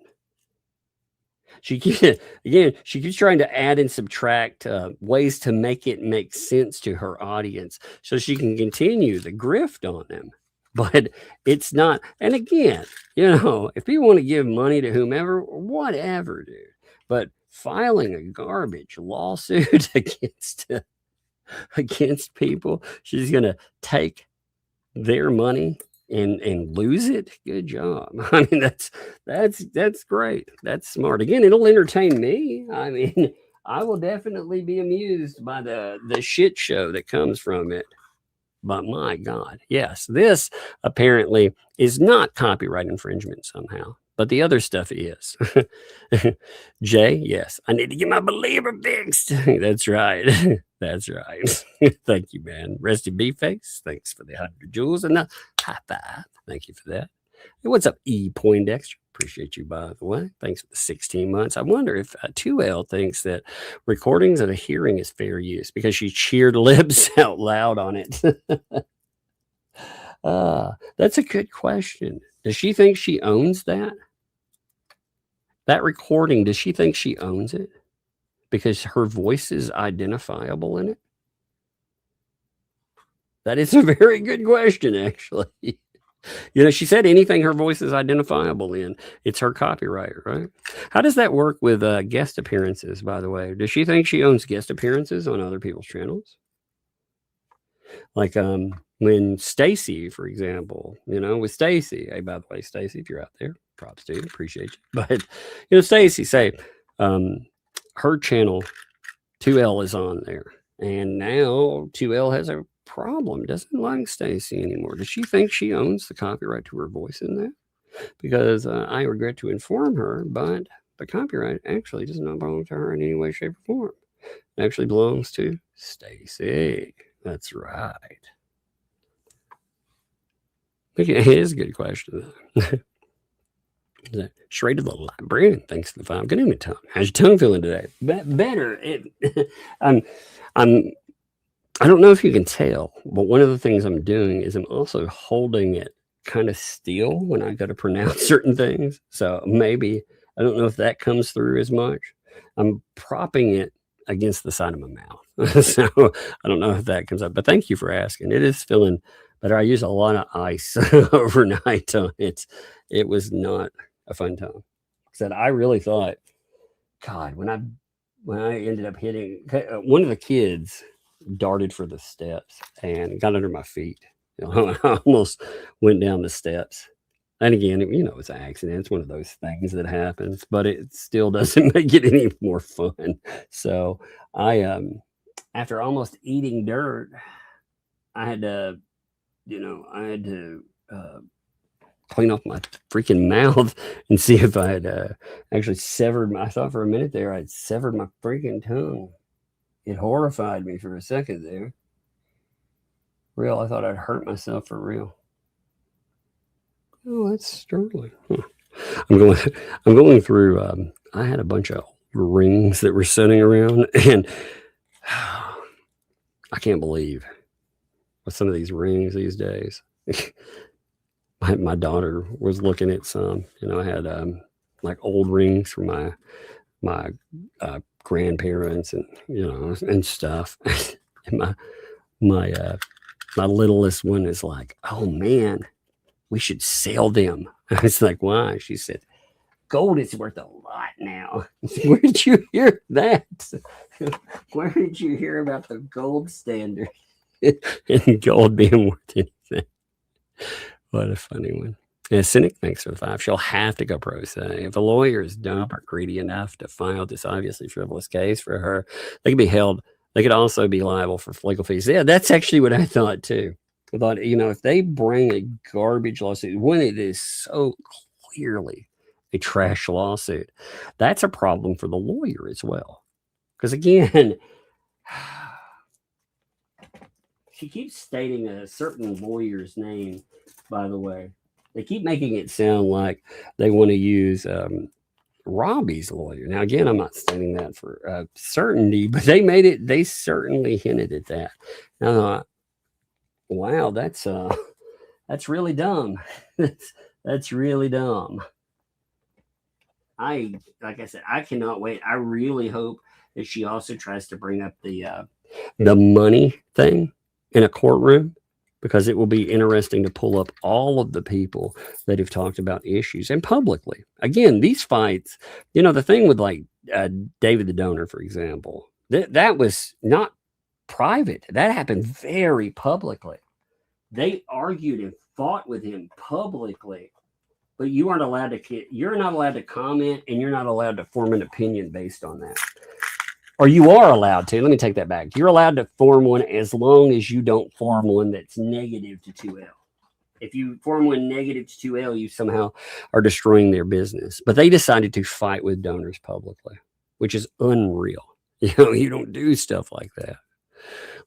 She keeps trying to add and subtract ways to make it make sense to her audience so she can continue the grift on them. But it's not. And again, if people want to give money to whomever, whatever, dude. But filing a garbage lawsuit against people, she's going to take their money and lose it. Good job. I mean, that's great. That's smart. Again, it'll entertain me. I mean, I will definitely be amused by the shit show that comes from it. But my God, yes, this apparently is not copyright infringement somehow, but the other stuff is. Jay, yes, I need to get my believer fixed. That's right. That's right. Thank you, man. Resty B-Face, thanks for the 100 jewels and the high five. Thank you for that. What's up, E. Poindexter? Appreciate you, by the way. Thanks for the 16 months. I wonder if 2L thinks that recordings of a hearing is fair use because she cheered libs out loud on it. That's a good question. Does she think she owns that? That recording, does she think she owns it? Because her voice is identifiable in it? That is a very good question, actually. You know, she said anything her voice is identifiable in, it's her copyright, right? How does that work with guest appearances, by the way? Does she think she owns guest appearances on other people's channels? Like when Stacy, for example, you know, with Stacy, hey, by the way, Stacy, if you're out there, props to you, appreciate you. But, you know, Stacy, say, her channel, 2L is on there. And now 2L has a problem, doesn't like Stacy anymore. Does she think she owns the copyright to her voice in there? Because I regret to inform her, but the copyright actually does not belong to her in any way, shape, or form. It actually belongs to Stacy. That's right. It is a good question. Straight to the librarian. Thanks for the 5. Good evening, Tom. How's your tongue feeling today? Better. I don't know if you can tell, but one of the things I'm doing is I'm also holding it kind of still when I go to pronounce certain things. So maybe, I don't know if that comes through as much. I'm propping it against the side of my mouth. So I don't know if that comes up, but thank you for asking. It is feeling better. I use a lot of ice overnight on it. It was not a fun time. Said I really thought, God, when I ended up hitting, one of the kids darted for the steps and got under my feet. You know, I almost went down the steps. And again, you know, it's an accident. It's one of those things that happens, but it still doesn't make it any more fun. So I, after almost eating dirt, I had to, you know, clean off my freaking mouth and see if I had actually severed I thought for a minute there I'd severed my freaking tongue. It horrified me for a second there. Real, I thought I'd hurt myself for real. Oh, that's sterling. Huh. I'm going through. I had a bunch of rings that were sitting around, and I can't believe with some of these rings these days. My daughter was looking at some. You know, I had like old rings from my grandparents, and you know, and stuff. And my littlest one is like, "Oh man, we should sell them." I was like, "Why?" She said, "Gold is worth a lot now." Where did you hear that? Where did you hear about the gold standard and gold being worth anything? What a funny one. Yeah, Cynic, thanks for the 5. She'll have to go pro se. If a lawyer is dumb or greedy enough to file this obviously frivolous case for her, they could be held. They could also be liable for legal fees. Yeah, that's actually what I thought too. I thought, you know, if they bring a garbage lawsuit, when it is so clearly a trash lawsuit, that's a problem for the lawyer as well. Because again, she keeps stating a certain lawyer's name, by the way. They keep making it sound like they want to use Robbie's lawyer. Now, again, I'm not stating that for certainty, but they certainly hinted at that. And I thought, wow, that's really dumb. That's really dumb. Like I said, I cannot wait. I really hope that she also tries to bring up the money thing in a courtroom, because it will be interesting to pull up all of the people that have talked about issues and publicly. Again, these fights, you know, the thing with like David the Donor, for example, that was not private. That happened very publicly. They argued and fought with him publicly, but you're not allowed to comment, and you're not allowed to form an opinion based on that. Or you are allowed to. Let me take that back. You're allowed to form one as long as you don't form one that's negative to 2L. If you form one negative to 2L, you somehow are destroying their business. But they decided to fight with donors publicly, which is unreal. You know, you don't do stuff like that.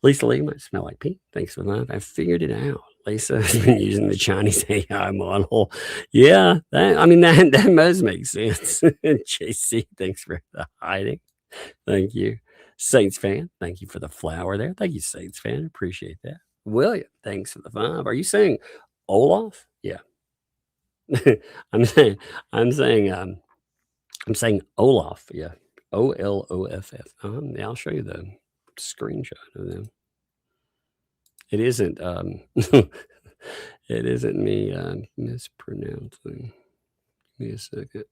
Lisa Lee might smell like pee. Thanks for that. I figured it out. Lisa has been using the Chinese AI model. Yeah, that does make sense. JC, thanks for the hiding. Thank you. Saints fan, thank you for the flower there. Thank you, Saints fan. Appreciate that. William, thanks for the 5. Are you saying Olaf? Yeah. I'm saying Olaf. Yeah. OLOFF. Yeah, I'll show you the screenshot of them. It isn't it isn't me mispronouncing. Give me a second.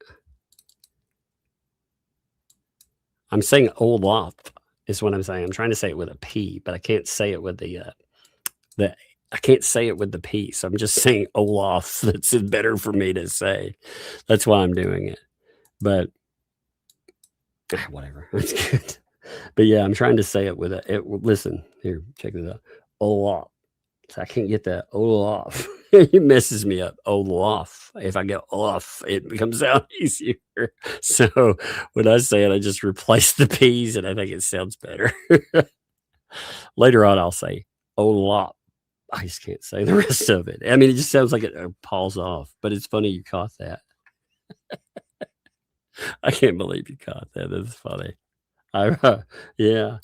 I'm saying Olaf is what I'm saying. I'm trying to say it with a P, but I can't say it with the I can't say it with the P. So I'm just saying Olaf. That's better for me to say. That's why I'm doing it. But whatever. That's good. But yeah, I'm trying to say it with listen, here, check this out. Olaf. So I can't get that Olaf. It messes me up. Olaf. If I get Olaf, it becomes out easier. So when I say it, I just replace the P's and I think it sounds better. Later on, I'll say Olaf. I just can't say the rest of it. I mean, it just sounds like it pulls off, but it's funny you caught that. I can't believe you caught that. That's funny. Yeah.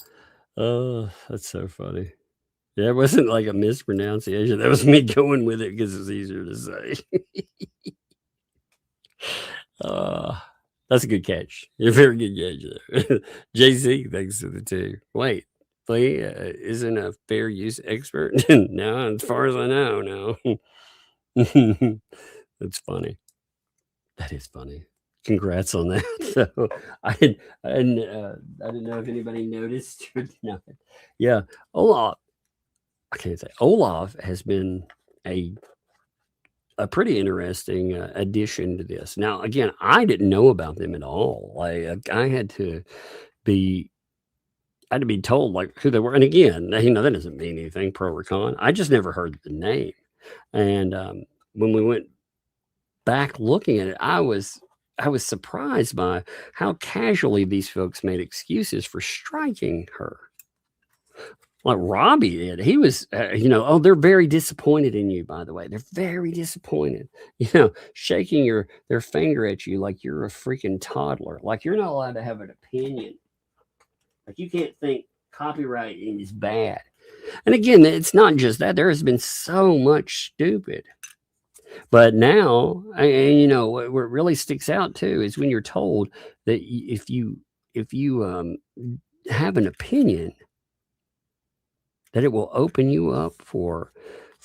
Oh, that's so funny. Yeah, it wasn't like a mispronunciation. That was me going with it because it's easier to say. That's a good catch. You're a very good catch there. JC, thanks to the 2. Wait, Lee isn't a fair use expert? No, as far as I know, no. That's funny. That is funny. Congrats on that. So I didn't know if anybody noticed or not. Yeah, Olaf. I can't say Olaf has been a pretty interesting addition to this. Now, again, I didn't know about them at all. Like I had to be told like who they were. And again, that doesn't mean anything pro or con. I just never heard the name. And when we went back looking at it, I was surprised by how casually these folks made excuses for striking her. Like Robbie did. He was, they're very disappointed in you, by the way. They're very disappointed. Shaking their finger at you like you're a freaking toddler. Like you're not allowed to have an opinion. Like you can't think copywriting is bad. And again, it's not just that. There has been so much stupid. But now, what really sticks out too is when you're told that if you have an opinion, that it will open you up for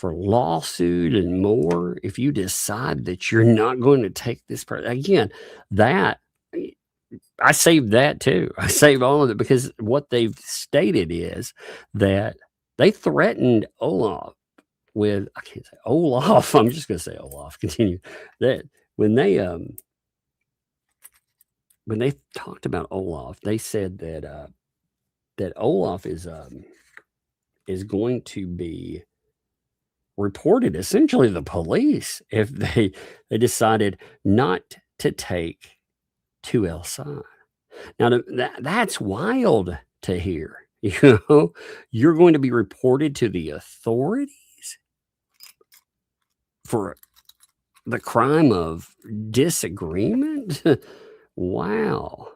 lawsuit and more if you decide that you're not going to take this part. Again, that I saved that too. I saved all of it because what they've stated is that they threatened Olaf with, I can't say Olaf. I'm just going to say Olaf. Continue that when they talked about Olaf, they said that Olaf is going to be reported essentially to the police if they decided not to take 2L side. Now that's wild to hear. You're going to be reported to the authorities for the crime of disagreement. Wow.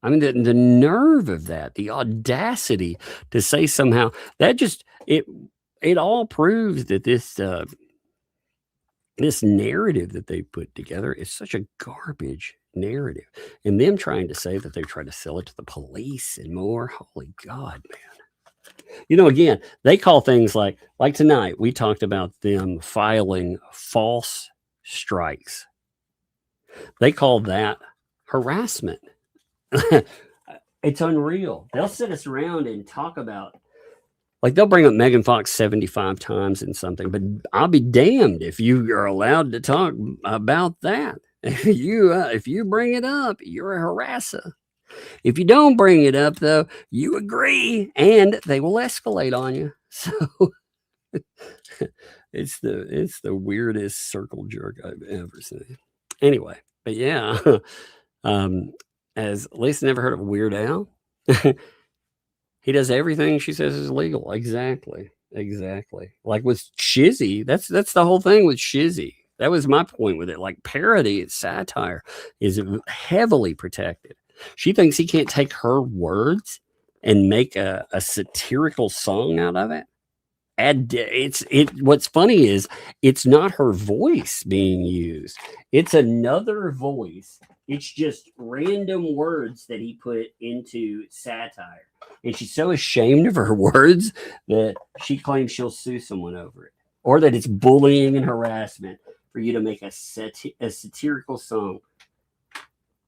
I mean, the nerve of that, the audacity to say somehow that just, it all proves that this narrative that they put together is such a garbage narrative. And them trying to say that they try to sell it to the police and more. Holy God, man. Again, they call things like tonight, we talked about them filing false strikes. They call that harassment. It's unreal. They'll sit us around and talk about, like they'll bring up Megan Fox 75 times and something, but I'll be damned if you are allowed to talk about that. If you bring it up, you're a harasser. If you don't bring it up, though, you agree, and they will escalate on you. So it's the weirdest circle jerk I've ever seen. Anyway, but yeah, as Lisa never heard of Weird Al. He does everything she says is legal. Exactly. Exactly. Like with Shizzy, that's the whole thing with Shizzy. That was my point with it. Like parody and satire is heavily protected. She thinks he can't take her words and make a satirical song out of it. And what's funny is it's not her voice being used. It's another voice. It's just random words that he put into satire. And she's so ashamed of her words that she claims she'll sue someone over it. Or that it's bullying and harassment for you to make a satirical song.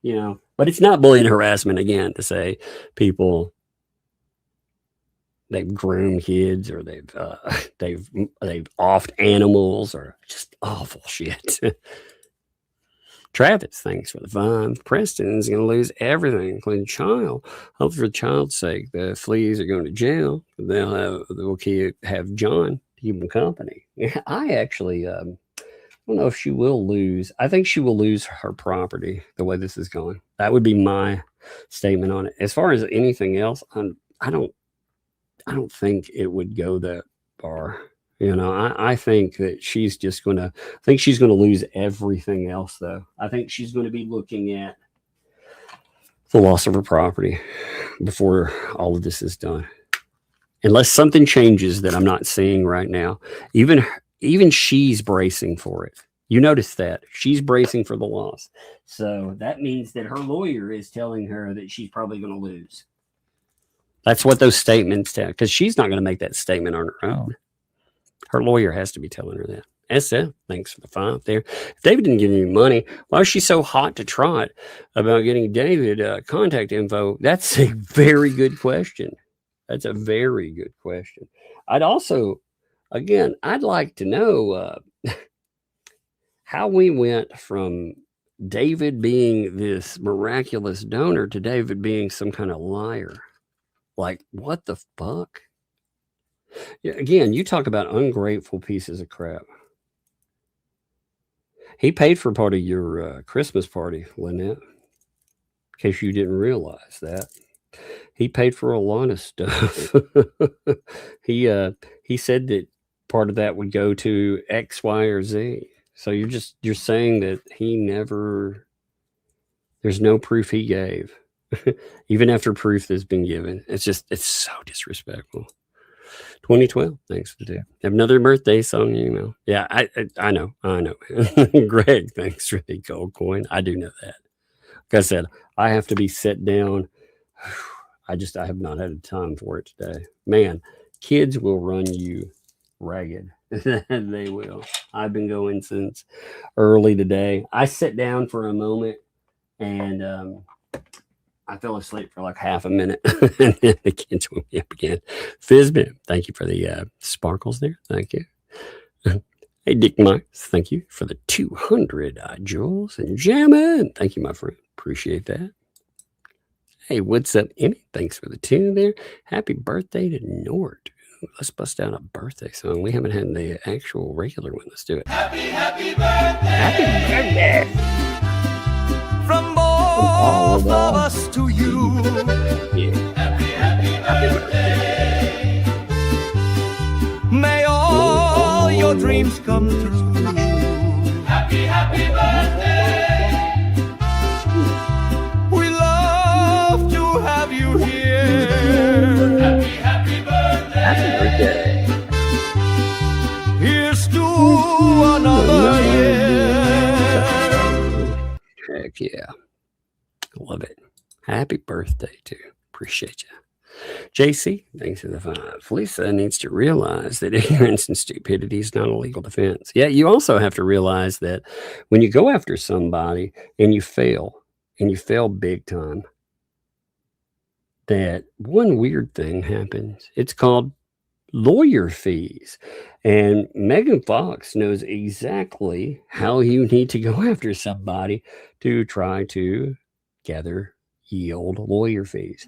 You know, but it's not bullying and harassment, again, to say people, they've groomed kids or they've offed animals or just awful shit. Travis, thanks for the $5. Preston's going to lose everything, including child. Hope for the child's sake, the fleas are going to jail. They'll have John keep them company. Yeah, I actually I don't know if she will lose. I think she will lose her property the way this is going. That would be my statement on it. As far as anything else, I don't think it would go that far. You know, I think that she's just going to, lose everything else, though. I think she's going to be looking at the loss of her property before all of this is done. Unless something changes that I'm not seeing right now. Even she's bracing for it. You notice that. She's bracing for the loss. So that means that her lawyer is telling her that she's probably going to lose. That's what those statements tell, because she's not going to make that statement on her own. Her lawyer has to be telling her that. SF, thanks for the $5 there. If David didn't give you money, why is she so hot to trot about getting David contact info? That's a very good question. That's a very good question. I'd also, again, I'd like to know how we went from David being this miraculous donor to David being some kind of liar. Like, what the fuck? Yeah, again, you talk about ungrateful pieces of crap. He paid for part of your Christmas party, Lynette, in case you didn't realize that. He paid for a lot of stuff. He said that part of that would go to X, Y, or Z. So you're saying that there's no proof he gave. Even after proof has been given. It's so disrespectful. 2012, thanks for that. Have another birthday song email. Yeah, I know. Greg, thanks for the gold coin. I do know that. Like I said, I have to be set down. I have not had time for it today. Man, kids will run you ragged. They will. I've been going since early today. I sat down for a moment and I fell asleep for like half a minute and then the kids woke me up again. Fizbin, thank you for the sparkles there. Thank you. Hey, Dick Mike, thank you for the 200 Jules and Jammin. Thank you, my friend. Appreciate that. Hey, what's up, Emmy? Thanks for the tune there. Happy birthday to Nort. Let's bust out a birthday song. We haven't had the actual regular one. Let's do it. Happy birthday. Happy birthday. From both of us to you. Yeah. Happy birthday. May all your dreams come true. Happy birthday. We love to have you here. Happy birthday. Happy birthday. Here's to another year. Heck yeah. Love it. Happy birthday, too. Appreciate you. JC, thanks for the 5. Lisa needs to realize that ignorance and stupidity is not a legal defense. Yeah, you also have to realize that when you go after somebody and you fail big time, that one weird thing happens. It's called lawyer fees. And Megan Fox knows exactly how you need to go after somebody to try to gather yield lawyer fees.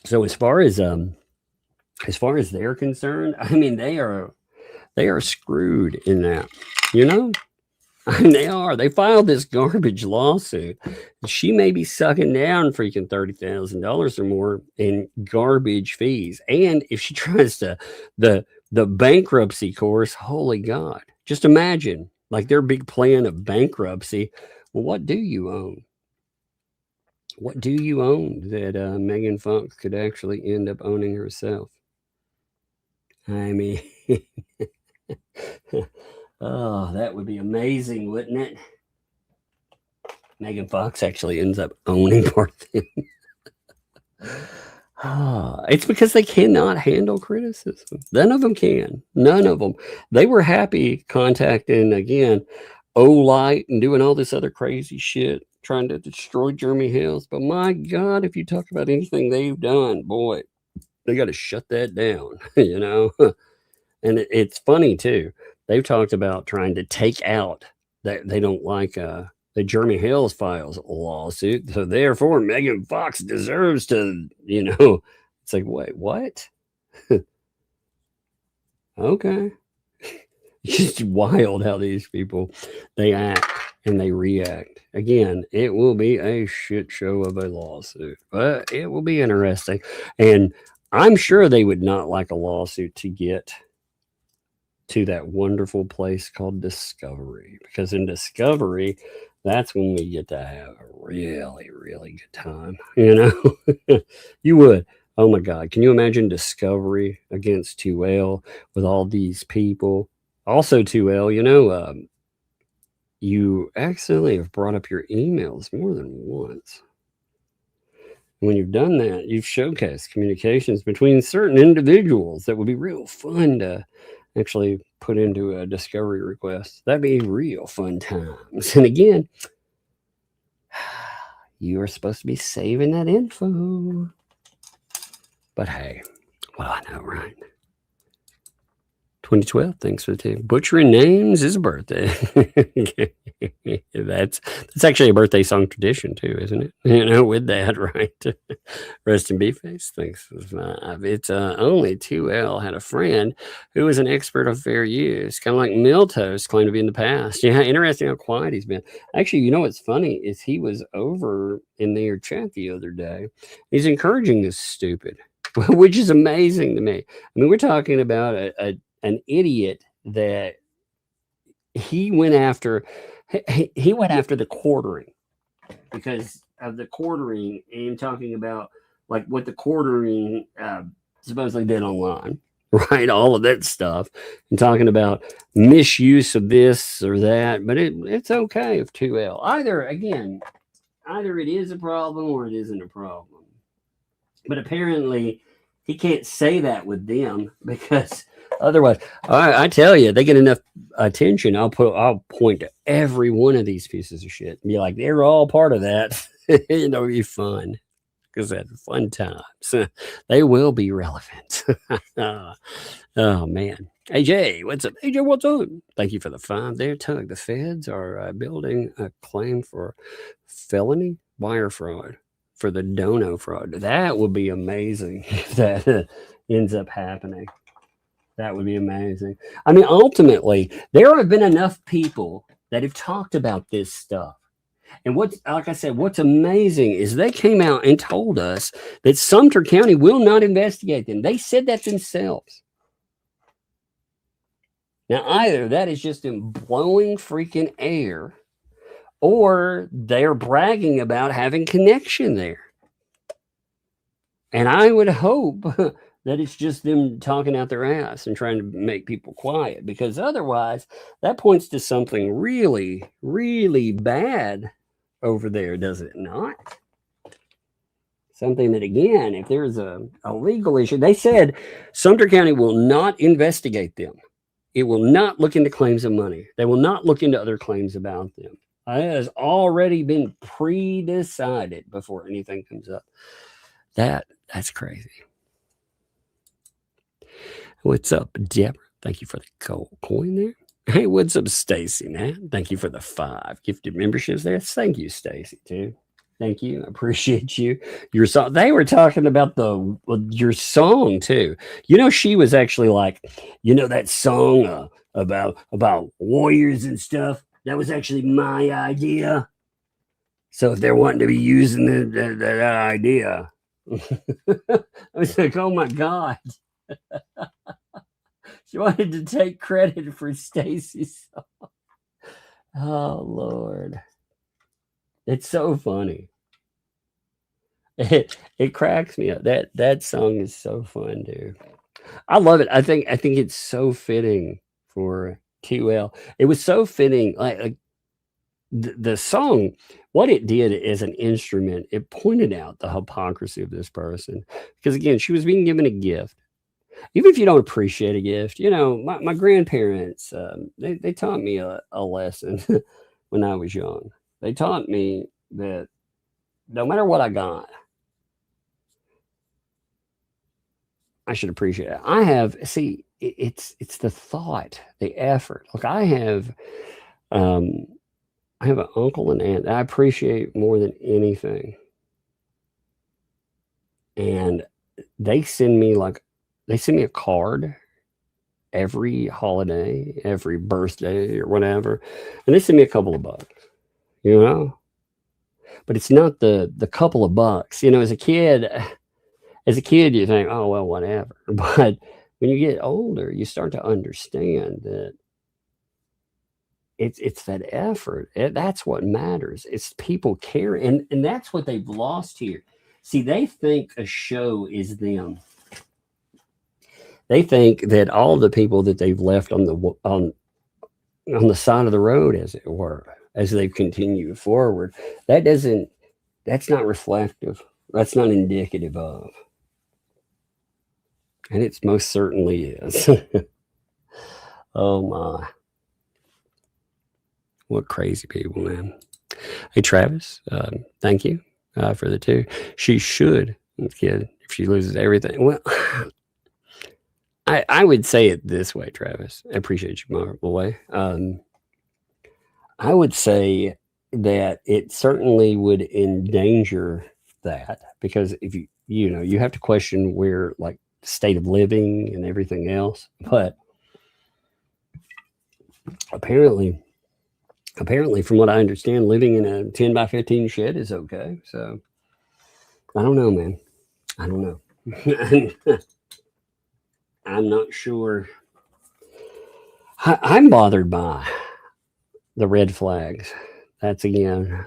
So as far as they're concerned, I mean, they are screwed in that, you know. And they are. They filed this garbage lawsuit. She may be sucking down freaking $30,000 or more in garbage fees. And if she tries to the bankruptcy course, holy God, just imagine like their big plan of bankruptcy. Well, what do you own? What do you own that Megan Fox could actually end up owning herself? I mean, oh, that would be amazing, wouldn't it? Megan Fox actually ends up owning part of them. It's because they cannot handle criticism. None of them can. None of them. They were happy contacting, again, Olight and doing all this other crazy shit, trying to destroy Jeremy Hales. But my God, if you talk about anything they've done, boy, they got to shut that down, you know? And it's funny, too. They've talked about trying to take out that they don't like the Jeremy Hales files lawsuit. So therefore, Megan Fox deserves to, you know, it's like, wait, what? Okay. It's just wild how these people, they act and they react. Again, it will be a shit show of a lawsuit, but it will be interesting. And I'm sure they would not like a lawsuit to get to that wonderful place called Discovery, because in Discovery, that's when we get to have a really, really good time. You know, you would. Oh my God. Can you imagine Discovery against 2L with all these people? Also, 2L, you know, you accidentally have brought up your emails more than once. When you've done that, you've showcased communications between certain individuals that would be real fun to actually put into a discovery request. That'd be real fun times. And again, you are supposed to be saving that info. But hey, well, I know, right? 2012, thanks for the tip. Butchering names is a birthday. That's actually a birthday song tradition too, isn't it? You know, with that, right? Rest in B-Face, thanks for the 5. It's only 2L had a friend who was an expert of fair use, kind of like Miltos claimed to be in the past. Yeah, interesting how quiet he's been. Actually, you know what's funny is he was over in their chat the other day. He's encouraging this stupid, which is amazing to me. I mean, we're talking about an idiot that he went after. He went after the quartering because of the quartering, and talking about like what the quartering supposedly did online, right? All of that stuff, and talking about misuse of this or that. But it's okay if 2L either it is a problem or it isn't a problem. But apparently he can't say that with them because otherwise, I tell you, they get enough attention. I'll point to every one of these pieces of shit and be like, they're all part of that. It'll be fun because that's fun times. They will be relevant. Oh man, AJ, what's up? AJ, what's up? Thank you for the 5 there, Tug. The feds are building a claim for felony wire fraud for the dono fraud. That would be amazing if that ends up happening. That would be amazing. I mean, ultimately, there have been enough people that have talked about this stuff. And like I said, what's amazing is they came out and told us that Sumter County will not investigate them. They said that themselves. Now, either that is just them blowing freaking air, or they're bragging about having connection there. And I would hope that it's just them talking out their ass and trying to make people quiet, because otherwise that points to something really, really bad over there, does it not? Something that, again, if there's a legal issue, they said Sumter County will not investigate them. It will not look into claims of money. They will not look into other claims about them. It has already been pre-decided before anything comes up. That's crazy. What's up, Deborah? Thank you for the gold coin there. Hey, what's up, Stacy, man? Thank you for the 5 gifted memberships there. Thank you, Stacy, too. Thank you. I appreciate you. Your song. They were talking about your song, too. You know, she was actually like, you know, that song about warriors and stuff. That was actually my idea. So if they're wanting to be using that idea, I was like, oh my God. She wanted to take credit for Stacy's song. Oh, Lord. It's so funny. It cracks me up. That song is so fun, dude. I love it. I think it's so fitting for QL. It was so fitting. Like the song, what it did as an instrument, it pointed out the hypocrisy of this person. Because again, she was being given a gift. Even if you don't appreciate a gift, you know, my grandparents, they taught me a lesson when I was young. They taught me that no matter what I got, I should appreciate it. I have, see, it's the thought, the effort. Look, I have an uncle and aunt that I appreciate more than anything. And they send me a card every holiday, every birthday or whatever. And they send me a couple of bucks, you know? But it's not the couple of bucks. You know, as a kid, you think, oh, well, whatever. But when you get older, you start to understand that it's that effort. That's what matters. It's people care. And that's what they've lost here. See, they think a show is them. They think that all the people that they've left on the side of the road, as it were, as they've continued forward, that's not reflective. That's not indicative of. And it most certainly is. Oh my. What crazy people, man. Hey, Travis, thank you for the 2. She should, kid, if she loses everything. Well, I would say it this way, Travis. I appreciate you, my boy. I would say that it certainly would endanger that, because if you have to question where, like, state of living and everything else. But apparently from what I understand, living in a 10 by 15 shed is okay. So I don't know, man. I don't know. I'm not sure. I'm bothered by the red flags. That's the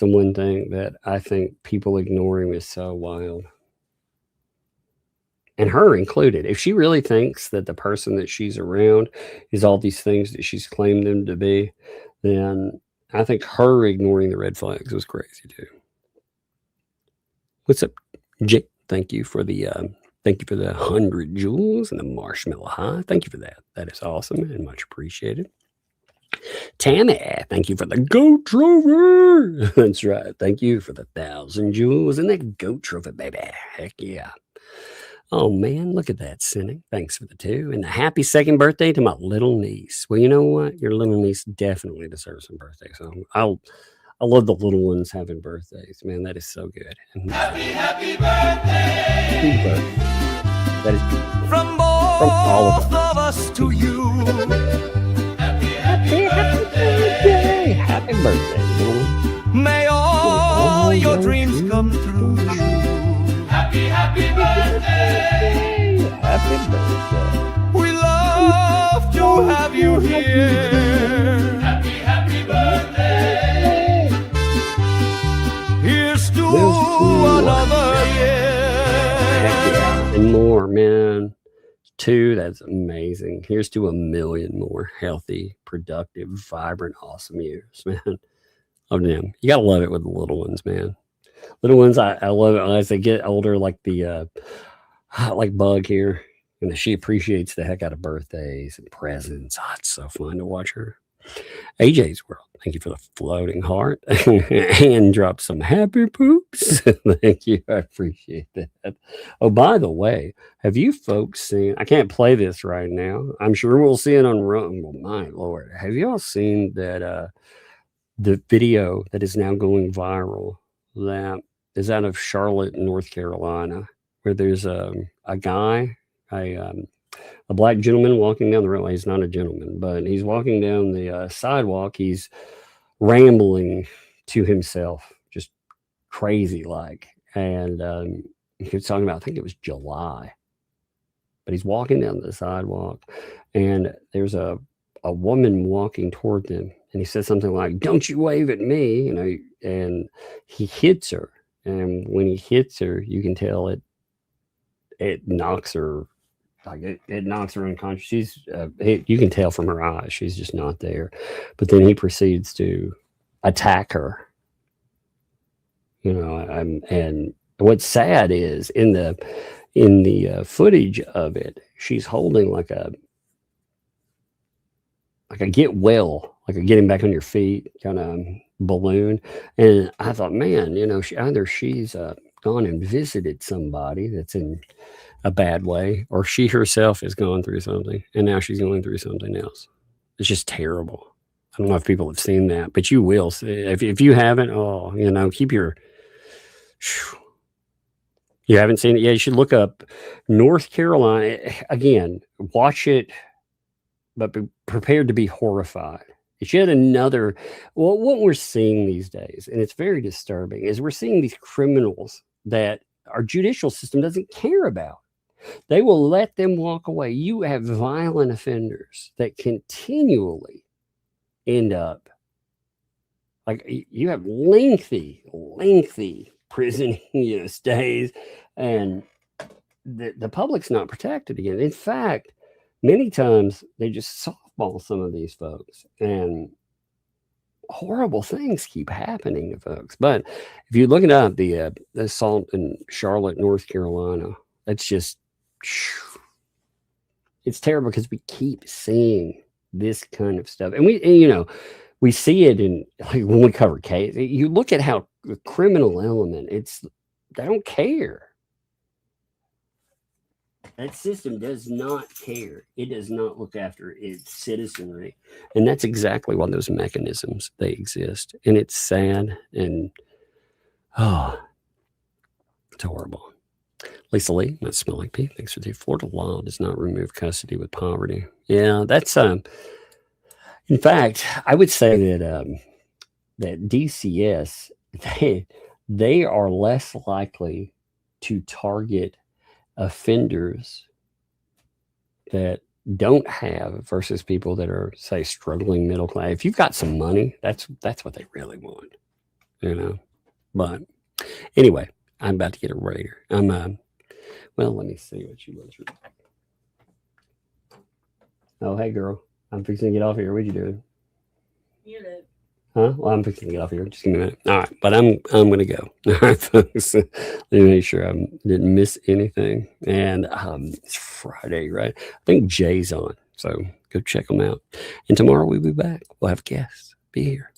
one thing that I think people ignoring is so wild. And her included. If she really thinks that the person that she's around is all these things that she's claimed them to be, then I think her ignoring the red flags was crazy too. What's up, Jake? Thank you for the 100 jewels and the marshmallow high. Thank you for that. That is awesome and much appreciated. Tammy, thank you for the goat trophy. That's right. Thank you for the 1,000 jewels and the goat trophy, baby. Heck yeah. Oh, man, look at that, Cynic. Thanks for the 2. And the happy 2nd birthday to my little niece. Well, you know what? Your little niece definitely deserves some birthday. So I love the little ones having birthdays. Man, that is so good. Happy birthday. That is beautiful. From all of us to you. Happy birthday. Happy birthday, little one. May all your dreams come true. Happy birthday. Happy birthday. We love to have you here. Happy birthday. Here's to another year. And more, man. 2, that's amazing. Here's to 1,000,000 more healthy, productive, vibrant, awesome years, man. Of them. You gotta love it with the little ones, man. Little ones, I love it as they get older, like the like Bug here. And she appreciates the heck out of birthdays and presents. Oh, it's so fun to watch her. AJ's World, thank you for the floating heart. And drop some happy poops. Thank you. I appreciate that. Oh, by the way, have you folks seen, I can't play this right now. I'm sure we'll see it on Rumble. My Lord. Have you all seen that the video that is now going viral that is out of Charlotte, North Carolina, where there's a guy, a black gentleman walking down the road. He's not a gentleman, but he's walking down the sidewalk. He's rambling to himself, just crazy like. And he was talking about, I think it was July, but he's walking down the sidewalk and there's a woman walking toward them. And he says something like, "Don't you wave at me," you know, and he hits her. And when he hits her, you can tell it knocks her, like it knocks her unconscious. She's, you can tell from her eyes, she's just not there. But then he proceeds to attack her, you know. And what's sad is in the footage of it, she's holding like a get well, like a getting back on your feet kind of balloon. And I thought, man, you know, either she's gone and visited somebody that's in a bad way, or she herself has gone through something and now she's going through something else. It's just terrible. I don't know if people have seen that, but you will see. If you haven't, oh, you know, keep your... You haven't seen it? Yeah, you should look up North Carolina. Again, watch it, but be prepared to be horrified. It's yet another... Well, what we're seeing these days, and it's very disturbing, is we're seeing these criminals that our judicial system doesn't care about. They will let them walk away. You have violent offenders that continually end up... Like, you have lengthy prison, you know, stays, and the public's not protected again. In fact, many times they just softball some of these folks, and horrible things keep happening to folks. But if you look it up, the assault in Charlotte, North Carolina, that's just, it's terrible because we keep seeing this kind of stuff, and you know, we see it in, like, when we cover case. You look at how the criminal element, they don't care. That system does not care. It does not look after its citizenry. And that's exactly why those mechanisms, they exist. And it's sad, and it's horrible. Lisa Lee, not Smell Like Pete. Thanks for the Florida law does not remove custody with poverty. Yeah, that's in fact, I would say that that DCS, they are less likely to target offenders that don't have versus people that are, say, struggling middle class. If you've got some money, that's what they really want, you know. But anyway, I'm about to get a raider. Well, let me see what you went through. Oh, hey, girl. I'm fixing to get off here. What'd you do? You did. Huh? Well, I'm fixing to get off here. Just give me a minute. All right, but I'm going to go. All right, folks. Let me make sure I didn't miss anything. And it's Friday, right? I think Jay's on, so go check him out. And tomorrow we'll be back. We'll have guests. Be here.